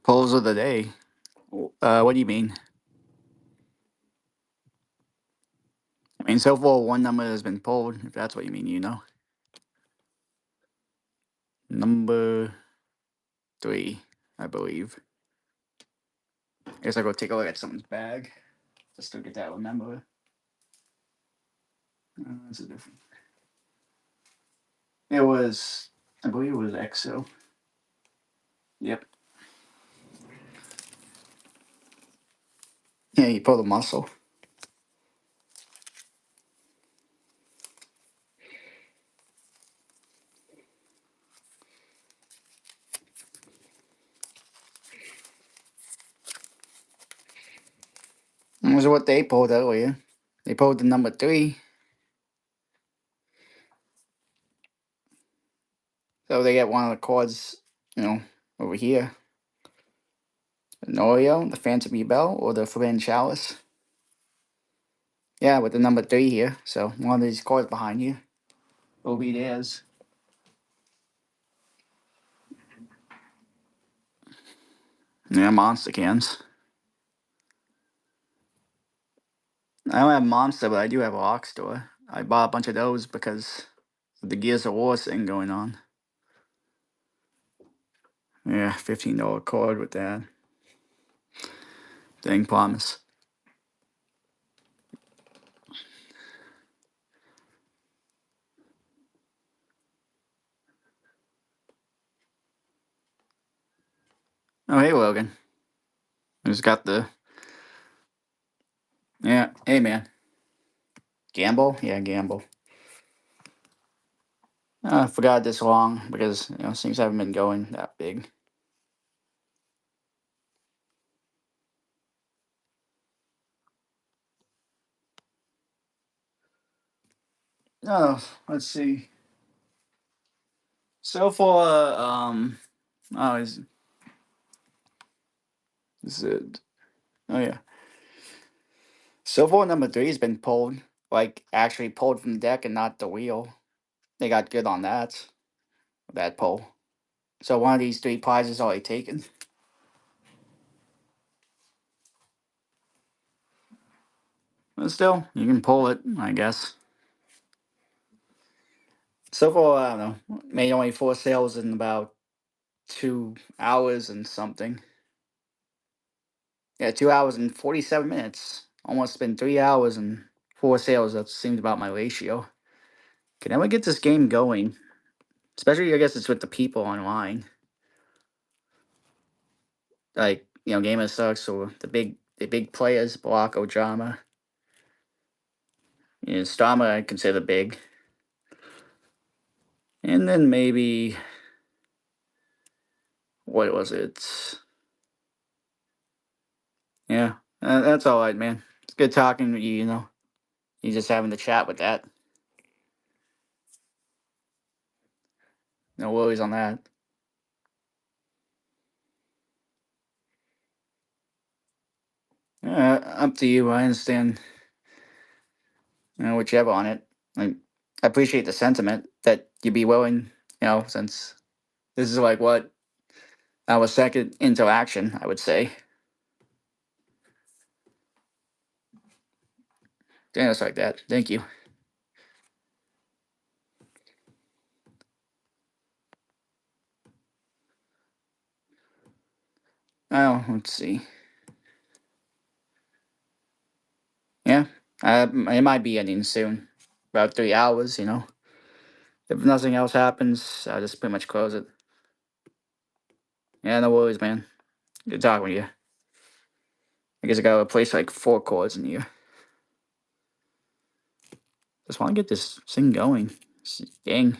Polls of the day. What do you mean? I mean, so far one number has been pulled. If that's what you mean, you know. Number 3, I believe. I guess I'll go take a look at someone's bag just to get that number. That's a different. It was, I believe it was EXO. Yep. Yeah, he pulled a muscle. That was what they pulled earlier. They pulled the number 3. So they get one of the cards, over here. The Norio, the Phantom Rebel, or the Forbidden Chalice. Yeah, with the number 3 here. So one of these cards behind you will be theirs. Yeah, monster cans. I don't have monster, but I do have a lock store. I bought a bunch of those because of the Gears of War thing going on. Yeah, $15 card with that. Dang promise. Oh, hey, Logan. I just got the. Yeah, hey, man. Gamble? Yeah, gamble. I forgot this long because, things haven't been going that big. Oh, let's see. So far, oh, is it? Oh, yeah. So far, number 3 has been pulled. Like, actually pulled from the deck and not the wheel. They got good on that pull. So one of these 3 prizes already taken. But still, you can pull it, I guess. So far, I don't know. Made only 4 sales in about 2 hours and something. Yeah, 2 hours and 47 minutes. Almost been 3 hours and 4 sales. That seems about my ratio. Can never get this game going. Especially, I guess it's with the people online. Like, Game of Sucks or the big players, Block, Ojama. Stama I consider big. And then maybe, what was it? Yeah, that's all right, man. It's good talking with you. You just having the chat with that. No worries on that. Up to you. I understand, what you have on it. Like, I appreciate the sentiment that you'd be willing, since this is like what our second interaction, I would say. Yeah, just like that. Thank you. Oh, let's see. Yeah, it might be ending soon. About 3 hours. If nothing else happens, I'll just pretty much close it. Yeah, no worries, man. Good talking with you. I guess I gotta replace like 4 chords in here. Just want to get this thing going. Dang.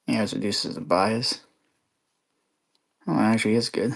Yeah, it reduces the bias. Oh, it actually is good.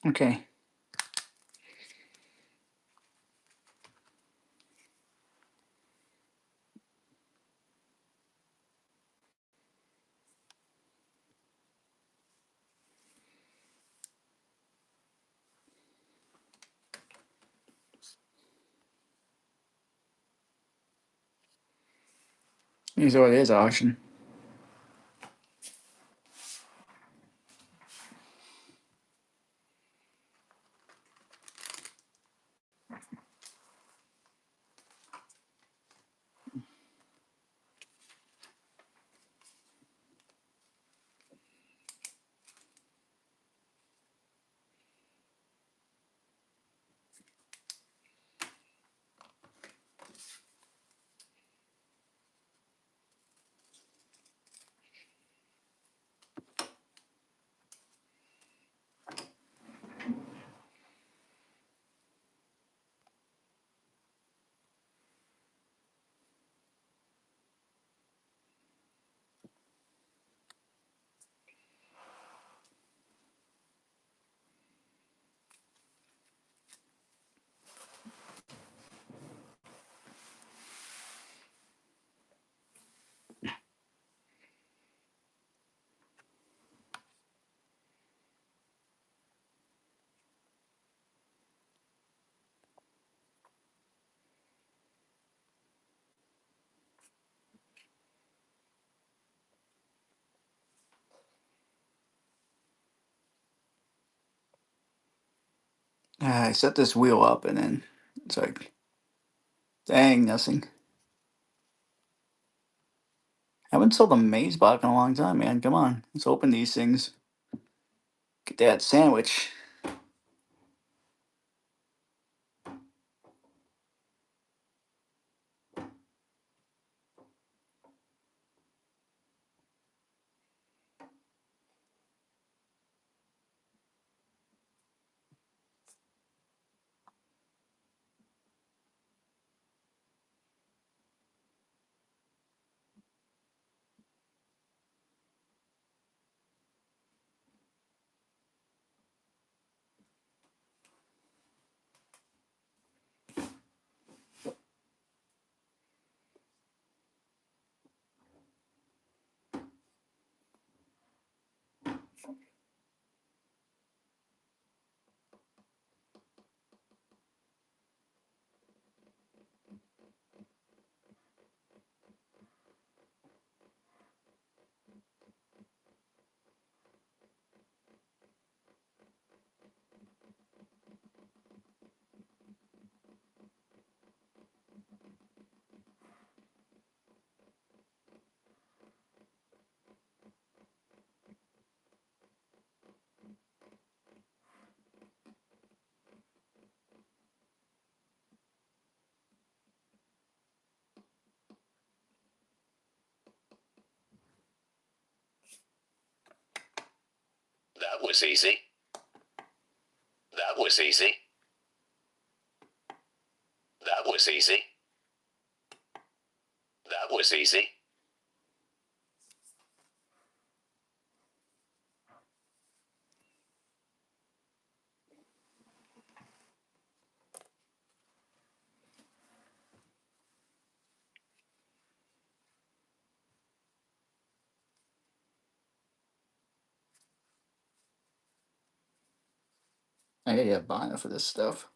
Okay. Here's what it is, auction. I set this wheel up and then it's like, dang, nothing. Haven't sold a maze block in a long time, man. Come on, let's open these things. Get that sandwich. That was easy. That was easy. That was easy. That was easy. I gotta get a binder for this stuff.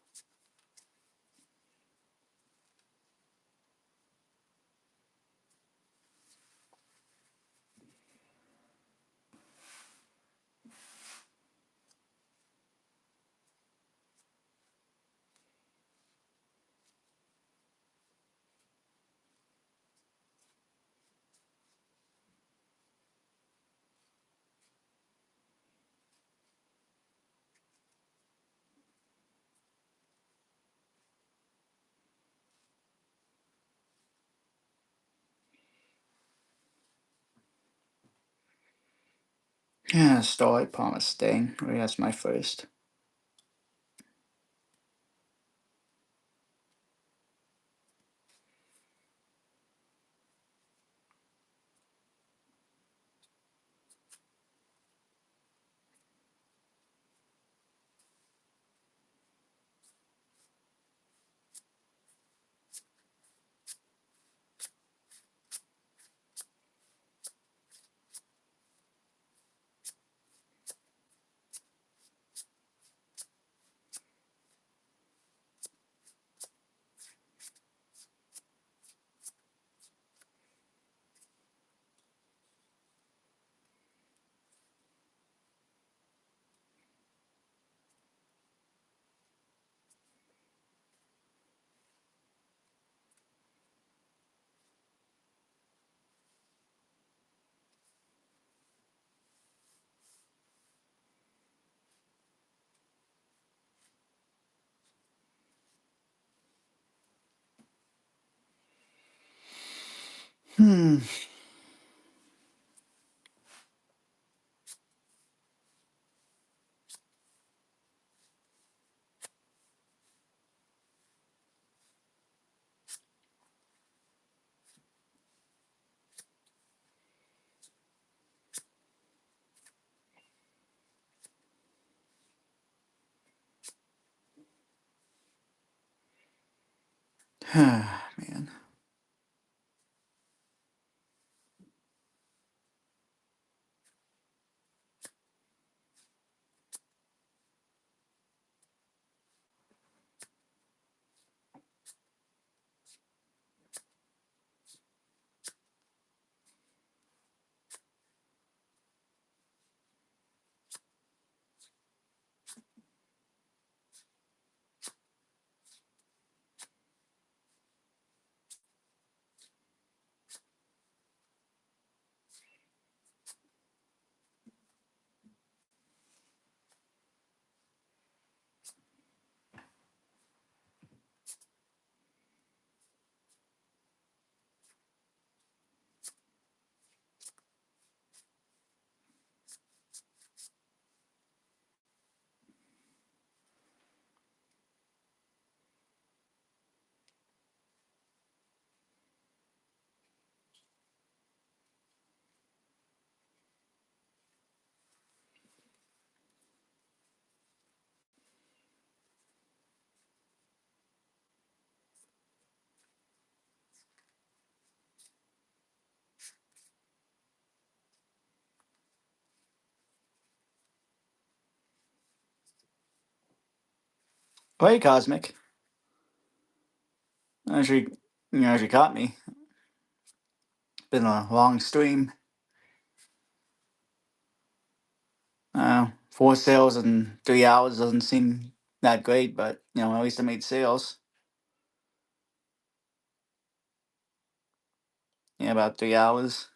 Yeah, Starlight Promise Staying. Maybe that's my first. Hmm. Man. Oh, hey, Cosmic. Actually, you actually caught me. Been a long stream. 4 sales in 3 hours doesn't seem that great, but at least I made sales. Yeah, about 3 hours.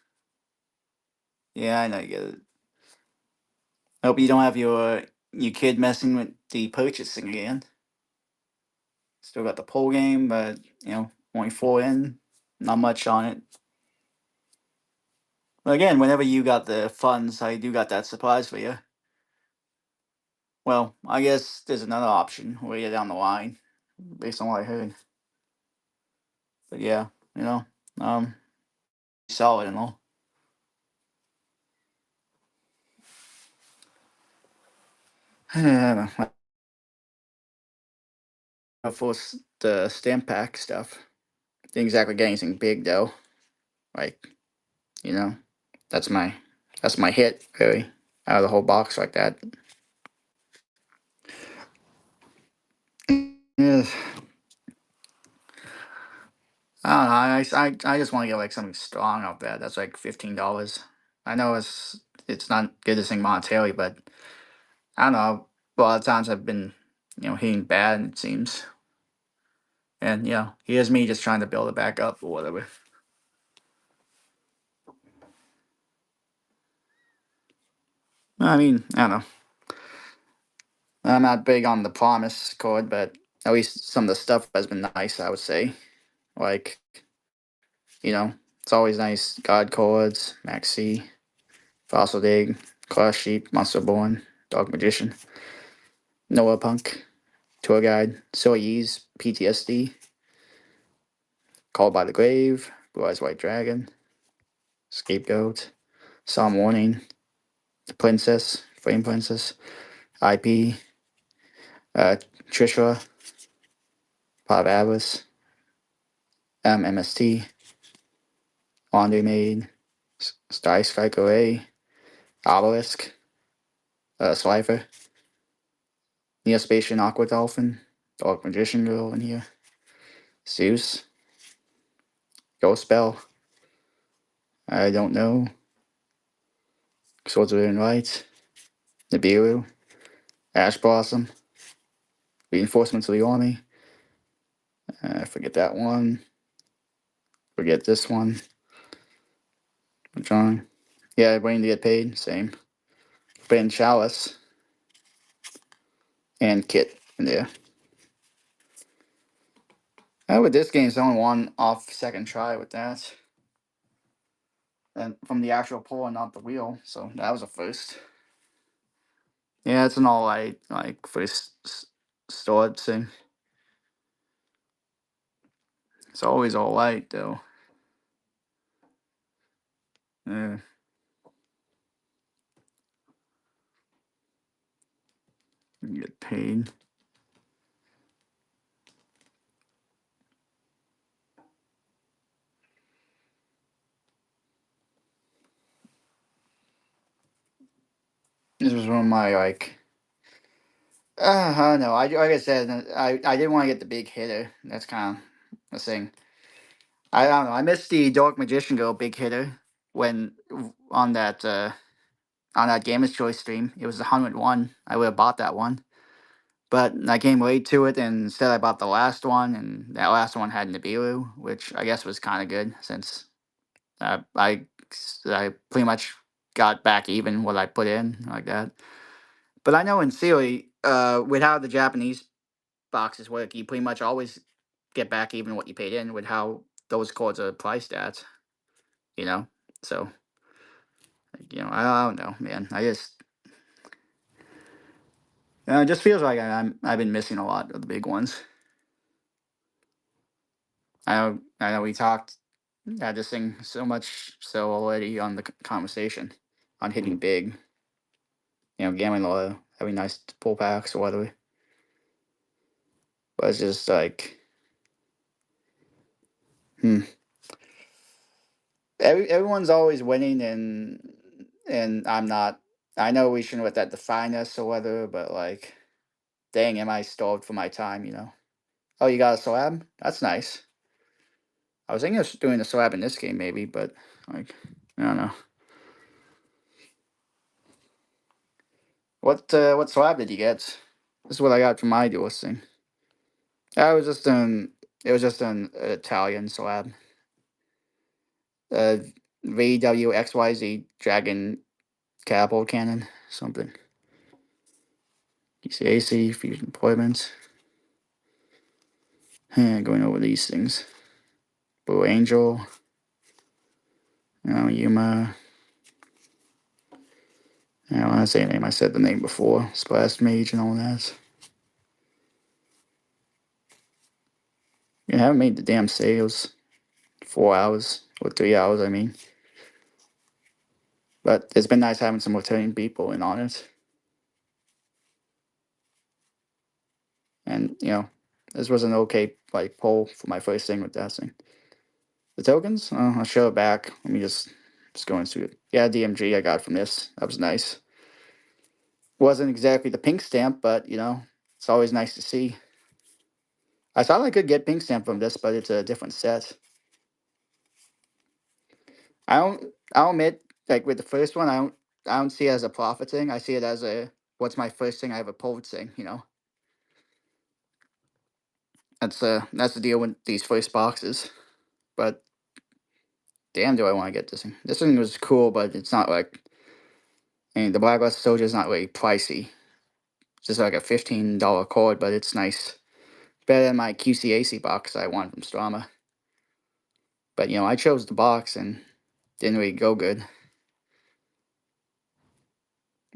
Yeah, I know you get it. Hope you don't have your kid messing with the purchasing again. Still got the poll game, but only 4 in, not much on it. But again, whenever you got the funds, I do got that surprise for you. Well, I guess there's another option way down the line, based on what I heard. But yeah, you know, um, solid and all. For the stamp pack stuff, didn't exactly get anything big though. Like you know, that's my that's my hit really out of the whole box like that. Yeah, I don't know. I just want to get like something strong out there. That's like $15. I know it's not good to sing monetarily, but I don't know. A lot of times I've been hitting bad. It seems, and here's me just trying to build it back up or whatever. I mean, I don't know. I'm not big on the promise chord, but at least some of the stuff has been nice. I would say, like it's always nice. God chords, Maxi, Fossil Dig, Class Sheep, Monster Born, Dog Magician, Noah Punk, Tour Guide, Soyuz, PTSD, Called by the Grave, Blue Eyes White Dragon, Scapegoat, Psalm Warning, The Princess, Flame Princess, IP, Trishra, Pot of Atlas, MST, Laundry Maid, Sky Striker A, Obelisk, Slifer, Neospatian Aqua Dolphin, Dog Magician Girl in here, Zeus, Ghost Bell, I don't know, Swords of the Light, Nibiru, Ash Blossom, Reinforcements of the Army, forget that one, forget this one, John. Yeah, waiting to get paid, same. Ben Chalice and Kit in there. With this game, it's only one off second try with that. And from the actual pull and not the wheel, so that was a first. Yeah, it's an alright, like, first stored thing. It's always alright, though. Yeah. Get paid. This was one of my, like, I don't know. Like I said, I didn't want to get the big hitter. That's kind of the thing. I don't know. I missed the Dark Magician Girl big hitter when on that Gamer's Choice stream. It was the 101. I would have bought that one, but I came late to it, and instead I bought the last one, and that last one had Nibiru, which I guess was kind of good since I pretty much got back even what I put in like that. But I know in theory, with how the Japanese boxes work, you pretty much always get back even what you paid in with how those cards are priced at. You know, so I don't know, man. It just feels like I've been missing a lot of the big ones. I know we talked had this thing so much so already on the conversation on hitting big. Gambling low, having nice pull packs or whatever. But it's just like, hmm. Everyone's always winning, and I'm not. I know we shouldn't let that define us or whatever, but like, dang, am I stalled for my time? Oh, you got a slab? That's nice. I was thinking of doing a slab in this game maybe, but like, I don't know. What slab did you get? This is what I got from my duelist thing. I was just It was just an Italian slab. Uh, VWXYZ Dragon Catapult Cannon something. DC fusion deployments. Going over these things. Blue Angel. Yuma. I don't want to say a name. I said the name before. Splash Mage and all that. I haven't made the damn sales. 4 hours. Or 3 hours, I mean. But it's been nice having some returning people in on it. And, this was an okay poll for my first thing with that thing. The tokens? I'll show it back. Let me just go into it. Yeah, DMG I got from this. That was nice. Wasn't exactly the pink stamp, but it's always nice to see. I thought I could get pink stamp from this, but it's a different set. I'll admit, like with the first one, I don't see it as a profit thing. I see it as a what's my first thing I ever pulled thing. That's the deal with these first boxes. But damn, do I want to get this thing? This thing was cool, but it's not like. I mean, the Blacklustre Soldier is not really pricey. It's just like a $15 card, but it's nice. Better than my QCAC box I won from Strama. But I chose the box and didn't really go good.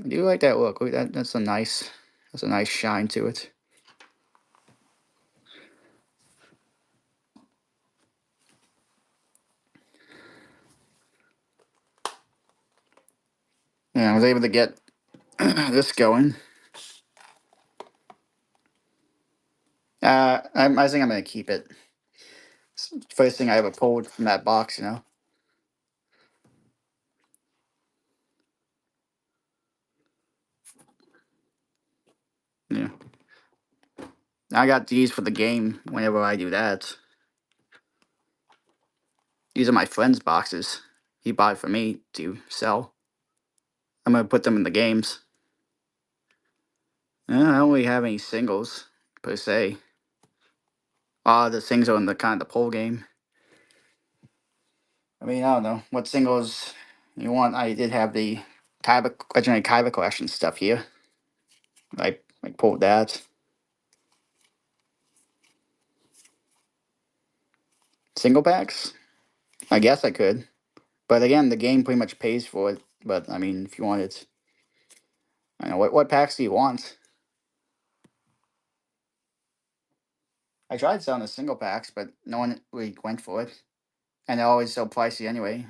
I do like that look. Look, that's a nice shine to it. Yeah, I was able to get this going. I think I'm gonna keep it. It's the first thing I ever pulled from that box, you know. Yeah. I got these for the game whenever I do that. These are my friend's boxes. He bought it for me to sell. I'm gonna put them in the games. I don't really have any singles per se. All the things are in the kind of the pull game. I mean, I don't know what singles you want. I did have the Kaiba legendary Kaiba collection stuff here. I pulled that. Single packs? I guess I could. But again, the game pretty much pays for it. But I mean, if you wanted, I know what packs do you want? I tried selling the single packs, but no one really went for it, and they're always so pricey anyway.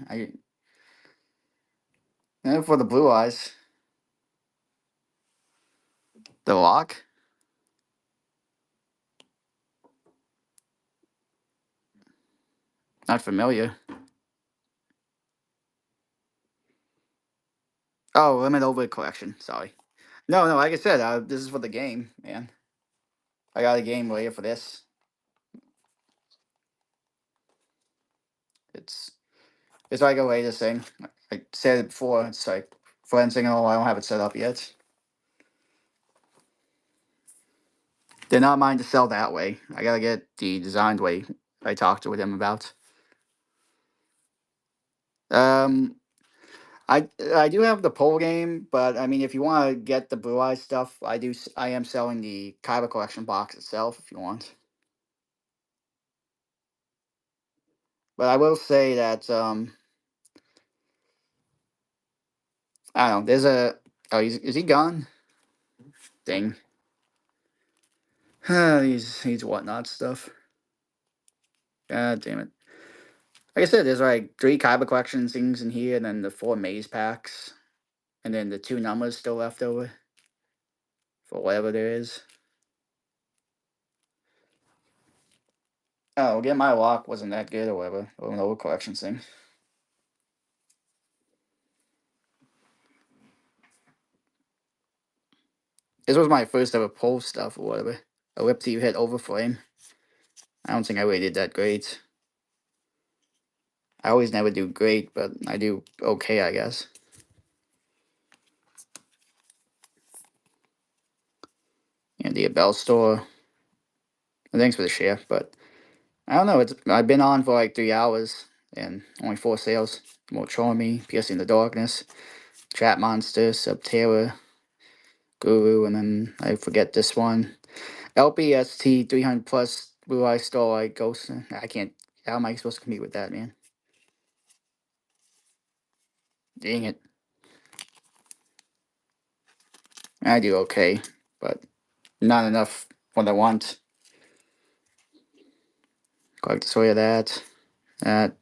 For the blue eyes, the lock, not familiar. Oh, limit over collection. Sorry. No, no. Like I said, this is for the game, man. I got a game later for this. It's it's like a latest thing. I said it before. It's like fencing. Oh, I don't have it set up yet. They're not mine to sell that way. I gotta get the designed way I talked with him about. Um, I do have the pole game, but I mean, if you want to get the Blue Eye stuff, I am selling the Kaiba collection box itself if you want. But I will say that I don't know. There's a is he gone? Dang. These whatnot stuff. God damn it. Like I said, there's like 3 Kaiba collection things in here, and then the 4 maze packs, and then the 2 numbers still left over for whatever there is. Oh, again, my lock wasn't that good or whatever. Or an old collection thing. This was my first ever pull stuff or whatever. A whip till you hit overflame. I don't think I really did that great. I always never do great, but I do okay, I guess. And the Bell store. Thanks for the share, but I don't know. I've been on for like 3 hours and only 4 sales. More Me, Piercing the Darkness, Trap Monster, Subterra, Guru, and then I forget this one. LPST 300 plus Blue Eye Starlight Ghost. I can't. How am I supposed to compete with that, man? Dang it. I do okay, but not enough what I want. Collect the soy of that. That.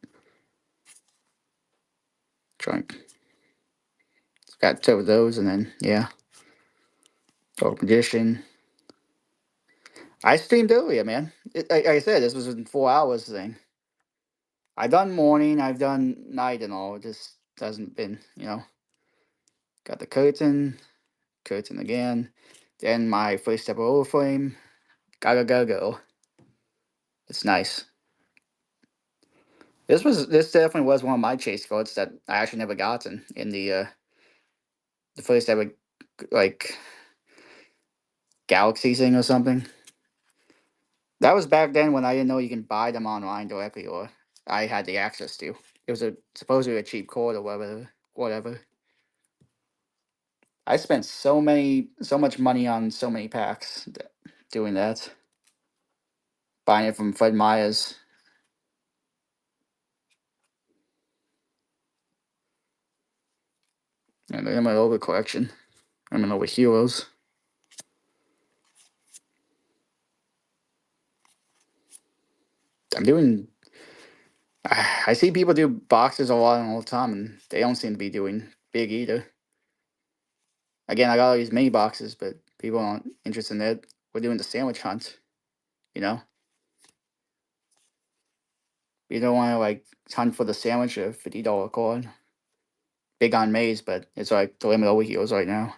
Drunk. Got 2 of those, and then, yeah. Dark Magician. I streamed earlier, man. Like I said, this was in 4 hours thing. I've done morning, I've done night and all. It just hasn't been, Got the curtain again. Then my first step of overflame. Gotta go. It's nice. This definitely was one of my chase cards that I actually never gotten in the first ever like Galaxy thing or something. That was back then when I didn't know you can buy them online directly, or I had the access to. It was a supposedly a cheap card or whatever. Whatever. I spent so much money on so many packs doing that. Buying it from Fred Meyer's. And my over collection. Women over heroes. I'm doing. I see people do boxes a lot all the time, and they don't seem to be doing big either. Again, I got all these mini boxes, but people aren't interested in it. We're doing the sandwich hunt. You know, you don't want to like hunt for the sandwich of $50 coin. Big on maize, but it's like the limit over heroes right now.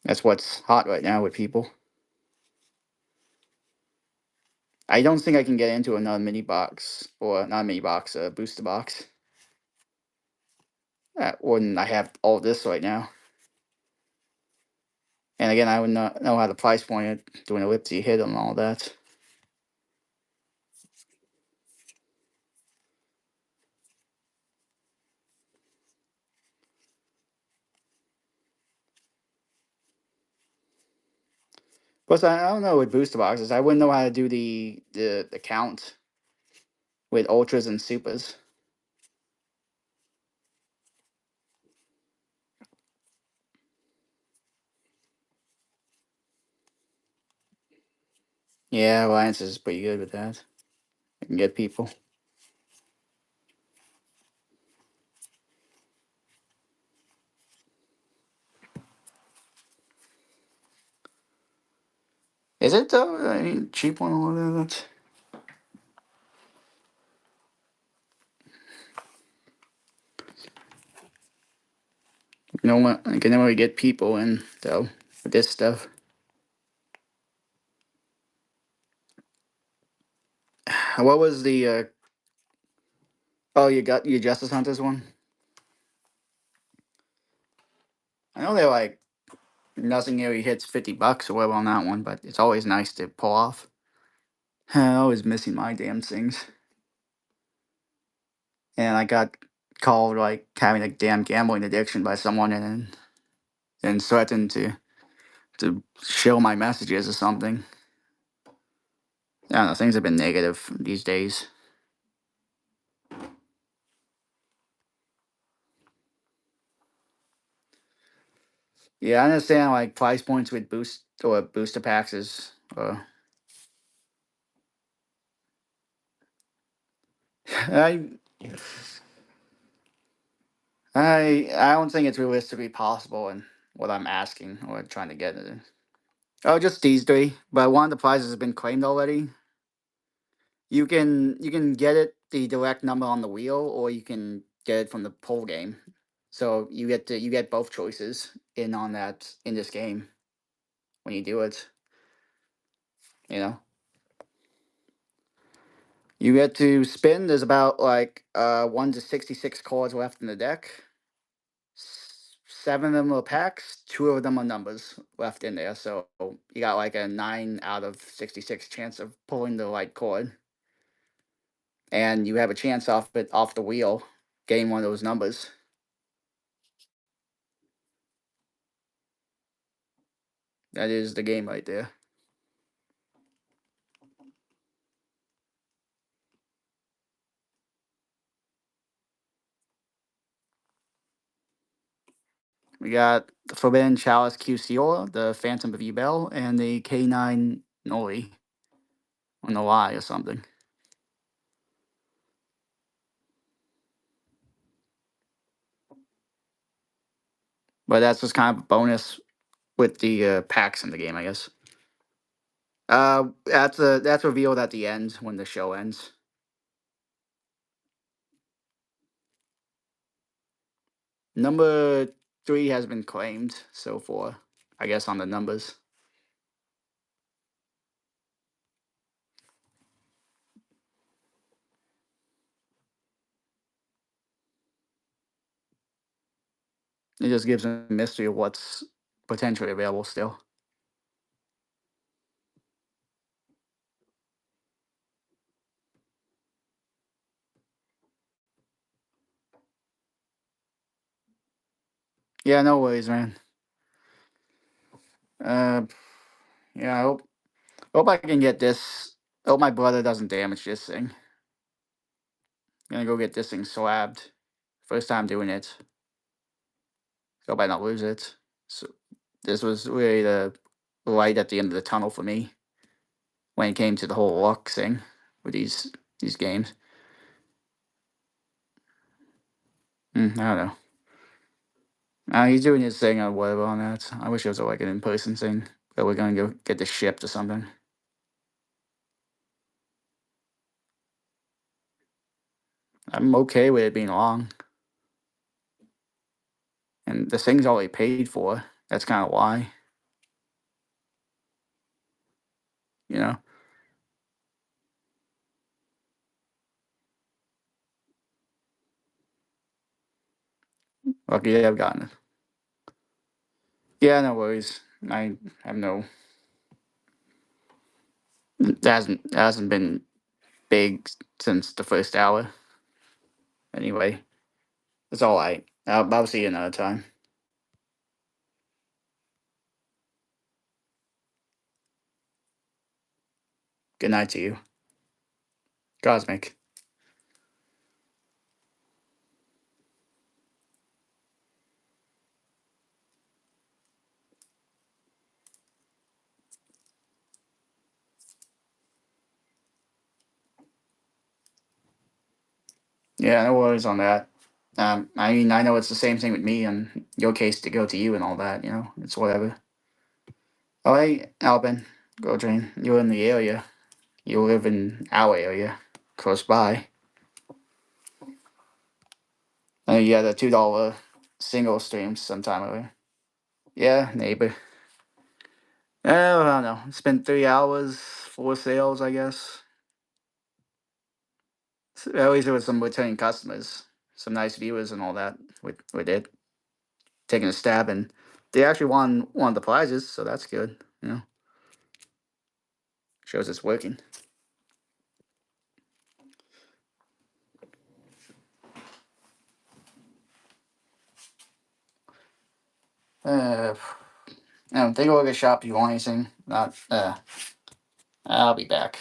That's what's hot right now with people. I don't think I can get into another mini box or not a mini box, a booster box. When I have all this right now. And again, I would not know how to price point it, doing a ellipse hit and all that. Plus, I don't know with booster boxes. I wouldn't know how to do the count with ultras and supers. Yeah, Alliance is pretty good with that. I can get people. Is it though? I mean, cheap one or that. You know what? I can never get people in though with this stuff. What was the? Oh, you got your Justice Hunters one. I know they're like nothing really hits $50 or whatever on that one, but it's always nice to pull off. I'm always missing my damn things, and I got called like having a damn gambling addiction by someone, and threatened to show my messages or something. I don't know. Things have been negative these days. Yeah, I understand like price points with booster packs is. I I don't think it's realistically possible in what I'm asking or trying to get. Oh, just these three. But one of the prizes has been claimed already. You can get it the direct number on the wheel, or you can get it from the poll game. So you get both choices in on that in this game when you do it. You know, you get to spin. There's about like 1 to 66 cards left in the deck. Seven of them are packs. Two of them are numbers left in there. So you got like a 9 out of 66 chance of pulling the right chord, and you have a chance off the wheel getting one of those numbers. That is the game right there. We got the Forbidden Chalice QCola, the Phantom of Ebel, and the K9 Noli on the Y or something. But that's just kind of a bonus with the packs in the game, I guess. That's revealed at the end when the show ends. Number 3 has been claimed so far, I guess, on the numbers. It just gives a mystery of what's potentially available still. Yeah, no worries, man. Uh, yeah, I hope I can get this. I hope my brother doesn't damage this thing. Gonna go get this thing slabbed. First time doing it. Hope I don't lose it. So this was really the light at the end of the tunnel for me when it came to the whole luck thing with these games. I don't know. He's doing his thing or whatever on that. I wish it was like an in-person thing, but we're gonna go get this shipped or something. I'm okay with it being long, and the thing's already paid for. That's kind of why, you know. Lucky I've gotten it. Yeah, no worries. I have no. It hasn't been big since the first hour. Anyway, it's all right. I'll see you another time. Good night to you, Cosmic. Yeah, no worries on that. I mean, I know it's the same thing with me and your case to go to you and all that. You know, it's whatever. All right, Alvin, Goldrain, you're in the area. You live in our area, close by. You had a $2 single stream sometime earlier. Yeah, neighbor. I don't know. Spent 3 hours, 4 sales, I guess. At least there was some returning customers, some nice viewers and all that with it. Taking a stab and they actually won one of the prizes, so that's good. You know, shows it's working. Uh, take a look at shop if you want anything. Not. I'll be back.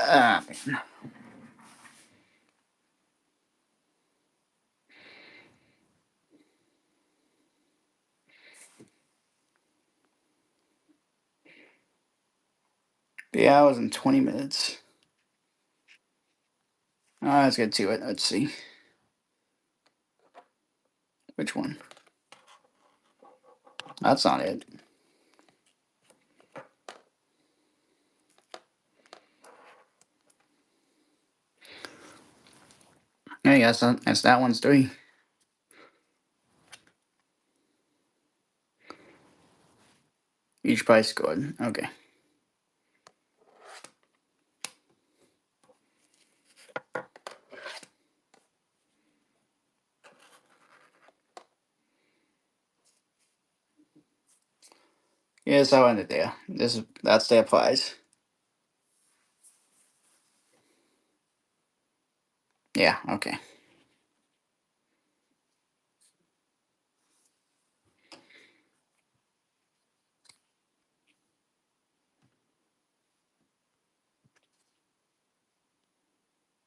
Man. Yeah, I was in 20 minutes. Let's get to it. Let's see. Which one? That's not it. Yeah, that's that one's 3. Each price scored. Okay. Yes, I'll end it there. That's their prize. Yeah, okay.